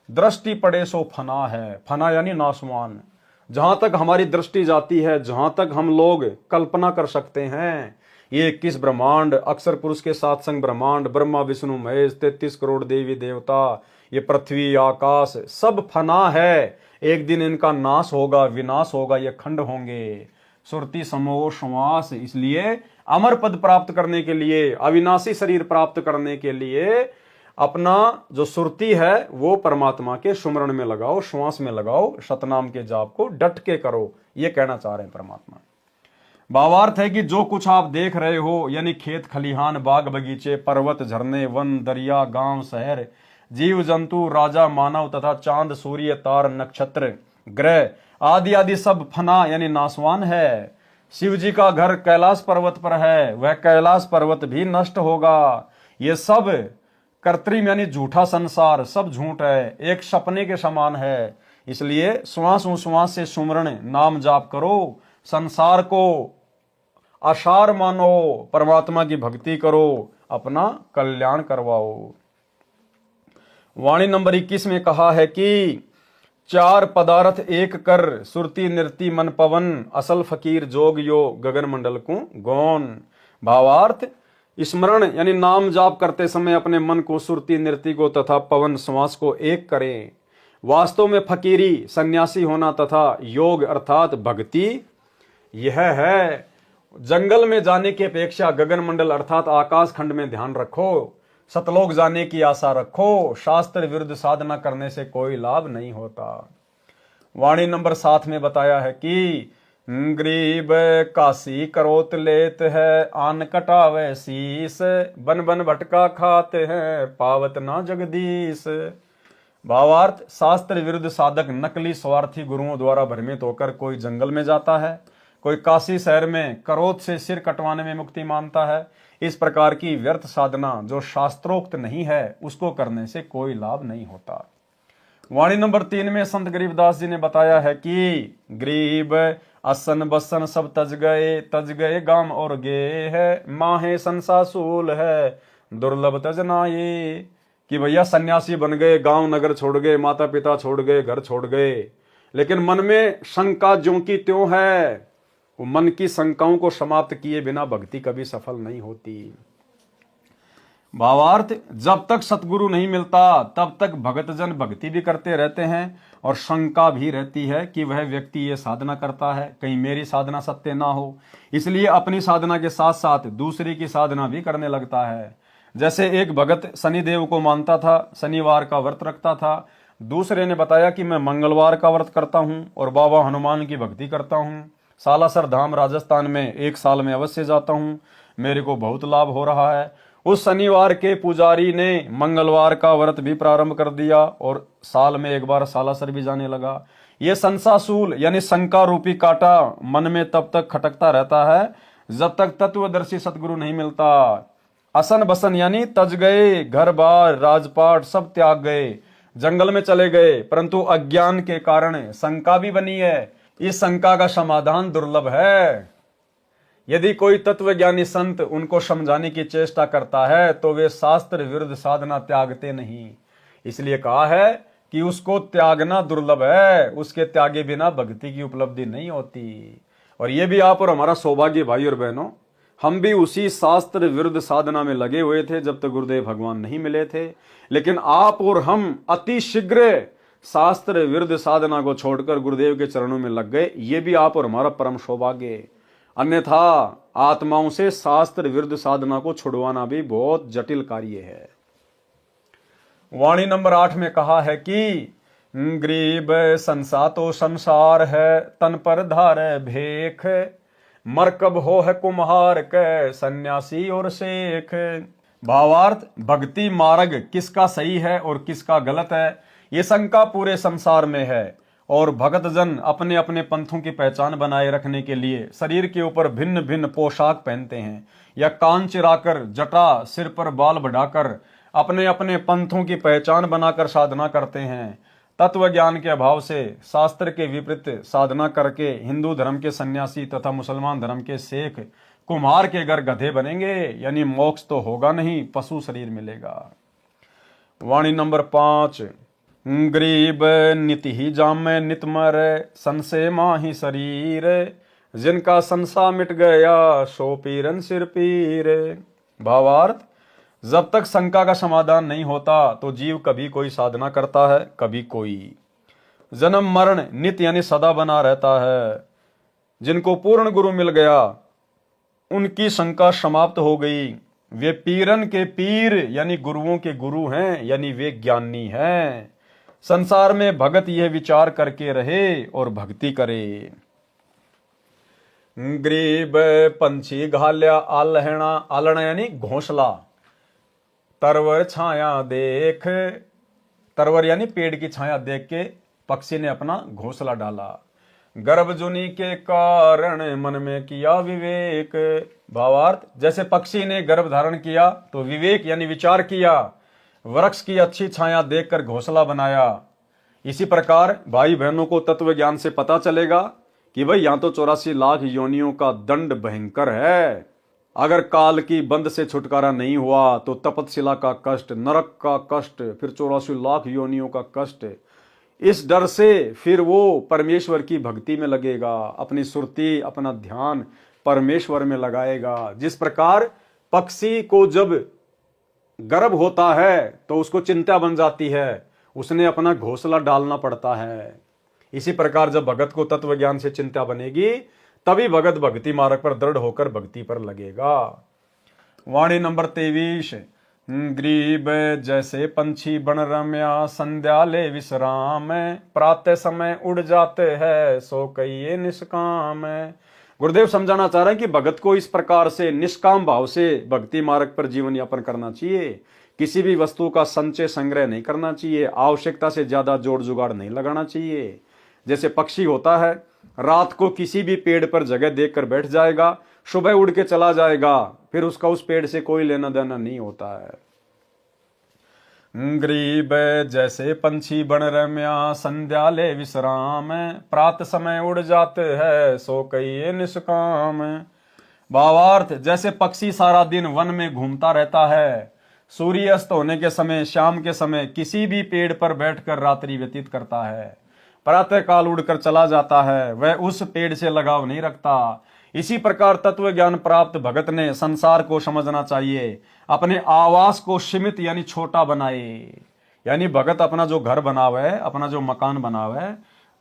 दृष्टि पड़े सो फना है, फना यानी नाशवान। जहां तक हमारी दृष्टि जाती है, जहां तक हम लोग कल्पना कर सकते हैं, ये 21 ब्रह्मांड, अक्षर पुरुष के साथ संग ब्रह्मांड, ब्रह्मा विष्णु महेश, 33 करोड़ देवी देवता, ये पृथ्वी आकाश सब फना है। एक दिन इनका नाश होगा, विनाश होगा, ये खंड होंगे। सुरति समोह श्वास, इसलिए अमर पद प्राप्त करने के लिए, अविनाशी शरीर प्राप्त करने के लिए अपना जो सुरति है वो परमात्मा के सुमरण में लगाओ, श्वास में लगाओ, सतनाम के जाप को डट के करो, ये कहना चाह रहे हैं परमात्मा। भावार्थ है कि जो कुछ आप देख रहे हो यानी खेत खलिहान, बाग बगीचे, पर्वत, झरने, वन, दरिया, गांव, शहर, जीव जंतु, राजा, मानव तथा चांद, सूर्य, तार, नक्षत्र, ग्रह आदि आदि सब फना यानी नाशवान है। शिव जी का घर कैलाश पर्वत पर है, वह कैलाश पर्वत भी नष्ट होगा। ये सब कृत्रिम यानी झूठा संसार सब झूठ है, एक सपने के समान है। इसलिए श्वास उश्वास से सुमरण नाम जाप करो, संसार को आसार मानो, परमात्मा की भक्ति करो, अपना कल्याण करवाओ। वाणी नंबर 21 में कहा है कि चार पदार्थ एक कर, सुरती नृति मन पवन, असल फकीर जोग यो गगन मंडल को गौन। भावार्थ, स्मरण यानी नाम जाप करते समय अपने मन को, सुरती नृति को तथा पवन श्वास को एक करें। वास्तव में फकीरी सन्यासी होना तथा योग अर्थात भक्ति यह है। जंगल में जाने की अपेक्षा गगन मंडल अर्थात आकाश खंड में ध्यान रखो, सतलोक जाने की आशा रखो। शास्त्र विरुद्ध साधना करने से कोई लाभ नहीं होता। वाणी नंबर 7 में बताया है कि गरीब काशी करोत लेत है, आन कटावे शीस, बन बन भटका खाते हैं, पावत ना जगदीश। भावार्थ, शास्त्र विरुद्ध साधक नकली स्वार्थी गुरुओं द्वारा भ्रमित होकर कोई जंगल में जाता है, कोई काशी शहर में करोत से सिर कटवाने में मुक्ति मानता है। इस प्रकार की व्यर्थ साधना जो शास्त्रोक्त नहीं है उसको करने से कोई लाभ नहीं होता। वाणी नंबर 3 में संत गरीबदास जी ने बताया है कि गरीब असन बसन सब तज गए गाम और गे है, माहे संसासूल है, दुर्लभ तजनाए। कि भैया सन्यासी बन गए, गांव नगर छोड़ गए, माता पिता छोड़ गए, घर छोड़ गए, लेकिन मन में शंका ज्यों की त्यों है। वो मन की शंकाओं को समाप्त किए बिना भक्ति कभी सफल नहीं होती। भावार्थ, जब तक सतगुरु नहीं मिलता तब तक भगतजन भक्ति भी करते रहते हैं और शंका भी रहती है कि वह व्यक्ति ये साधना करता है, कहीं मेरी साधना सत्य ना हो। इसलिए अपनी साधना के साथ साथ दूसरे की साधना भी करने लगता है। जैसे एक भगत शनिदेव को मानता था, शनिवार का व्रत रखता था। दूसरे ने बताया कि मैं मंगलवार का व्रत करता हूँ और बाबा हनुमान की भक्ति करता हूँ, सालासर धाम राजस्थान में 1 साल में अवश्य जाता हूँ, मेरे को बहुत लाभ हो रहा है। उस शनिवार के पुजारी ने मंगलवार का व्रत भी प्रारंभ कर दिया और साल में 1 बार सालासर भी जाने लगा। ये संसासूल यानी शंका रूपी कांटा मन में तब तक खटकता रहता है जब तक तत्वदर्शी सतगुरु नहीं मिलता। असन बसन यानी तज गए, घर बार राजपाट सब त्याग गए, जंगल में चले गए, परंतु अज्ञान के कारण शंका भी बनी है। इस शंका का समाधान दुर्लभ है। यदि कोई तत्वज्ञानी संत उनको समझाने की चेष्टा करता है तो वे शास्त्र विरुद्ध साधना त्यागते नहीं। इसलिए कहा है कि उसको त्यागना दुर्लभ है, उसके त्यागे बिना भक्ति की उपलब्धि नहीं होती। और ये भी आप और हमारा सौभाग्य भाई और बहनों, हम भी उसी शास्त्र विरुद्ध साधना में लगे हुए थे जब तक गुरुदेव भगवान नहीं मिले थे। लेकिन आप और हम अति शीघ्र शास्त्र विरुद्ध साधना को छोड़कर गुरुदेव के चरणों में लग गए, ये भी आप और हमारा परम सौभाग्य। अन्यथा आत्माओं से शास्त्र विरुद्ध साधना को छुड़वाना भी बहुत जटिल कार्य है। वाणी नंबर 8 में कहा है कि गरीब संसा तो संसार है, तन पर धारे भेख, मरकब हो है कुम्हार के, सन्यासी और शेख। भावार्थ, भक्ति मार्ग किसका सही है और किसका गलत है, ये शंका पूरे संसार में है। और भगत जन अपने अपने पंथों की पहचान बनाए रखने के लिए शरीर के ऊपर भिन्न भिन्न पोशाक पहनते हैं, या कान चिराकर, जटा सिर पर बाल बढ़ाकर अपने अपने पंथों की पहचान बनाकर साधना करते हैं। तत्व ज्ञान के अभाव से शास्त्र के विपरीत साधना करके हिंदू धर्म के सन्यासी तथा मुसलमान धर्म के शेख कुम्हार के घर गधे बनेंगे, यानी मोक्ष तो होगा नहीं, पशु शरीर मिलेगा। वाणी नंबर 5, गरीब नित ही जामे नित मरे, संशय माही शरीर, जिनका संसा मिट गया सो पीरन सिर पीर। भावार्थ, जब तक शंका का समाधान नहीं होता तो जीव कभी कोई साधना करता है, कभी कोई। जन्म मरण नित्य यानी सदा बना रहता है। जिनको पूर्ण गुरु मिल गया उनकी शंका समाप्त हो गई, वे पीरन के पीर यानी गुरुओं के गुरु हैं, यानी वे ज्ञानी हैं। संसार में भगत यह विचार करके रहे और भक्ति करे। गरीब पंछी घाल्या आलहना, आलना यानी घोंसला, तरवर छाया देख, तरवर यानी पेड़ की छाया देख के पक्षी ने अपना घोंसला डाला। गर्भ जुनी के कारण मन में किया विवेक। भावार्थ, जैसे पक्षी ने गर्भ धारण किया तो विवेक यानी विचार किया, वृक्ष की अच्छी छाया देखकर घोंसला बनाया। इसी प्रकार भाई बहनों को तत्व ज्ञान से पता चलेगा कि भाई यहाँ तो 84 लाख योनियों का दंड भयंकर है। अगर काल की बंद से छुटकारा नहीं हुआ तो तपतशिला का कष्ट, नरक का कष्ट, फिर 84 लाख योनियों का कष्ट। इस डर से फिर वो परमेश्वर की भक्ति में लगेगा, अपनी सुरती, अपना ध्यान परमेश्वर में लगाएगा। जिस प्रकार पक्षी को जब गर्भ होता है तो उसको चिंता बन जाती है, उसने अपना घोंसला डालना पड़ता है। इसी प्रकार जब भगत को तत्व ज्ञान से चिंता बनेगी तभी भगत भक्ति मार्ग पर दृढ़ होकर भक्ति पर लगेगा। वाणी नंबर 23, गरीब जैसे पंछी बन रम्या, संध्या ले विश्राम, प्रातः समय उड़ जाते हैं सो कहिए निष्काम। गुरुदेव समझाना चाह रहे हैं कि भगत को इस प्रकार से निष्काम भाव से भक्ति मार्ग पर जीवन यापन करना चाहिए। किसी भी वस्तु का संचय संग्रह नहीं करना चाहिए, आवश्यकता से ज्यादा जोड़ जुगाड़ नहीं लगाना चाहिए। जैसे पक्षी होता है, रात को किसी भी पेड़ पर जगह देखकर बैठ जाएगा, सुबह उड़ के चला जाएगा, फिर उसका उस पेड़ से कोई लेना देना नहीं होता है। गरीब जैसे पंछी बन रम्या, संध्या ले विश्राम, प्रात समय उड़ जाते हैं सो कहिए निष्काम। भावार्थ, जैसे पक्षी सारा दिन वन में घूमता रहता है, सूर्य अस्त होने के समय, शाम के समय किसी भी पेड़ पर बैठकर रात्रि व्यतीत करता है, प्रातः काल उड़कर चला जाता है, वह उस पेड़ से लगाव नहीं रखता। इसी प्रकार तत्व ज्ञान प्राप्त भगत ने संसार को समझना चाहिए, अपने आवास को सीमित यानी छोटा बनाए। यानी भगत अपना जो घर बनावे, अपना जो मकान बनावे,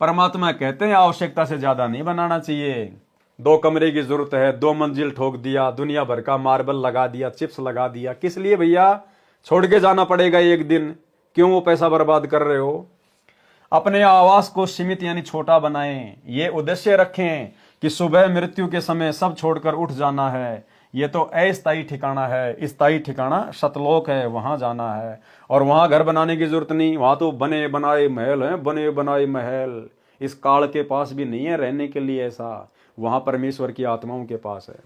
परमात्मा कहते हैं आवश्यकता से ज्यादा नहीं बनाना चाहिए। 2 कमरे की जरूरत है, 2 मंजिल ठोक दिया, दुनिया भर का मार्बल लगा दिया, चिप्स लगा दिया, किस लिए भैया? छोड़ के जाना पड़ेगा एक दिन, क्यों वो पैसा बर्बाद कर रहे हो? अपने आवास को सीमित यानी छोटा बनाएं, ये उद्देश्य रखें कि सुबह मृत्यु के समय सब छोड़कर उठ जाना है। ये तो अस्थायी ठिकाना है, स्थायी ठिकाना सतलोक है, वहां जाना है। और वहां घर बनाने की जरूरत नहीं, वहां तो बने बनाए महल हैं, बने बनाए महल। इस काल के पास भी नहीं है रहने के लिए ऐसा, वहां परमेश्वर की आत्माओं के पास है।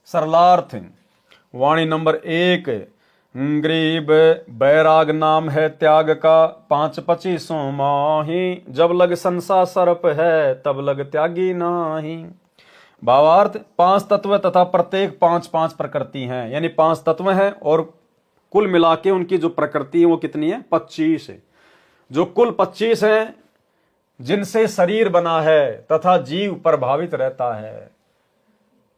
सरलार्थ, वाणी नंबर 1, गरीब बैराग नाम है त्याग का, 5-25 माही, जब लग संसा सर्प है तब लग त्यागी नाही। भावार्थ, 5 तत्व तथा प्रत्येक 5-5 प्रकृति हैं, यानी 5 तत्व हैं और कुल मिला के उनकी जो प्रकृति है वो कितनी है? 25 है। जो कुल 25 है जिनसे शरीर बना है तथा जीव प्रभावित रहता है।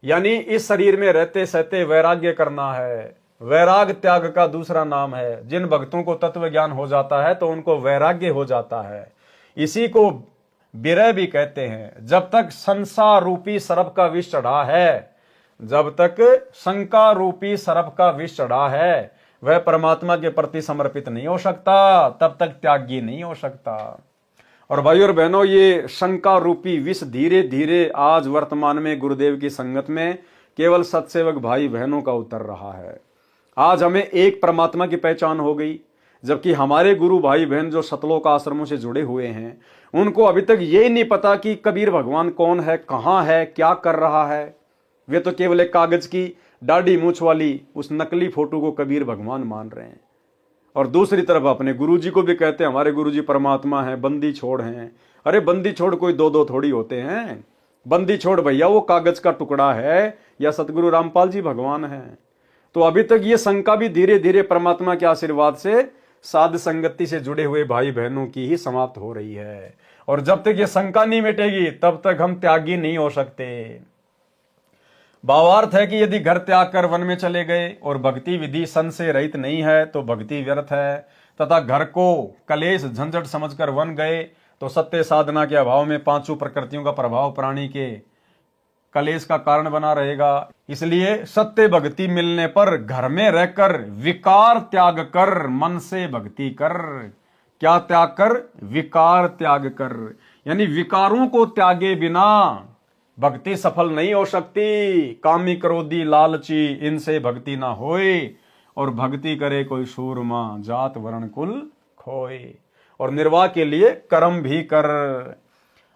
यानी इस शरीर में रहते सहते वैराग्य करना है, वैराग त्याग का दूसरा नाम है। जिन भक्तों को तत्व ज्ञान हो जाता है तो उनको वैराग्य हो जाता है। इसी को विरह भी कहते हैं। जब तक संसार रूपी सर्प का विष चढ़ा है, जब तक शंका रूपी सर्प का विष चढ़ा है, वह परमात्मा के प्रति समर्पित नहीं हो सकता, तब तक त्यागी नहीं हो सकता। और भाई और बहनों, ये शंका रूपी विष धीरे धीरे आज वर्तमान में गुरुदेव की संगत में केवल सत्सेवक भाई बहनों का उतर रहा है। आज हमें एक परमात्मा की पहचान हो गई, जबकि हमारे गुरु भाई बहन जो सतलोक आश्रमों से जुड़े हुए हैं, उनको अभी तक यही नहीं पता कि कबीर भगवान कौन है, कहाँ है, क्या कर रहा है। वे तो केवल एक कागज की दाढ़ी मूछ वाली उस नकली फोटो को कबीर भगवान मान रहे हैं। और दूसरी तरफ अपने गुरुजी को भी कहते हैं हमारे गुरुजी परमात्मा हैं, बंदी छोड़ हैं। अरे बंदी छोड़ कोई दो दो थोड़ी होते हैं। बंदी छोड़ भैया वो कागज का टुकड़ा है या सतगुरु रामपाल जी भगवान हैं। तो अभी तक ये शंका भी धीरे धीरे परमात्मा के आशीर्वाद से साध संगति से जुड़े हुए भाई बहनों की ही समाप्त हो रही है। और जब तक ये शंका नहीं मिटेगी तब तक हम त्यागी नहीं हो सकते। भावार्थ है कि यदि घर त्याग कर वन में चले गए और भक्ति विधि सन से रहित नहीं है तो भक्ति व्यर्थ है, तथा घर को कलेश झंझट समझकर वन गए तो सत्य साधना के अभाव में पांचों प्रकृतियों का प्रभाव प्राणी के कलेश का कारण बना रहेगा। इसलिए सत्य भक्ति मिलने पर घर में रहकर विकार त्याग कर मन से भक्ति कर। क्या त्याग कर? विकार त्याग कर, यानी विकारों को त्यागे बिना भक्ति सफल नहीं हो सकती। कामी क्रोधी लालची इनसे भक्ति ना होए, और भक्ति करे कोई सूरमा जात वर्ण कुल खोए। और निर्वाह के लिए कर्म भी कर।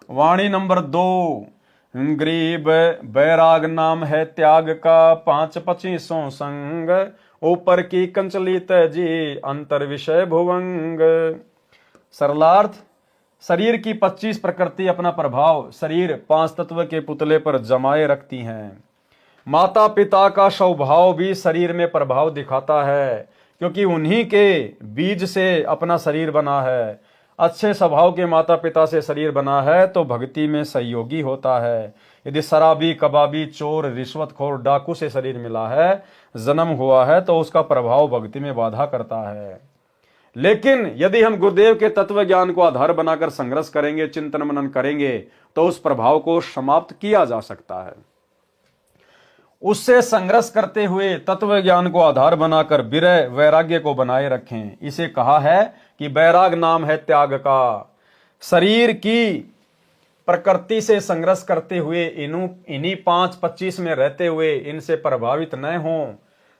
वाणी नंबर 2, गरीब बैराग नाम है त्याग का, 5-25 संग, ऊपर की कंचली तजी अंतर विषय भुवंग। सरलार्थ, शरीर की 25 प्रकृति अपना प्रभाव शरीर 5 तत्व के पुतले पर जमाए रखती हैं। माता पिता का स्वभाव भी शरीर में प्रभाव दिखाता है, क्योंकि उन्हीं के बीज से अपना शरीर बना है। अच्छे स्वभाव के माता पिता से शरीर बना है तो भक्ति में सहयोगी होता है। यदि शराबी, कबाबी, चोर, रिश्वतखोर, डाकू से शरीर मिला है, जन्म हुआ है, तो उसका प्रभाव भक्ति में बाधा करता है। लेकिन यदि हम गुरुदेव के तत्व ज्ञान को आधार बनाकर संघर्ष करेंगे, चिंतन मनन करेंगे, तो उस प्रभाव को समाप्त किया जा सकता है। उससे संघर्ष करते हुए तत्व ज्ञान को आधार बनाकर विरह वैराग्य को बनाए रखें। इसे कहा है कि बैराग नाम है त्याग का। शरीर की प्रकृति से संघर्ष करते हुए इन्हीं 5-25 में रहते हुए इनसे प्रभावित न हों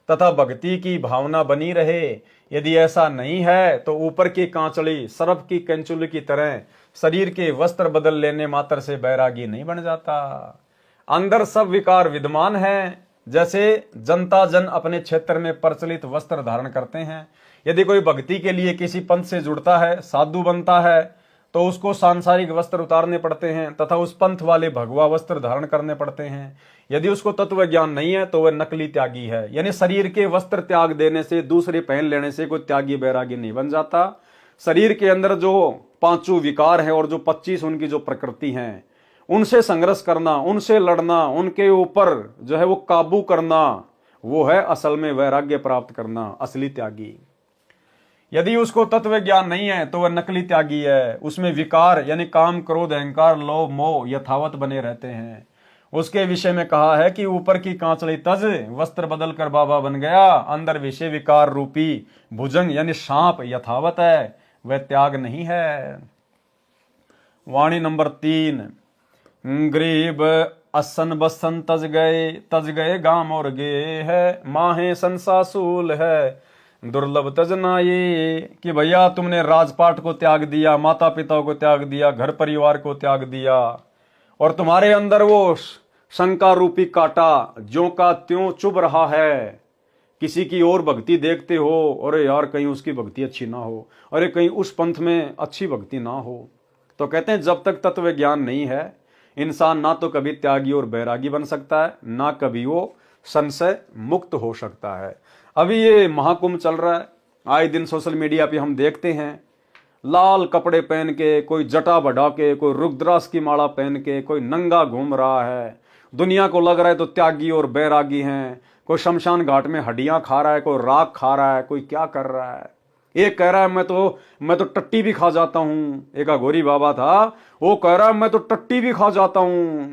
तथा भक्ति की भावना बनी रहे। यदि ऐसा नहीं है तो ऊपर की कांचड़ी सर्प की कंचुली की तरह शरीर के वस्त्र बदल लेने मात्र से बैरागी नहीं बन जाता। अंदर सब विकार विद्यमान हैं। जैसे जनता जन अपने क्षेत्र में प्रचलित वस्त्र धारण करते हैं, यदि कोई भक्ति के लिए किसी पंथ से जुड़ता है, साधु बनता है, तो उसको सांसारिक वस्त्र उतारने पड़ते हैं तथा उस पंथ वाले भगवा वस्त्र धारण करने पड़ते हैं। यदि उसको तत्व ज्ञान नहीं है तो वह नकली त्यागी है। यानी शरीर के वस्त्र त्याग देने से, दूसरे पहन लेने से कोई त्यागी बैरागी नहीं बन जाता। शरीर के अंदर जो 5 विकार हैं और जो 25 उनकी जो प्रकृति हैं, उनसे संघर्ष करना, उनसे लड़ना, उनके ऊपर जो है वो काबू करना, वो है असल में वैराग्य प्राप्त करना, असली त्यागी। यदि उसको तत्व ज्ञान नहीं है तो वह नकली त्यागी है। उसमें विकार यानी काम, क्रोध, अहंकार, लोभ, मोह यथावत बने रहते हैं। उसके विषय में कहा है कि ऊपर की कांचड़ी तज वस्त्र बदल कर बाबा बन गया, अंदर विषय विकार रूपी भुजंग यानी सांप यथावत है, वह त्याग नहीं है। वाणी नंबर 3, गरीब असन बसन तज गए गाम और गे है, माहे संसासूल है दुर्लभ तजना। ये कि भैया तुमने राजपाट को त्याग दिया, माता पिता को त्याग दिया, घर परिवार को त्याग दिया, और तुम्हारे अंदर वो शंका रूपी कांटा ज्यों का त्यों चुभ रहा है। किसी की और भक्ति देखते हो, अरे यार कहीं उसकी भक्ति अच्छी ना हो, अरे कहीं उस पंथ में अच्छी भक्ति ना हो। तो कहते हैं जब तक तत्व ज्ञान नहीं है, इंसान ना तो कभी त्यागी और बैरागी बन सकता है, ना कभी वो संशय मुक्त हो सकता है। अभी ये महाकुंभ चल रहा है, आए दिन सोशल मीडिया पे हम देखते हैं, लाल कपड़े पहन के, कोई जटा बढ़ा के, कोई रुद्राक्ष की माला पहन के, कोई नंगा घूम रहा है, दुनिया को लग रहा है तो त्यागी और बैरागी हैं, कोई शमशान घाट में हड्डियां खा रहा है, कोई राख खा रहा है, कोई क्या कर रहा है। एक कह रहा है मैं तो टट्टी भी खा जाता हूं। एक अघोरी बाबा था, वो कह रहा है मैं तो टट्टी भी खा जाता हूं।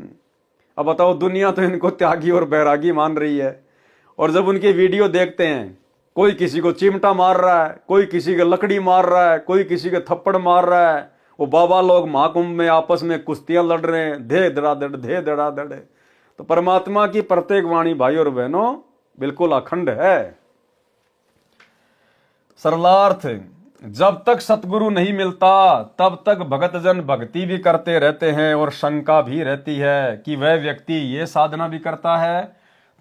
अब बताओ, दुनिया तो इनको त्यागी और बैरागी मान रही है, और जब उनकी वीडियो देखते हैं, कोई किसी को चिमटा मार रहा है, कोई किसी के लकड़ी मार रहा है, कोई किसी के थप्पड़ मार रहा है। वो बाबा लोग महाकुंभ में आपस में कुश्तियां लड़ रहे हैं, धे धड़ाधड़ धे धड़ाधड़। तो परमात्मा की प्रत्येक वाणी भाई और बहनों बिल्कुल अखंड है। सरलार्थ, जब तक सतगुरु नहीं मिलता तब तक भगत जन भक्ति भी करते रहते हैं और शंका भी रहती है कि वह व्यक्ति ये साधना भी करता है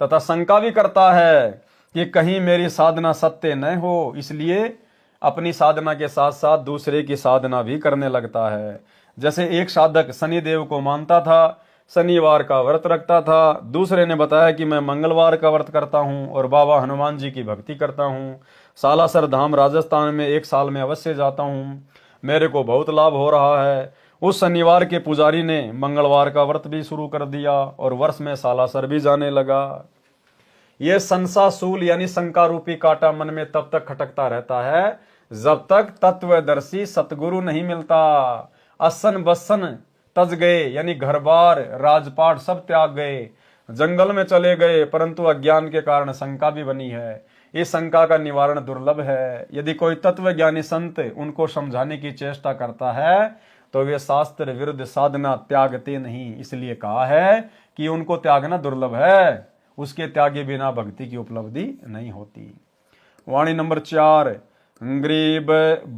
तथा शंका भी करता है कि कहीं मेरी साधना सत्य न हो, इसलिए अपनी साधना के साथ साथ दूसरे की साधना भी करने लगता है। जैसे एक साधक शनिदेव को मानता था, शनिवार का व्रत रखता था, दूसरे ने बताया कि मैं मंगलवार का व्रत करता हूं और बाबा हनुमान जी की भक्ति करता हूं, सालासर धाम राजस्थान में 1 साल में अवश्य जाता हूं, मेरे को बहुत लाभ हो रहा है। उस शनिवार के पुजारी ने मंगलवार का व्रत भी शुरू कर दिया और वर्ष में सालासर भी जाने लगा। यह संसासूल यानी शंका रूपी कांटा मन में तब तक खटकता रहता है जब तक तत्वदर्शी सतगुरु नहीं मिलता। असन बसन तज गए यानी घर बार राजपाट सब त्याग गए, जंगल में चले गए, परंतु अज्ञान के कारण शंका भी बनी है। इस शंका का निवारण दुर्लभ है। यदि कोई तत्वज्ञानी संत उनको समझाने की चेष्टा करता है तो वे शास्त्र विरुद्ध साधना त्यागते नहीं, इसलिए कहा है कि उनको त्यागना दुर्लभ है। उसके त्यागे बिना भक्ति की उपलब्धि नहीं होती। वाणी नंबर 4, गरीब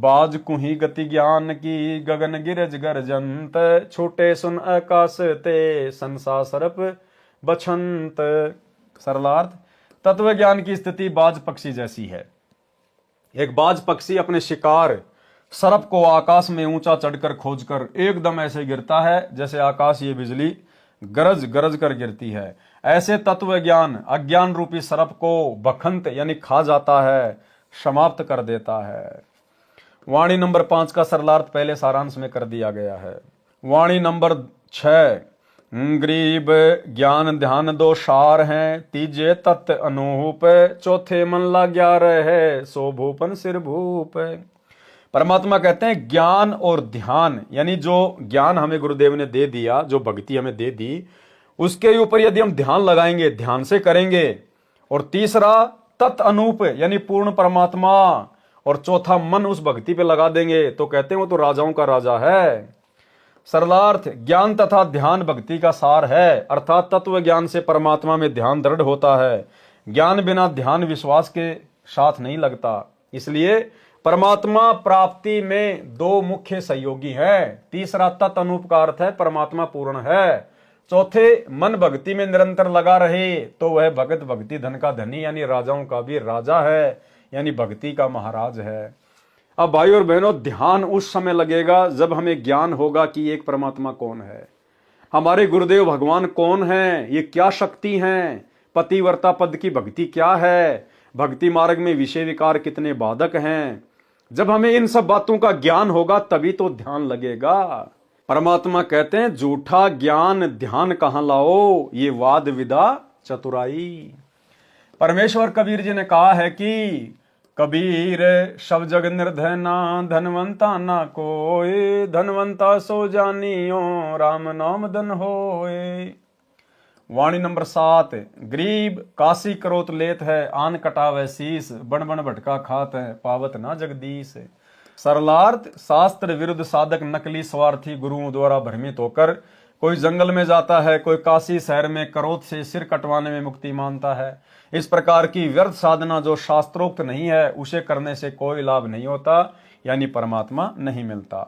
बाज कुही गति ज्ञान की, गगन गिरज गर्जंत, छोटे सुन आकाश ते, संसा सरप बछंत। सरलार्थ, तत्व ज्ञान की स्थिति बाज पक्षी जैसी है। एक बाज पक्षी अपने शिकार सर्प को आकाश में ऊंचा चढ़कर खोजकर एकदम ऐसे गिरता है जैसे आकाश ये बिजली गरज गरज कर गिरती है। ऐसे तत्व ज्ञान अज्ञान रूपी सर्प को बखंत यानी खा जाता है, समाप्त कर देता है। वाणी नंबर 5 का सरलार्थ पहले सारांश में कर दिया गया है। वाणी नंबर 6, गरीब ज्ञान ध्यान 2 सार हैं, तीजे तत्व अनूप, चौथे मन ला 11 है, सो भूपन सिर भूप। परमात्मा कहते हैं ज्ञान और ध्यान, यानी जो ज्ञान हमें गुरुदेव ने दे दिया, जो भक्ति हमें दे दी, उसके ऊपर यदि हम ध्यान लगाएंगे, ध्यान से करेंगे, और तीसरा तत् अनूप यानी पूर्ण परमात्मा, और चौथा मन उस भक्ति पे लगा देंगे तो कहते हैं वो तो राजाओं का राजा है। सरलार्थ, ज्ञान तथा ध्यान भक्ति का सार है, अर्थात तत्व ज्ञान से परमात्मा में ध्यान दृढ़ होता है। ज्ञान बिना ध्यान विश्वास के साथ नहीं लगता। इसलिए परमात्मा प्राप्ति में 2 मुख्य सहयोगी हैं। तीसरा तत् अनूप का अर्थ है परमात्मा पूर्ण है। चौथे मन भक्ति में निरंतर लगा रहे तो वह भगत भक्ति धन का धनी यानी राजाओं का भी राजा है, यानी भक्ति का महाराज है। अब भाई और बहनों, ध्यान उस समय लगेगा जब हमें ज्ञान होगा कि एक परमात्मा कौन है, हमारे गुरुदेव भगवान कौन है, ये क्या शक्ति हैं, पतिव्रता पद की भक्ति क्या है, भक्ति मार्ग में विषय विकार कितने बाधक हैं। जब हमें इन सब बातों का ज्ञान होगा तभी तो ध्यान लगेगा। परमात्मा कहते हैं झूठा ज्ञान ध्यान कहां लाओ, ये वाद विदा चतुराई। परमेश्वर कबीर जी ने कहा है कि कबीर सब जग निर्धना, धनवंता ना कोई, धनवंता सो जानियो, राम नाम धन होए। वाणी नंबर 7, गरीब काशी करोत लेत है, आन कटावे शीस, बन बन भटका खात है, पावत ना जगदीश। सरलार्थ, शास्त्र विरुद्ध साधक नकली स्वार्थी गुरुओं द्वारा भ्रमित होकर कोई जंगल में जाता है, कोई काशी शहर में करोत से सिर कटवाने में मुक्ति मानता है। इस प्रकार की व्यर्थ साधना जो शास्त्रोक्त नहीं है उसे करने से कोई लाभ नहीं होता, यानी परमात्मा नहीं मिलता।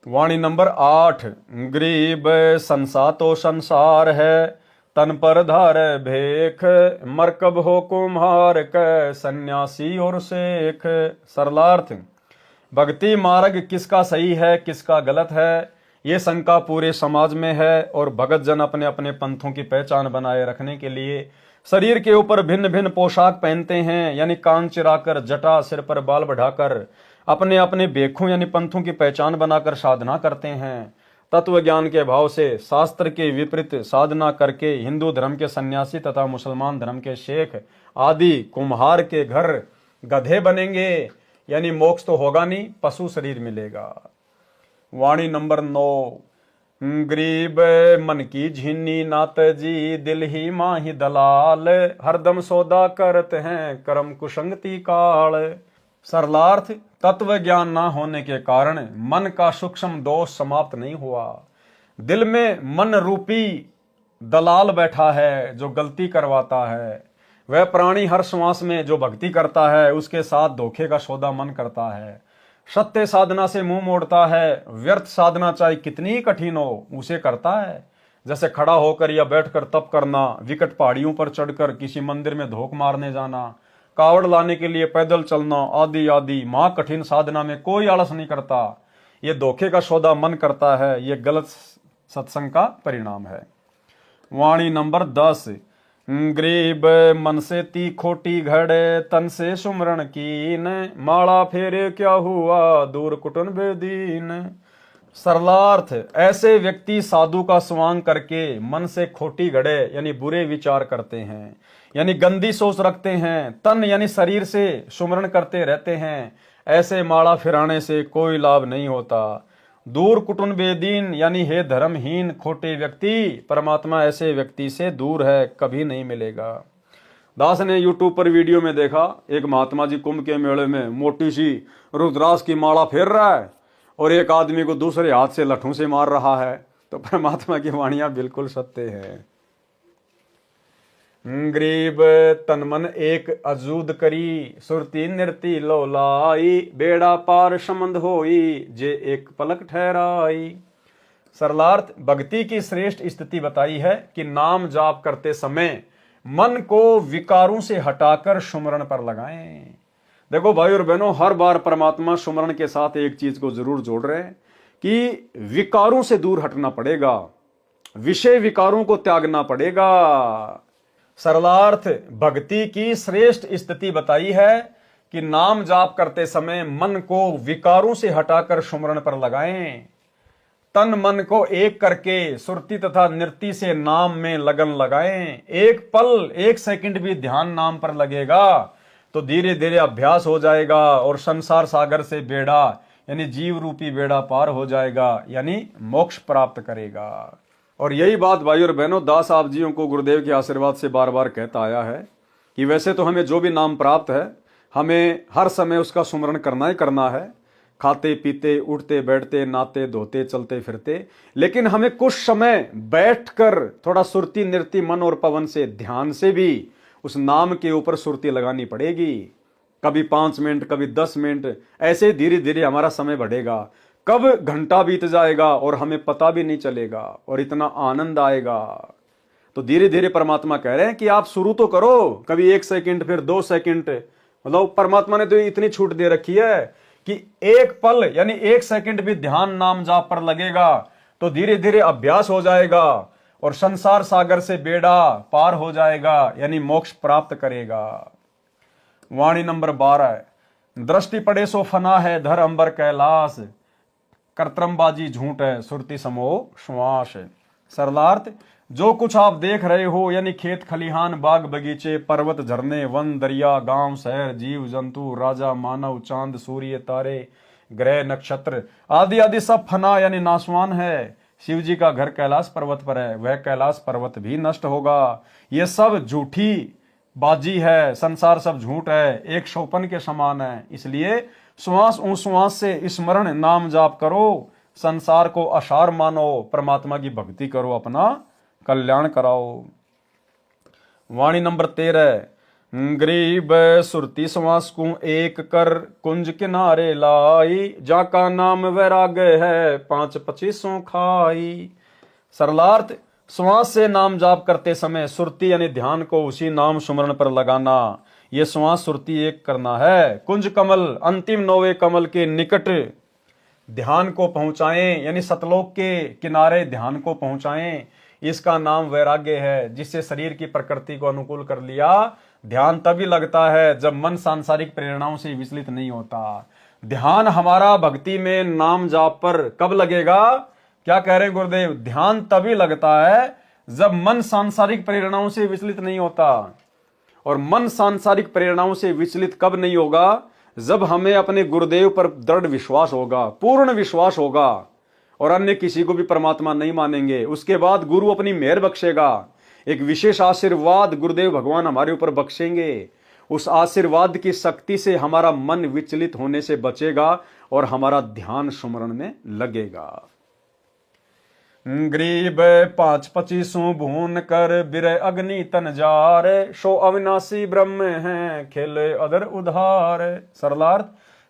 वाणी नंबर 8, गरीब संसातो संसार है, तन पर धार भेख, मरकब हो कुम्हार क, सन्यासी और शेख। सरलार्थ, भक्ति मार्ग किसका सही है किसका गलत है ये शंका पूरे समाज में है, और भगत जन अपने अपने पंथों की पहचान बनाए रखने के लिए शरीर के ऊपर भिन्न भिन्न पोशाक पहनते हैं, यानी कान चिराकर, जटा सिर पर बाल बढ़ाकर अपने अपने बेखों यानी पंथों की पहचान बनाकर साधना करते हैं। तत्व ज्ञान के भाव से शास्त्र के विपरीत साधना करके हिंदू धर्म के सन्यासी तथा मुसलमान धर्म के शेख आदि कुम्हार के घर गधे बनेंगे, यानी मोक्ष तो होगा नहीं, पशु शरीर मिलेगा। वाणी नंबर 9। गरीब मन की झीनी नात जी, दिल ही माही दलाल, हरदम सौदा करते हैं कर्म कुसंगति काल। सरलार्थ, तत्व ज्ञान ना होने के कारण मन का सूक्ष्म दोष समाप्त नहीं हुआ। दिल में मन रूपी दलाल बैठा है जो गलती करवाता है। वह प्राणी हर श्वास में जो भक्ति करता है उसके साथ धोखे का सौदा मन करता है। सत्य साधना से मुंह मोड़ता है, व्यर्थ साधना चाहे कितनी ही कठिन हो उसे करता है। जैसे खड़ा होकर या बैठकर तप करना, विकट पहाड़ियों पर चढ़कर किसी मंदिर में धोख मारने जाना, कावड़ लाने के लिए पैदल चलना आदि आदि महा कठिन साधना में कोई आलस नहीं करता। ये धोखे का सौदा मन करता है, ये गलत सत्संग का परिणाम है। वाणी नंबर 10। गरीब मन से ती खोटी घड़े, तन से सुमरण कीन, माला फेरे क्या हुआ दूर कुटुन बेदीन। सरलार्थ, ऐसे व्यक्ति साधु का स्वांग करके मन से खोटी घड़े यानी बुरे विचार करते हैं, यानी गंदी सोच रखते हैं, तन यानी शरीर से सुमरण करते रहते हैं। ऐसे माला फिराने से कोई लाभ नहीं होता। दूर कुटुन बेदीन यानी हे धर्महीन खोटे व्यक्ति, परमात्मा ऐसे व्यक्ति से दूर है, कभी नहीं मिलेगा। दास ने यूट्यूब पर वीडियो में देखा, एक महात्मा जी कुंभ के मेले में मोटी सी रुद्राक्ष की माला फेर रहा है और एक आदमी को दूसरे हाथ से लठों से मार रहा है। तो परमात्मा की वाणियां बिल्कुल सत्य है। गरीब तन मन एक अजूद करी, सुरती नृति लोलाई, बेड़ा पार समंद होई, जे एक पलक ठहराई। सरलार्थ, भक्ति की श्रेष्ठ स्थिति बताई है कि नाम जाप करते समय मन को विकारों से हटाकर सुमरण पर लगाएं। देखो भाई और बहनों, हर बार परमात्मा सुमरण के साथ एक चीज को जरूर जोड़ रहे हैं कि विकारों से दूर हटना पड़ेगा, विषय विकारों को त्यागना पड़ेगा। सरलार्थ, भक्ति की श्रेष्ठ स्थिति बताई है कि नाम जाप करते समय मन को विकारों से हटाकर सुमरण पर लगाएं। तन मन को एक करके सुरती तथा नृत्य से नाम में लगन लगाएं। एक पल एक सेकंड भी ध्यान नाम पर लगेगा तो धीरे धीरे अभ्यास हो जाएगा और संसार सागर से बेड़ा यानी जीव रूपी बेड़ा पार हो जाएगा, यानी मोक्ष प्राप्त करेगा। और यही बात भाई और बहनों दास आप जियों को गुरुदेव के आशीर्वाद से बार बार कहता आया है कि वैसे तो हमें जो भी नाम प्राप्त है हमें हर समय उसका सुमरण करना ही करना है, खाते पीते उठते बैठते नहाते धोते चलते फिरते, लेकिन हमें कुछ समय बैठकर थोड़ा सुरती नृत्य मन और पवन से ध्यान से भी उस नाम के ऊपर सुरती लगानी पड़ेगी। कभी 5 मिनट, कभी 10 मिनट, ऐसे धीरे धीरे हमारा समय बढ़ेगा। कब घंटा बीत जाएगा और हमें पता भी नहीं चलेगा और इतना आनंद आएगा। तो धीरे धीरे परमात्मा कह रहे हैं कि आप शुरू तो करो, कभी 1 सेकंड फिर 2 सेकंड, मतलब परमात्मा ने तो इतनी छूट दे रखी है कि एक पल यानी 1 सेकंड भी ध्यान नाम जाप पर लगेगा तो धीरे धीरे अभ्यास हो जाएगा और संसार सागर से बेड़ा पार हो जाएगा, यानी मोक्ष प्राप्त करेगा। वाणी नंबर 12। दृष्टि पड़े सो फना है धर अंबर कैलाश, कर्तमबाजी झूठ है सुरती समो श्वास। सरलार्थ, जो कुछ आप देख रहे हो यानी खेत खलिहान बाग बगीचे पर्वत झरने वन दरिया गांव शहर जीव जंतु राजा मानव चांद सूर्य तारे ग्रह नक्षत्र आदि आदि सब फना यानी नाशवान है। शिव जी का घर कैलाश पर्वत पर है, वह कैलाश पर्वत भी नष्ट होगा। ये सब झूठी बाजी है, संसार सब झूठ है, एक शोपन के समान है। इसलिए श्वास श्वास से स्मरण नाम जाप करो, संसार को असार मानो, परमात्मा की भक्ति करो, अपना कल्याण कराओ। वाणी नंबर 13। गरीब सुरती श्वास को एक कर कुंज किनारे लाई, जाका नाम वैराग है 5-25 खाई। सरलार्थ, श्वास से नाम जाप करते समय सुरती यानी ध्यान को उसी नाम सुमरण पर लगाना, ये श्वास सुरती एक करना है। कुंज कमल अंतिम 9वें कमल के निकट ध्यान को पहुंचाएं, यानी सतलोक के किनारे ध्यान को पहुंचाएं। इसका नाम वैराग्य है, जिससे शरीर की प्रकृति को अनुकूल कर लिया। ध्यान तभी लगता है जब मन सांसारिक प्रेरणाओं से विचलित नहीं होता। ध्यान हमारा भक्ति में नाम जाप पर कब लगेगा क्या कह रहे हैं गुरुदेव? ध्यान तभी लगता है जब मन सांसारिक प्रेरणाओं से विचलित नहीं होता। और मन सांसारिक प्रेरणाओं से विचलित कब नहीं होगा? जब हमें अपने गुरुदेव पर दृढ़ विश्वास होगा, पूर्ण विश्वास होगा, और अन्य किसी को भी परमात्मा नहीं मानेंगे। उसके बाद गुरु अपनी मेहर बख्शेगा, एक विशेष आशीर्वाद गुरुदेव भगवान हमारे ऊपर बख्शेंगे। उस आशीर्वाद की शक्ति से हमारा मन विचलित होने से बचेगा और हमारा ध्यान सुमरण में लगेगा। गरीब 5-25 भून कर बिरह अग्नि तन जार, सो अविनाशी ब्रह्म है खेले अदर उधार। सरलार्थ,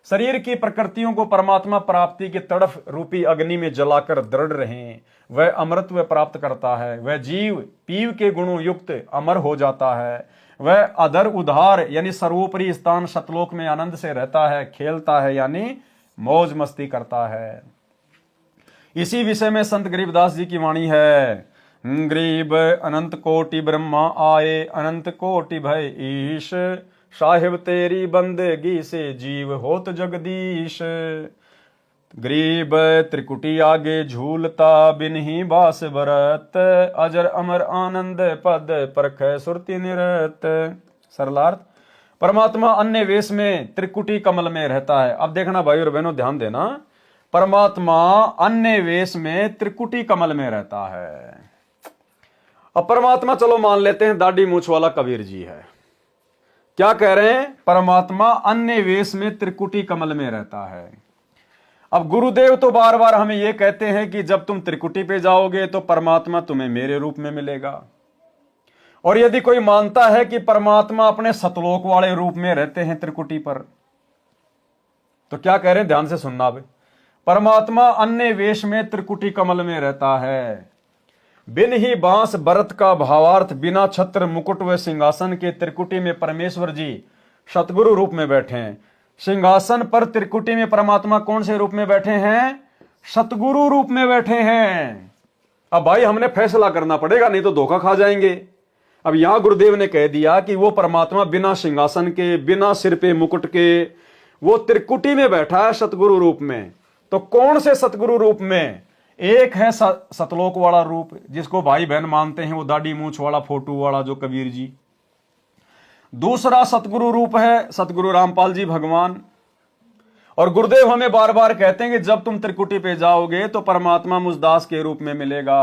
शरीर की प्रकृतियों को परमात्मा प्राप्ति के तड़फ रूपी अग्नि में जलाकर दृढ़ रहें, वह अमृतत्व प्राप्त करता है। वह जीव पीव के गुणों युक्त अमर हो जाता है। वह अधर उधार यानी सर्वोपरि स्थान सतलोक में आनंद से रहता है, खेलता है यानी मौज मस्ती करता है। इसी विषय में संत गरीबदास जी की वाणी है। गरीब अनंत कोटि ब्रह्मा आए, अनंत कोटि भय ईश, साहिब तेरी बंदगी से जीव होत जगदीश। गरीब त्रिकुटी आगे झूलता, बिन ही बास बरत, अजर अमर आनंद पद परख सुरति निरत। सरलार्थ, परमात्मा अन्य वेश में त्रिकुटी कमल में रहता है। अब देखना भाई और बहनों, ध्यान देना, परमात्मा अन्य वेश में त्रिकुटी कमल में रहता है। अब परमात्मा चलो मान लेते हैं दाढ़ी मूछ वाला कबीर जी है। क्या कह रहे हैं? परमात्मा अन्य वेश में त्रिकुटी कमल में रहता है। अब गुरुदेव तो बार बार हमें यह कहते हैं कि जब तुम त्रिकुटी पे जाओगे तो परमात्मा तुम्हें मेरे रूप में मिलेगा। और यदि कोई मानता है कि परमात्मा अपने सतलोक वाले रूप में रहते हैं त्रिकुटी पर, तो क्या कह रहे हैं? ध्यान से सुनना। अब परमात्मा अन्य वेश में त्रिकुटी कमल में रहता है। बिन ही बांस बरत का भावार्थ, बिना छत्र मुकुट व सिंहासन के त्रिकुटी में परमेश्वर जी सतगुरु रूप में बैठे हैं। सिंहासन पर त्रिकुटी में परमात्मा कौन से रूप में बैठे हैं? सतगुरु रूप में बैठे हैं। अब भाई हमने फैसला करना पड़ेगा, नहीं तो धोखा खा जाएंगे। अब यहां गुरुदेव ने कह दिया कि वो परमात्मा बिना सिंहासन के, बिना सिर पे मुकुट के, वो त्रिकुटी में बैठा है सतगुरु रूप में। तो कौन से सतगुरु रूप में? एक है सतलोक वाला रूप, जिसको भाई बहन मानते हैं, वो दाढ़ी मूछ वाला फोटो वाला जो कबीर जी। दूसरा सतगुरु रूप है सतगुरु रामपाल जी भगवान। और गुरुदेव हमें बार बार कहते हैं कि जब तुम त्रिकुटी पे जाओगे तो परमात्मा मुझदास के रूप में मिलेगा।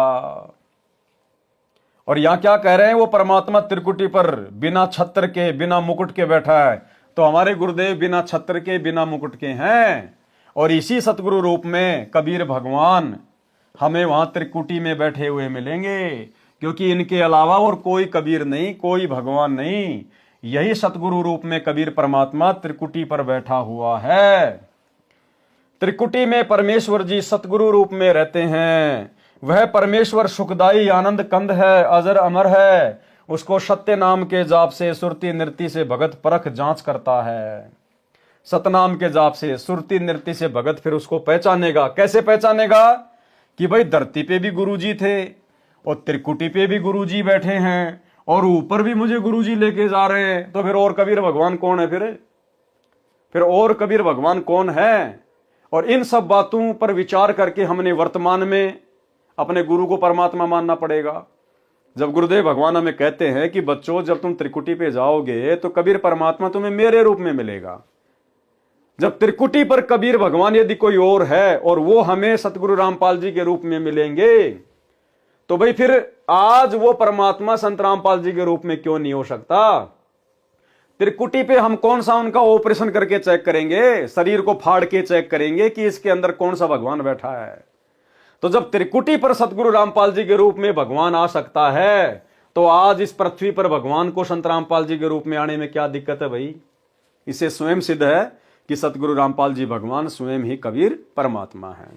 और यहां क्या कह रहे हैं? वो परमात्मा त्रिकुटी पर बिना छत्र के, बिना मुकुट के बैठा है। तो हमारे गुरुदेव बिना छत्र के, बिना मुकुट के हैं। और इसी सतगुरु रूप में कबीर भगवान हमें वहां त्रिकुटी में बैठे हुए मिलेंगे, क्योंकि इनके अलावा और कोई कबीर नहीं, कोई भगवान नहीं। यही सतगुरु रूप में कबीर परमात्मा त्रिकुटी पर बैठा हुआ है। त्रिकुटी में परमेश्वर जी सतगुरु रूप में रहते हैं। वह परमेश्वर सुखदाई आनंद कंद है, अजर अमर है। उसको सत्य नाम के जाप से, सुरति नृत्य से भगत परख जांच करता है। सतनाम के जाप से, सुरति नृत्य से भगत फिर उसको पहचानेगा। कैसे पहचानेगा? कि भाई धरती पे भी गुरुजी थे और त्रिकुटी पे भी गुरुजी बैठे हैं और ऊपर भी मुझे गुरुजी लेके जा रहे हैं। तो फिर और कबीर भगवान कौन है? फिर और कबीर भगवान कौन है? और इन सब बातों पर विचार करके हमने वर्तमान में अपने गुरु को परमात्मा मानना पड़ेगा। जब गुरुदेव भगवान हमें कहते हैं कि बच्चों जब तुम त्रिकुटी पे जाओगे तो कबीर परमात्मा तुम्हें मेरे रूप में मिलेगा। जब त्रिकुटी पर कबीर भगवान यदि कोई और है और वो हमें सतगुरु रामपाल जी के रूप में मिलेंगे, तो भाई फिर आज वो परमात्मा संत रामपाल जी के रूप में क्यों नहीं हो सकता? त्रिकुटी पे हम कौन सा उनका ऑपरेशन करके चेक करेंगे? शरीर को फाड़ के चेक करेंगे कि इसके अंदर कौन सा भगवान बैठा है। तो जब त्रिकुटी पर सतगुरु रामपाल जी के रूप में भगवान आ सकता है, तो आज इस पृथ्वी पर भगवान को संत रामपाल जी के रूप में आने में क्या दिक्कत है भाई? इससे स्वयं सिद्ध है कि सतगुरु रामपाल जी भगवान स्वयं ही कबीर परमात्मा है।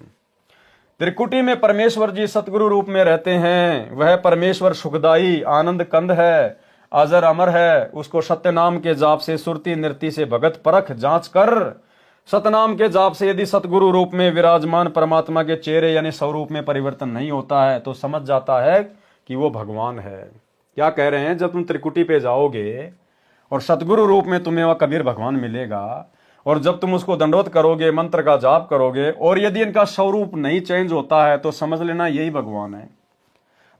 त्रिकुटी में परमेश्वर जी सतगुरु रूप में रहते हैं। वह परमेश्वर सुखदाई आनंद कंद है, अजर अमर है। उसको सत्य नाम के जाप से, सुरति नृत्य से भगत परख जांच कर, सतनाम के जाप से यदि सतगुरु रूप में विराजमान परमात्मा के चेहरे यानी स्वरूप में परिवर्तन नहीं होता है तो समझ जाता है कि वो भगवान है। क्या कह रहे हैं? जब तुम त्रिकुटी पे जाओगे और सतगुरु रूप में तुम्हें वह कबीर भगवान मिलेगा और जब तुम उसको दंडवत करोगे, मंत्र का जाप करोगे, और यदि इनका स्वरूप नहीं चेंज होता है तो समझ लेना यही भगवान है।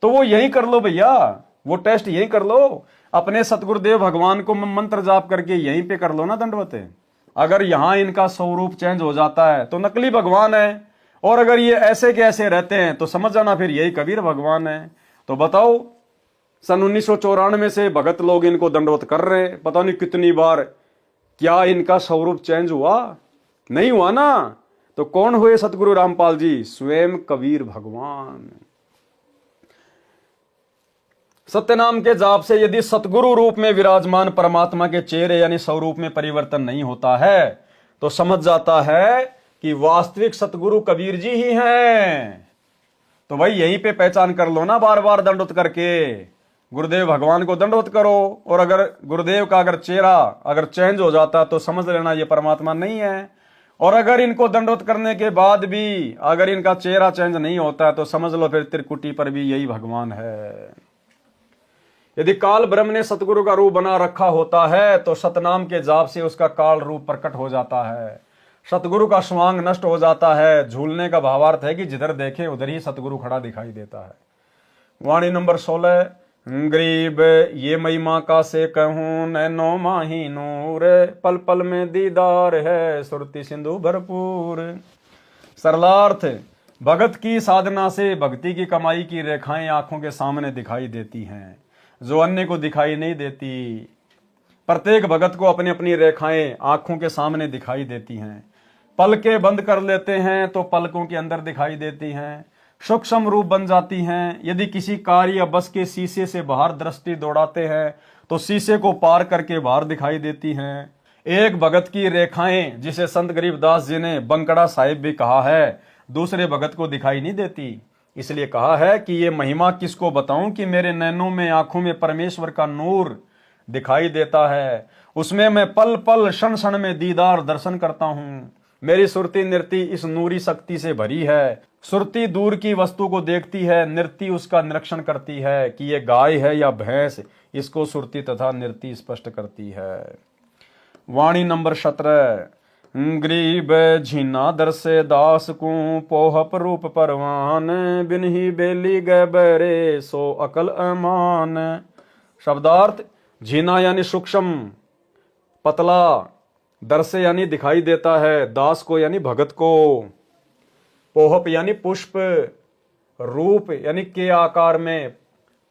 तो वो यही कर लो भैया, वो टेस्ट यही कर लो, अपने सतगुरुदेव भगवान को मंत्र जाप करके यहीं पे कर लो ना दंडवत। अगर यहां इनका स्वरूप चेंज हो जाता है तो नकली भगवान है, और अगर ये ऐसे के ऐसे रहते हैं तो समझ जाना फिर यही कबीर भगवान है। तो बताओ, सन 1994 से भगत लोग इनको दंडवत कर रहे हैं, पता नहीं कितनी बार, क्या इनका स्वरूप चेंज हुआ? नहीं हुआ ना। तो कौन हुए सतगुरु रामपाल जी? स्वयं कबीर भगवान। सत्यनाम के जाप से यदि सतगुरु रूप में विराजमान परमात्मा के चेहरे यानी स्वरूप में परिवर्तन नहीं होता है तो समझ जाता है कि वास्तविक सतगुरु कबीर जी ही हैं। तो भाई यहीं पे पहचान कर लो ना, बार बार दंडवत करके गुरुदेव भगवान को दंडवत करो, और अगर गुरुदेव का अगर चेहरा अगर चेंज हो जाता तो समझ लेना ये परमात्मा नहीं है। और अगर इनको दंडवत करने के बाद भी अगर इनका चेहरा चेंज नहीं होता है तो समझ लो फिर त्रिकुटी पर भी यही भगवान है। यदि काल ब्रह्म ने सतगुरु का रूप बना रखा होता है तो सतनाम के जाप से उसका काल रूप प्रकट हो जाता है, सतगुरु का स्वांग नष्ट हो जाता है। झूलने का भावार्थ है कि जिधर देखे उधर ही सतगुरु खड़ा दिखाई देता है। वाणी नंबर 16, गरीब ये महिमा का से कहूं, नैनो माही नूर, पल पल में दीदार है, सुरती सिंधु भरपूर। सरलार्थ, भगत की साधना से भक्ति की कमाई की रेखाएं आंखों के सामने दिखाई देती हैं, जो अन्य को दिखाई नहीं देती। प्रत्येक भगत को अपनी अपनी रेखाएं आंखों के सामने दिखाई देती हैं। पलकें बंद कर लेते हैं तो पलकों के अंदर दिखाई देती हैं, सूक्ष्म रूप बन जाती हैं। यदि किसी कार या बस के शीशे से बाहर दृष्टि दौड़ाते हैं तो शीशे को पार करके बाहर दिखाई देती हैं। एक भगत की रेखाएं, जिसे संत गरीबदास जी ने बंकड़ा साहिब भी कहा है, दूसरे भगत को दिखाई नहीं देती। इसलिए कहा है कि ये महिमा किसको बताऊं कि मेरे नैनों में आंखों में परमेश्वर का नूर दिखाई देता है, उसमें मैं पल पल क्षण क्षण में दीदार दर्शन करता हूं। मेरी सुरती नृत्य इस नूरी शक्ति से भरी है। सुरती दूर की वस्तु को देखती है, नृत्य उसका निरीक्षण करती है कि ये गाय है या भैंस, इसको सुरती तथा नृत्य स्पष्ट करती है। वाणी नंबर 17, गरीब झीना दरसे दास को, पोहप रूप परवान, बिन ही बेली गैबरे, सो अकल अमान। शब्दार्थ, झीना यानी सूक्ष्म पतला, दरसे यानी दिखाई देता है, दास को यानी भगत को, पोहप यानी पुष्प, रूप यानी के आकार में,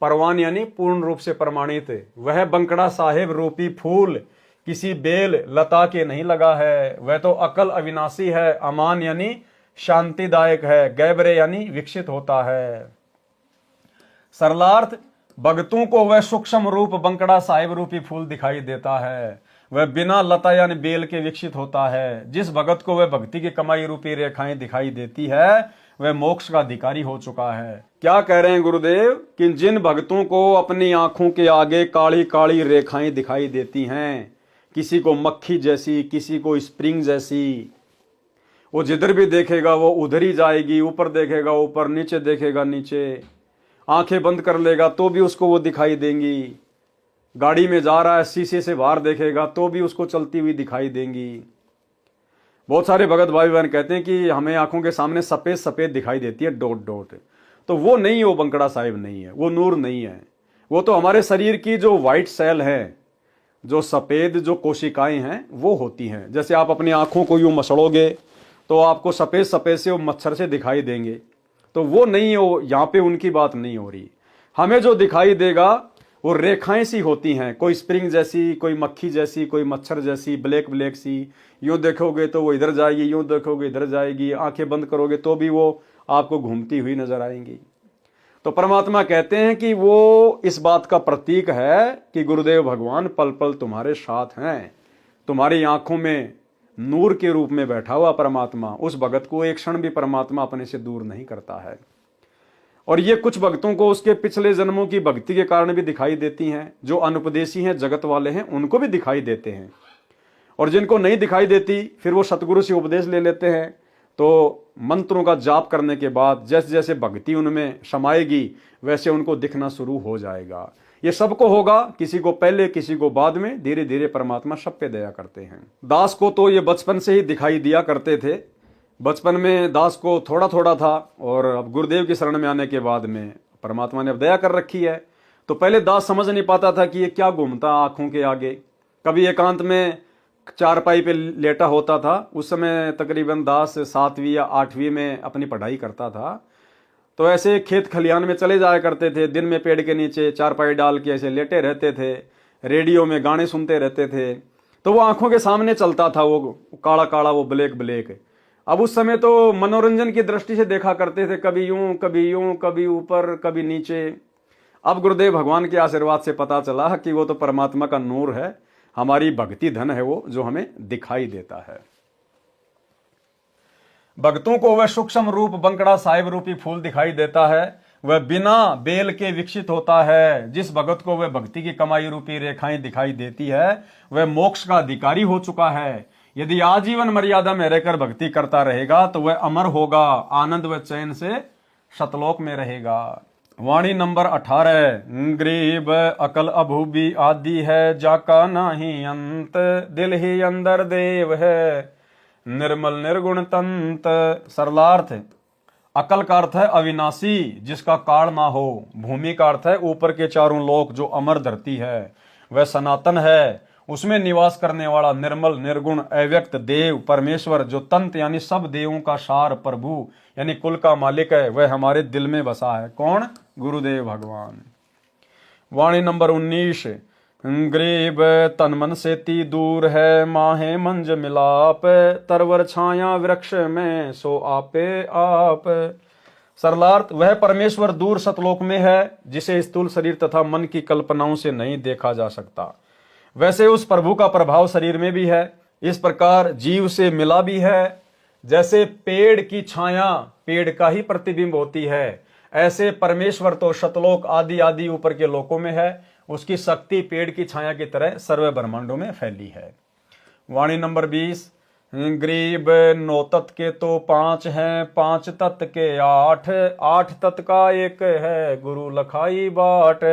परवान यानी पूर्ण रूप से प्रमाणित। वह बंकड़ा साहेब रूपी फूल किसी बेल लता के नहीं लगा है, वह तो अकल अविनाशी है। अमान यानी शांतिदायक है, गैबरे यानी विकसित होता है। सरलार्थ, भक्तों को वह सूक्ष्म रूप बंकड़ा साहिब रूपी फूल दिखाई देता है, वह बिना लता यानी बेल के विकसित होता है। जिस भगत को वह भक्ति की कमाई रूपी रेखाएं दिखाई देती है वह मोक्ष का अधिकारी हो चुका है। क्या कह रहे हैं गुरुदेव कि जिन भक्तों को अपनी आंखों के आगे काली काली रेखाएं दिखाई देती हैं, किसी को मक्खी जैसी, किसी को स्प्रिंग जैसी, वो जिधर भी देखेगा वो उधर ही जाएगी, ऊपर देखेगा ऊपर, नीचे देखेगा नीचे, आंखें बंद कर लेगा तो भी उसको वो दिखाई देंगी। गाड़ी में जा रहा है, शीशे से बाहर देखेगा तो भी उसको चलती हुई दिखाई देंगी। बहुत सारे भगत भाई बहन कहते हैं कि हमें आंखों के सामने सफेद सफेद दिखाई देती है, डॉट डॉट। तो वो नहीं है, वो बंकड़ा साहिब नहीं है, वो नूर नहीं है। वो तो हमारे शरीर की जो व्हाइट सेल है, जो सफेद जो कोशिकाएं हैं वो होती हैं। जैसे आप अपनी आंखों को यूं मसड़ोगे तो आपको सफेद सफेद से वो मच्छर से दिखाई देंगे, तो वो नहीं हो, यहाँ पे उनकी बात नहीं हो रही। हमें जो दिखाई देगा वो रेखाएं सी होती हैं, कोई स्प्रिंग जैसी, कोई मक्खी जैसी, कोई मच्छर जैसी, ब्लैक ब्लैक सी। यूं देखोगे तो वो इधर जाएगी, यूं देखोगे इधर जाएगी, आंखें बंद करोगे तो भी वो आपको घूमती हुई नजर आएंगी। तो परमात्मा कहते हैं कि वो इस बात का प्रतीक है कि गुरुदेव भगवान पल पल तुम्हारे साथ हैं। तुम्हारी आंखों में नूर के रूप में बैठा हुआ परमात्मा, उस भगत को एक क्षण भी परमात्मा अपने से दूर नहीं करता है। और ये कुछ भक्तों को उसके पिछले जन्मों की भक्ति के कारण भी दिखाई देती हैं। जो अनुपदेशी हैं, जगत वाले हैं, उनको भी दिखाई देते हैं। और जिनको नहीं दिखाई देती फिर वो सतगुरु से उपदेश ले लेते हैं। तो मंत्रों का जाप करने के बाद जैसे जैसे भक्ति उनमें समाएगी वैसे उनको दिखना शुरू हो जाएगा। ये सबको होगा, किसी को पहले किसी को बाद में, धीरे धीरे परमात्मा सब पे दया करते हैं। दास को तो ये बचपन से ही दिखाई दिया करते थे। बचपन में दास को थोड़ा थोड़ा था, और अब गुरुदेव की शरण में आने के बाद में परमात्मा ने अब दया कर रखी है। तो पहले दास समझ नहीं पाता था कि ये क्या घूमता आंखों के आगे। कभी एकांत में चारपाई पे लेटा होता था। उस समय तकरीबन दास 7वीं या 8वीं में अपनी पढ़ाई करता था। तो ऐसे खेत खलिहान में चले जाया करते थे, दिन में पेड़ के नीचे चारपाई डाल के ऐसे लेटे रहते थे, रेडियो में गाने सुनते रहते थे। तो वो आंखों के सामने चलता था, वो काला काला, वो ब्लैक ब्लैक। अब उस समय तो मनोरंजन की दृष्टि से देखा करते थे, कभी यूं कभी यूं, कभी ऊपर कभी नीचे। अब गुरुदेव भगवान के आशीर्वाद से पता चला कि वो तो परमात्मा का नूर है, हमारी भक्ति धन है वो, जो हमें दिखाई देता है। भक्तों को वह सूक्ष्म रूप बंकड़ा साहिब रूपी फूल दिखाई देता है, वह बिना बेल के विकसित होता है। जिस भगत को वह भक्ति की कमाई रूपी रेखाएं दिखाई देती है, वह मोक्ष का अधिकारी हो चुका है। यदि आजीवन मर्यादा में रहकर भक्ति करता रहेगा तो वह अमर होगा, आनंद व चैन से शतलोक में रहेगा। वाणी नंबर 18। गरीब अकल अभूबी आदि है, जाका नाही अंत, दिल ही अंदर देव है, निर्मल निर्गुण तंत। सरलार्थ, अकल का अर्थ है अविनाशी, जिसका काल ना हो। भूमि का अर्थ है ऊपर के चारों लोक, जो अमर धरती है। वह सनातन है, उसमें निवास करने वाला निर्मल निर्गुण अव्यक्त देव परमेश्वर, जो तंत यानी सब देवों का सार प्रभु यानी कुल का मालिक है, वह हमारे दिल में बसा है। कौन? गुरुदेव भगवान। वाणी नंबर 19। गरीब तन मन से ती दूर है, माहे मंज मिलाप, तरवर छाया वृक्ष में सो आपे आप। सरलार्थ, वह परमेश्वर दूर सतलोक में है, जिसे स्थूल शरीर तथा मन की कल्पनाओं से नहीं देखा जा सकता। वैसे उस प्रभु का प्रभाव शरीर में भी है, इस प्रकार जीव से मिला भी है। जैसे पेड़ की छाया पेड़ का ही प्रतिबिंब होती है, ऐसे परमेश्वर तो शतलोक आदि आदि ऊपर के लोकों में है। उसकी शक्ति पेड़ की छाया की तरह सर्व ब्रह्मांडों में फैली है। वाणी नंबर 20। गरीब 9 तत्व के तो 5 हैं, 5 तत्व के 8, 8 तत्व का एक है, गुरु लखाई बाट।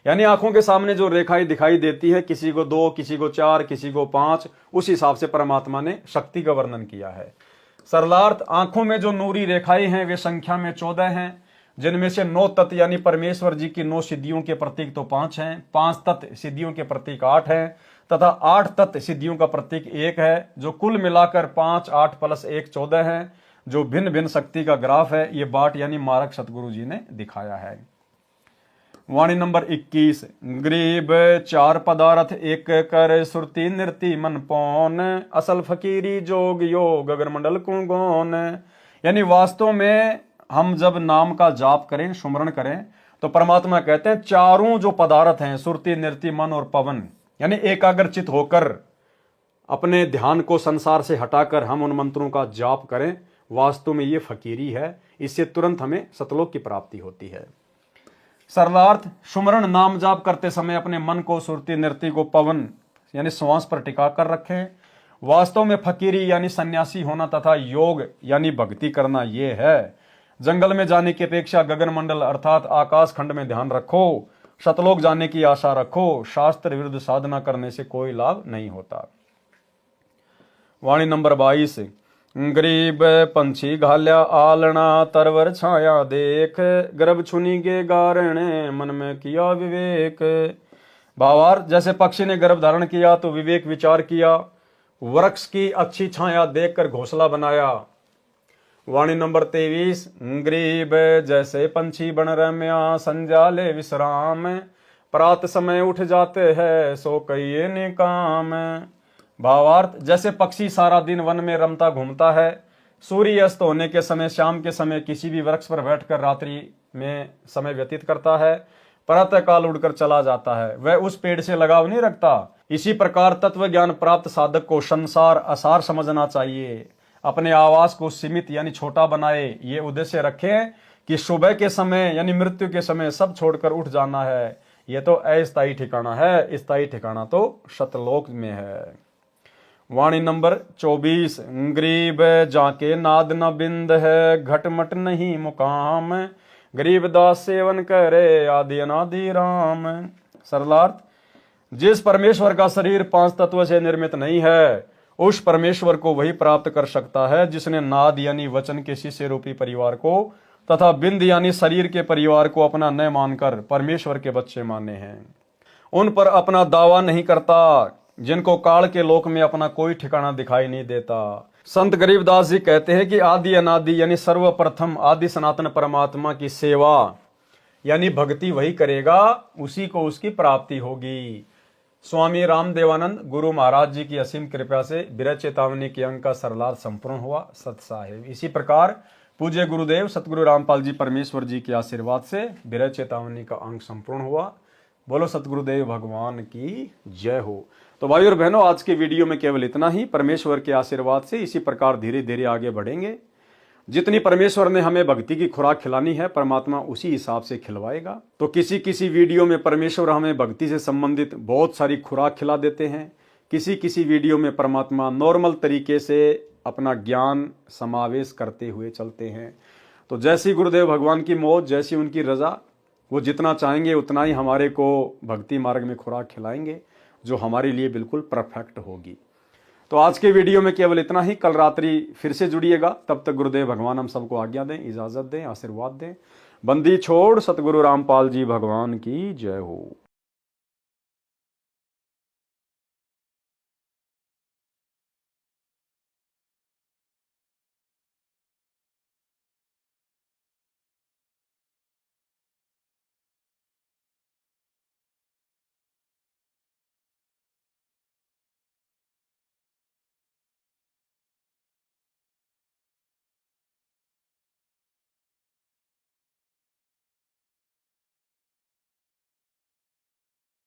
यानी आंखों के सामने जो रेखाएं दिखाई देती है, किसी को 2, किसी को 4, किसी को 5, उस हिसाब से परमात्मा ने शक्ति का वर्णन किया है। सरलार्थ, आंखों में जो नूरी रेखाएं हैं वे संख्या में 14 हैं, जिनमें से 9 तत्व यानी परमेश्वर जी की 9 सिद्धियों के प्रतीक तो 5 हैं, 5 तत्व सिद्धियों के प्रतीक 8 हैं, तथा 8 तत्व सिद्धियों का प्रतीक 1 है, जो कुल मिलाकर 5, 8 + 1 14 है, जो भिन्न भिन्न शक्ति का ग्राफ है। ये बाट यानी मार्ग सतगुरु जी ने दिखाया है। वाणी नंबर 21। गरीब 4 पदार्थ एक कर, सुरती नृति मन पौन, असल फकीरी जोग योग अगर मंडल को गौन। यानी वास्तव में हम जब नाम का जाप करें, सुमरण करें, तो परमात्मा कहते हैं चारों जो पदार्थ हैं, सुरती नृति मन और पवन, यानी एकाग्रचित होकर अपने ध्यान को संसार से हटाकर हम उन मंत्रों का जाप करें, वास्तव में ये फकीरी है। इससे तुरंत हमें सतलोक की प्राप्ति होती है। सरलार्थ, सुमरण नाम जाप करते समय अपने मन को सुरती नृति को पवन यानी श्वास पर टिका कर रखें। वास्तव में फकीरी यानी सन्यासी होना तथा योग यानी भक्ति करना ये है। जंगल में जाने की अपेक्षा गगन मंडल अर्थात आकाश खंड में ध्यान रखो, सतलोक जाने की आशा रखो। शास्त्र विरुद्ध साधना करने से कोई लाभ नहीं होता। वाणी नंबर 22। गरीब पंछी घाल्या आलना, तरवर छाया देख, गर्भ छुनी के गारणे, मन में किया विवेक। भावार्थ, जैसे पक्षी ने गर्भ धारण किया तो विवेक विचार किया, वृक्ष की अच्छी छाया देखकर घोंसला बनाया। वाणी नंबर 23। गरीब जैसे पंछी बन रम्या, संध्या ले विश्राम, प्रात समय उठ जाते हैं, सो कहिए निकाम। भावार्थ, जैसे पक्षी सारा दिन वन में रमता घूमता है, सूर्य अस्त होने के समय शाम के समय किसी भी वृक्ष पर बैठकर रात्रि में समय व्यतीत करता है, प्रातः काल उड़कर चला जाता है, वह उस पेड़ से लगाव नहीं रखता। इसी प्रकार तत्व ज्ञान प्राप्त साधक को संसार असार समझना चाहिए। अपने आवास को सीमित यानी छोटा बनाए, ये उद्देश्य रखे कि सुबह के समय यानी मृत्यु के समय सब छोड़कर उठ जाना है। ये तो अस्थायी ठिकाना है, स्थायी ठिकाना तो शतलोक में है। वाणी नंबर 24। गरीब जाके नाद न बिंद है, घटमट नहीं मुकाम, गरीब दास सेवन करे आदि अनादि राम। सरलार्थ, जिस परमेश्वर का शरीर 5 तत्व से निर्मित नहीं है, उस परमेश्वर को वही प्राप्त कर सकता है जिसने नाद यानी वचन के शिष्य रूपी परिवार को तथा बिंद यानी शरीर के परिवार को अपना न मानकर परमेश्वर के बच्चे माने हैं। उन पर अपना दावा नहीं करता, जिनको काल के लोक में अपना कोई ठिकाना दिखाई नहीं देता। संत गरीबदास जी कहते हैं कि आदि अनादि यानी सर्वप्रथम आदि सनातन परमात्मा की सेवा यानी भक्ति वही करेगा, उसी को उसकी प्राप्ति होगी। स्वामी रामदेवानंद गुरु महाराज जी की असीम कृपा से विरह चेतावनी के अंक का सरलार्थ संपूर्ण हुआ। सत साहेब। इसी प्रकार पूज्य गुरुदेव सतगुरु रामपाल जी परमेश्वर जी के आशीर्वाद से विरह चेतावनी का अंक संपूर्ण हुआ। बोलो सतगुरुदेव भगवान की जय हो। तो भाई और बहनों, आज के वीडियो में केवल इतना ही। परमेश्वर के आशीर्वाद से इसी प्रकार धीरे धीरे आगे बढ़ेंगे। जितनी परमेश्वर ने हमें भक्ति की खुराक खिलानी है, परमात्मा उसी हिसाब से खिलवाएगा। तो किसी किसी वीडियो में परमेश्वर हमें भक्ति से संबंधित बहुत सारी खुराक खिला देते हैं, किसी किसी वीडियो में परमात्मा नॉर्मल तरीके से अपना ज्ञान समावेश करते हुए चलते हैं। तो जैसी गुरुदेव भगवान की मौज, जैसी उनकी रजा, वो जितना चाहेंगे उतना ही हमारे को भक्ति मार्ग में खुराक खिलाएंगे, जो हमारे लिए बिल्कुल परफेक्ट होगी। तो आज के वीडियो में केवल इतना ही। कल रात्रि फिर से जुड़िएगा। तब तक गुरुदेव भगवान हम सबको आज्ञा दें, इजाजत दें, आशीर्वाद दें। बंदी छोड़ सतगुरु रामपाल जी भगवान की जय हो।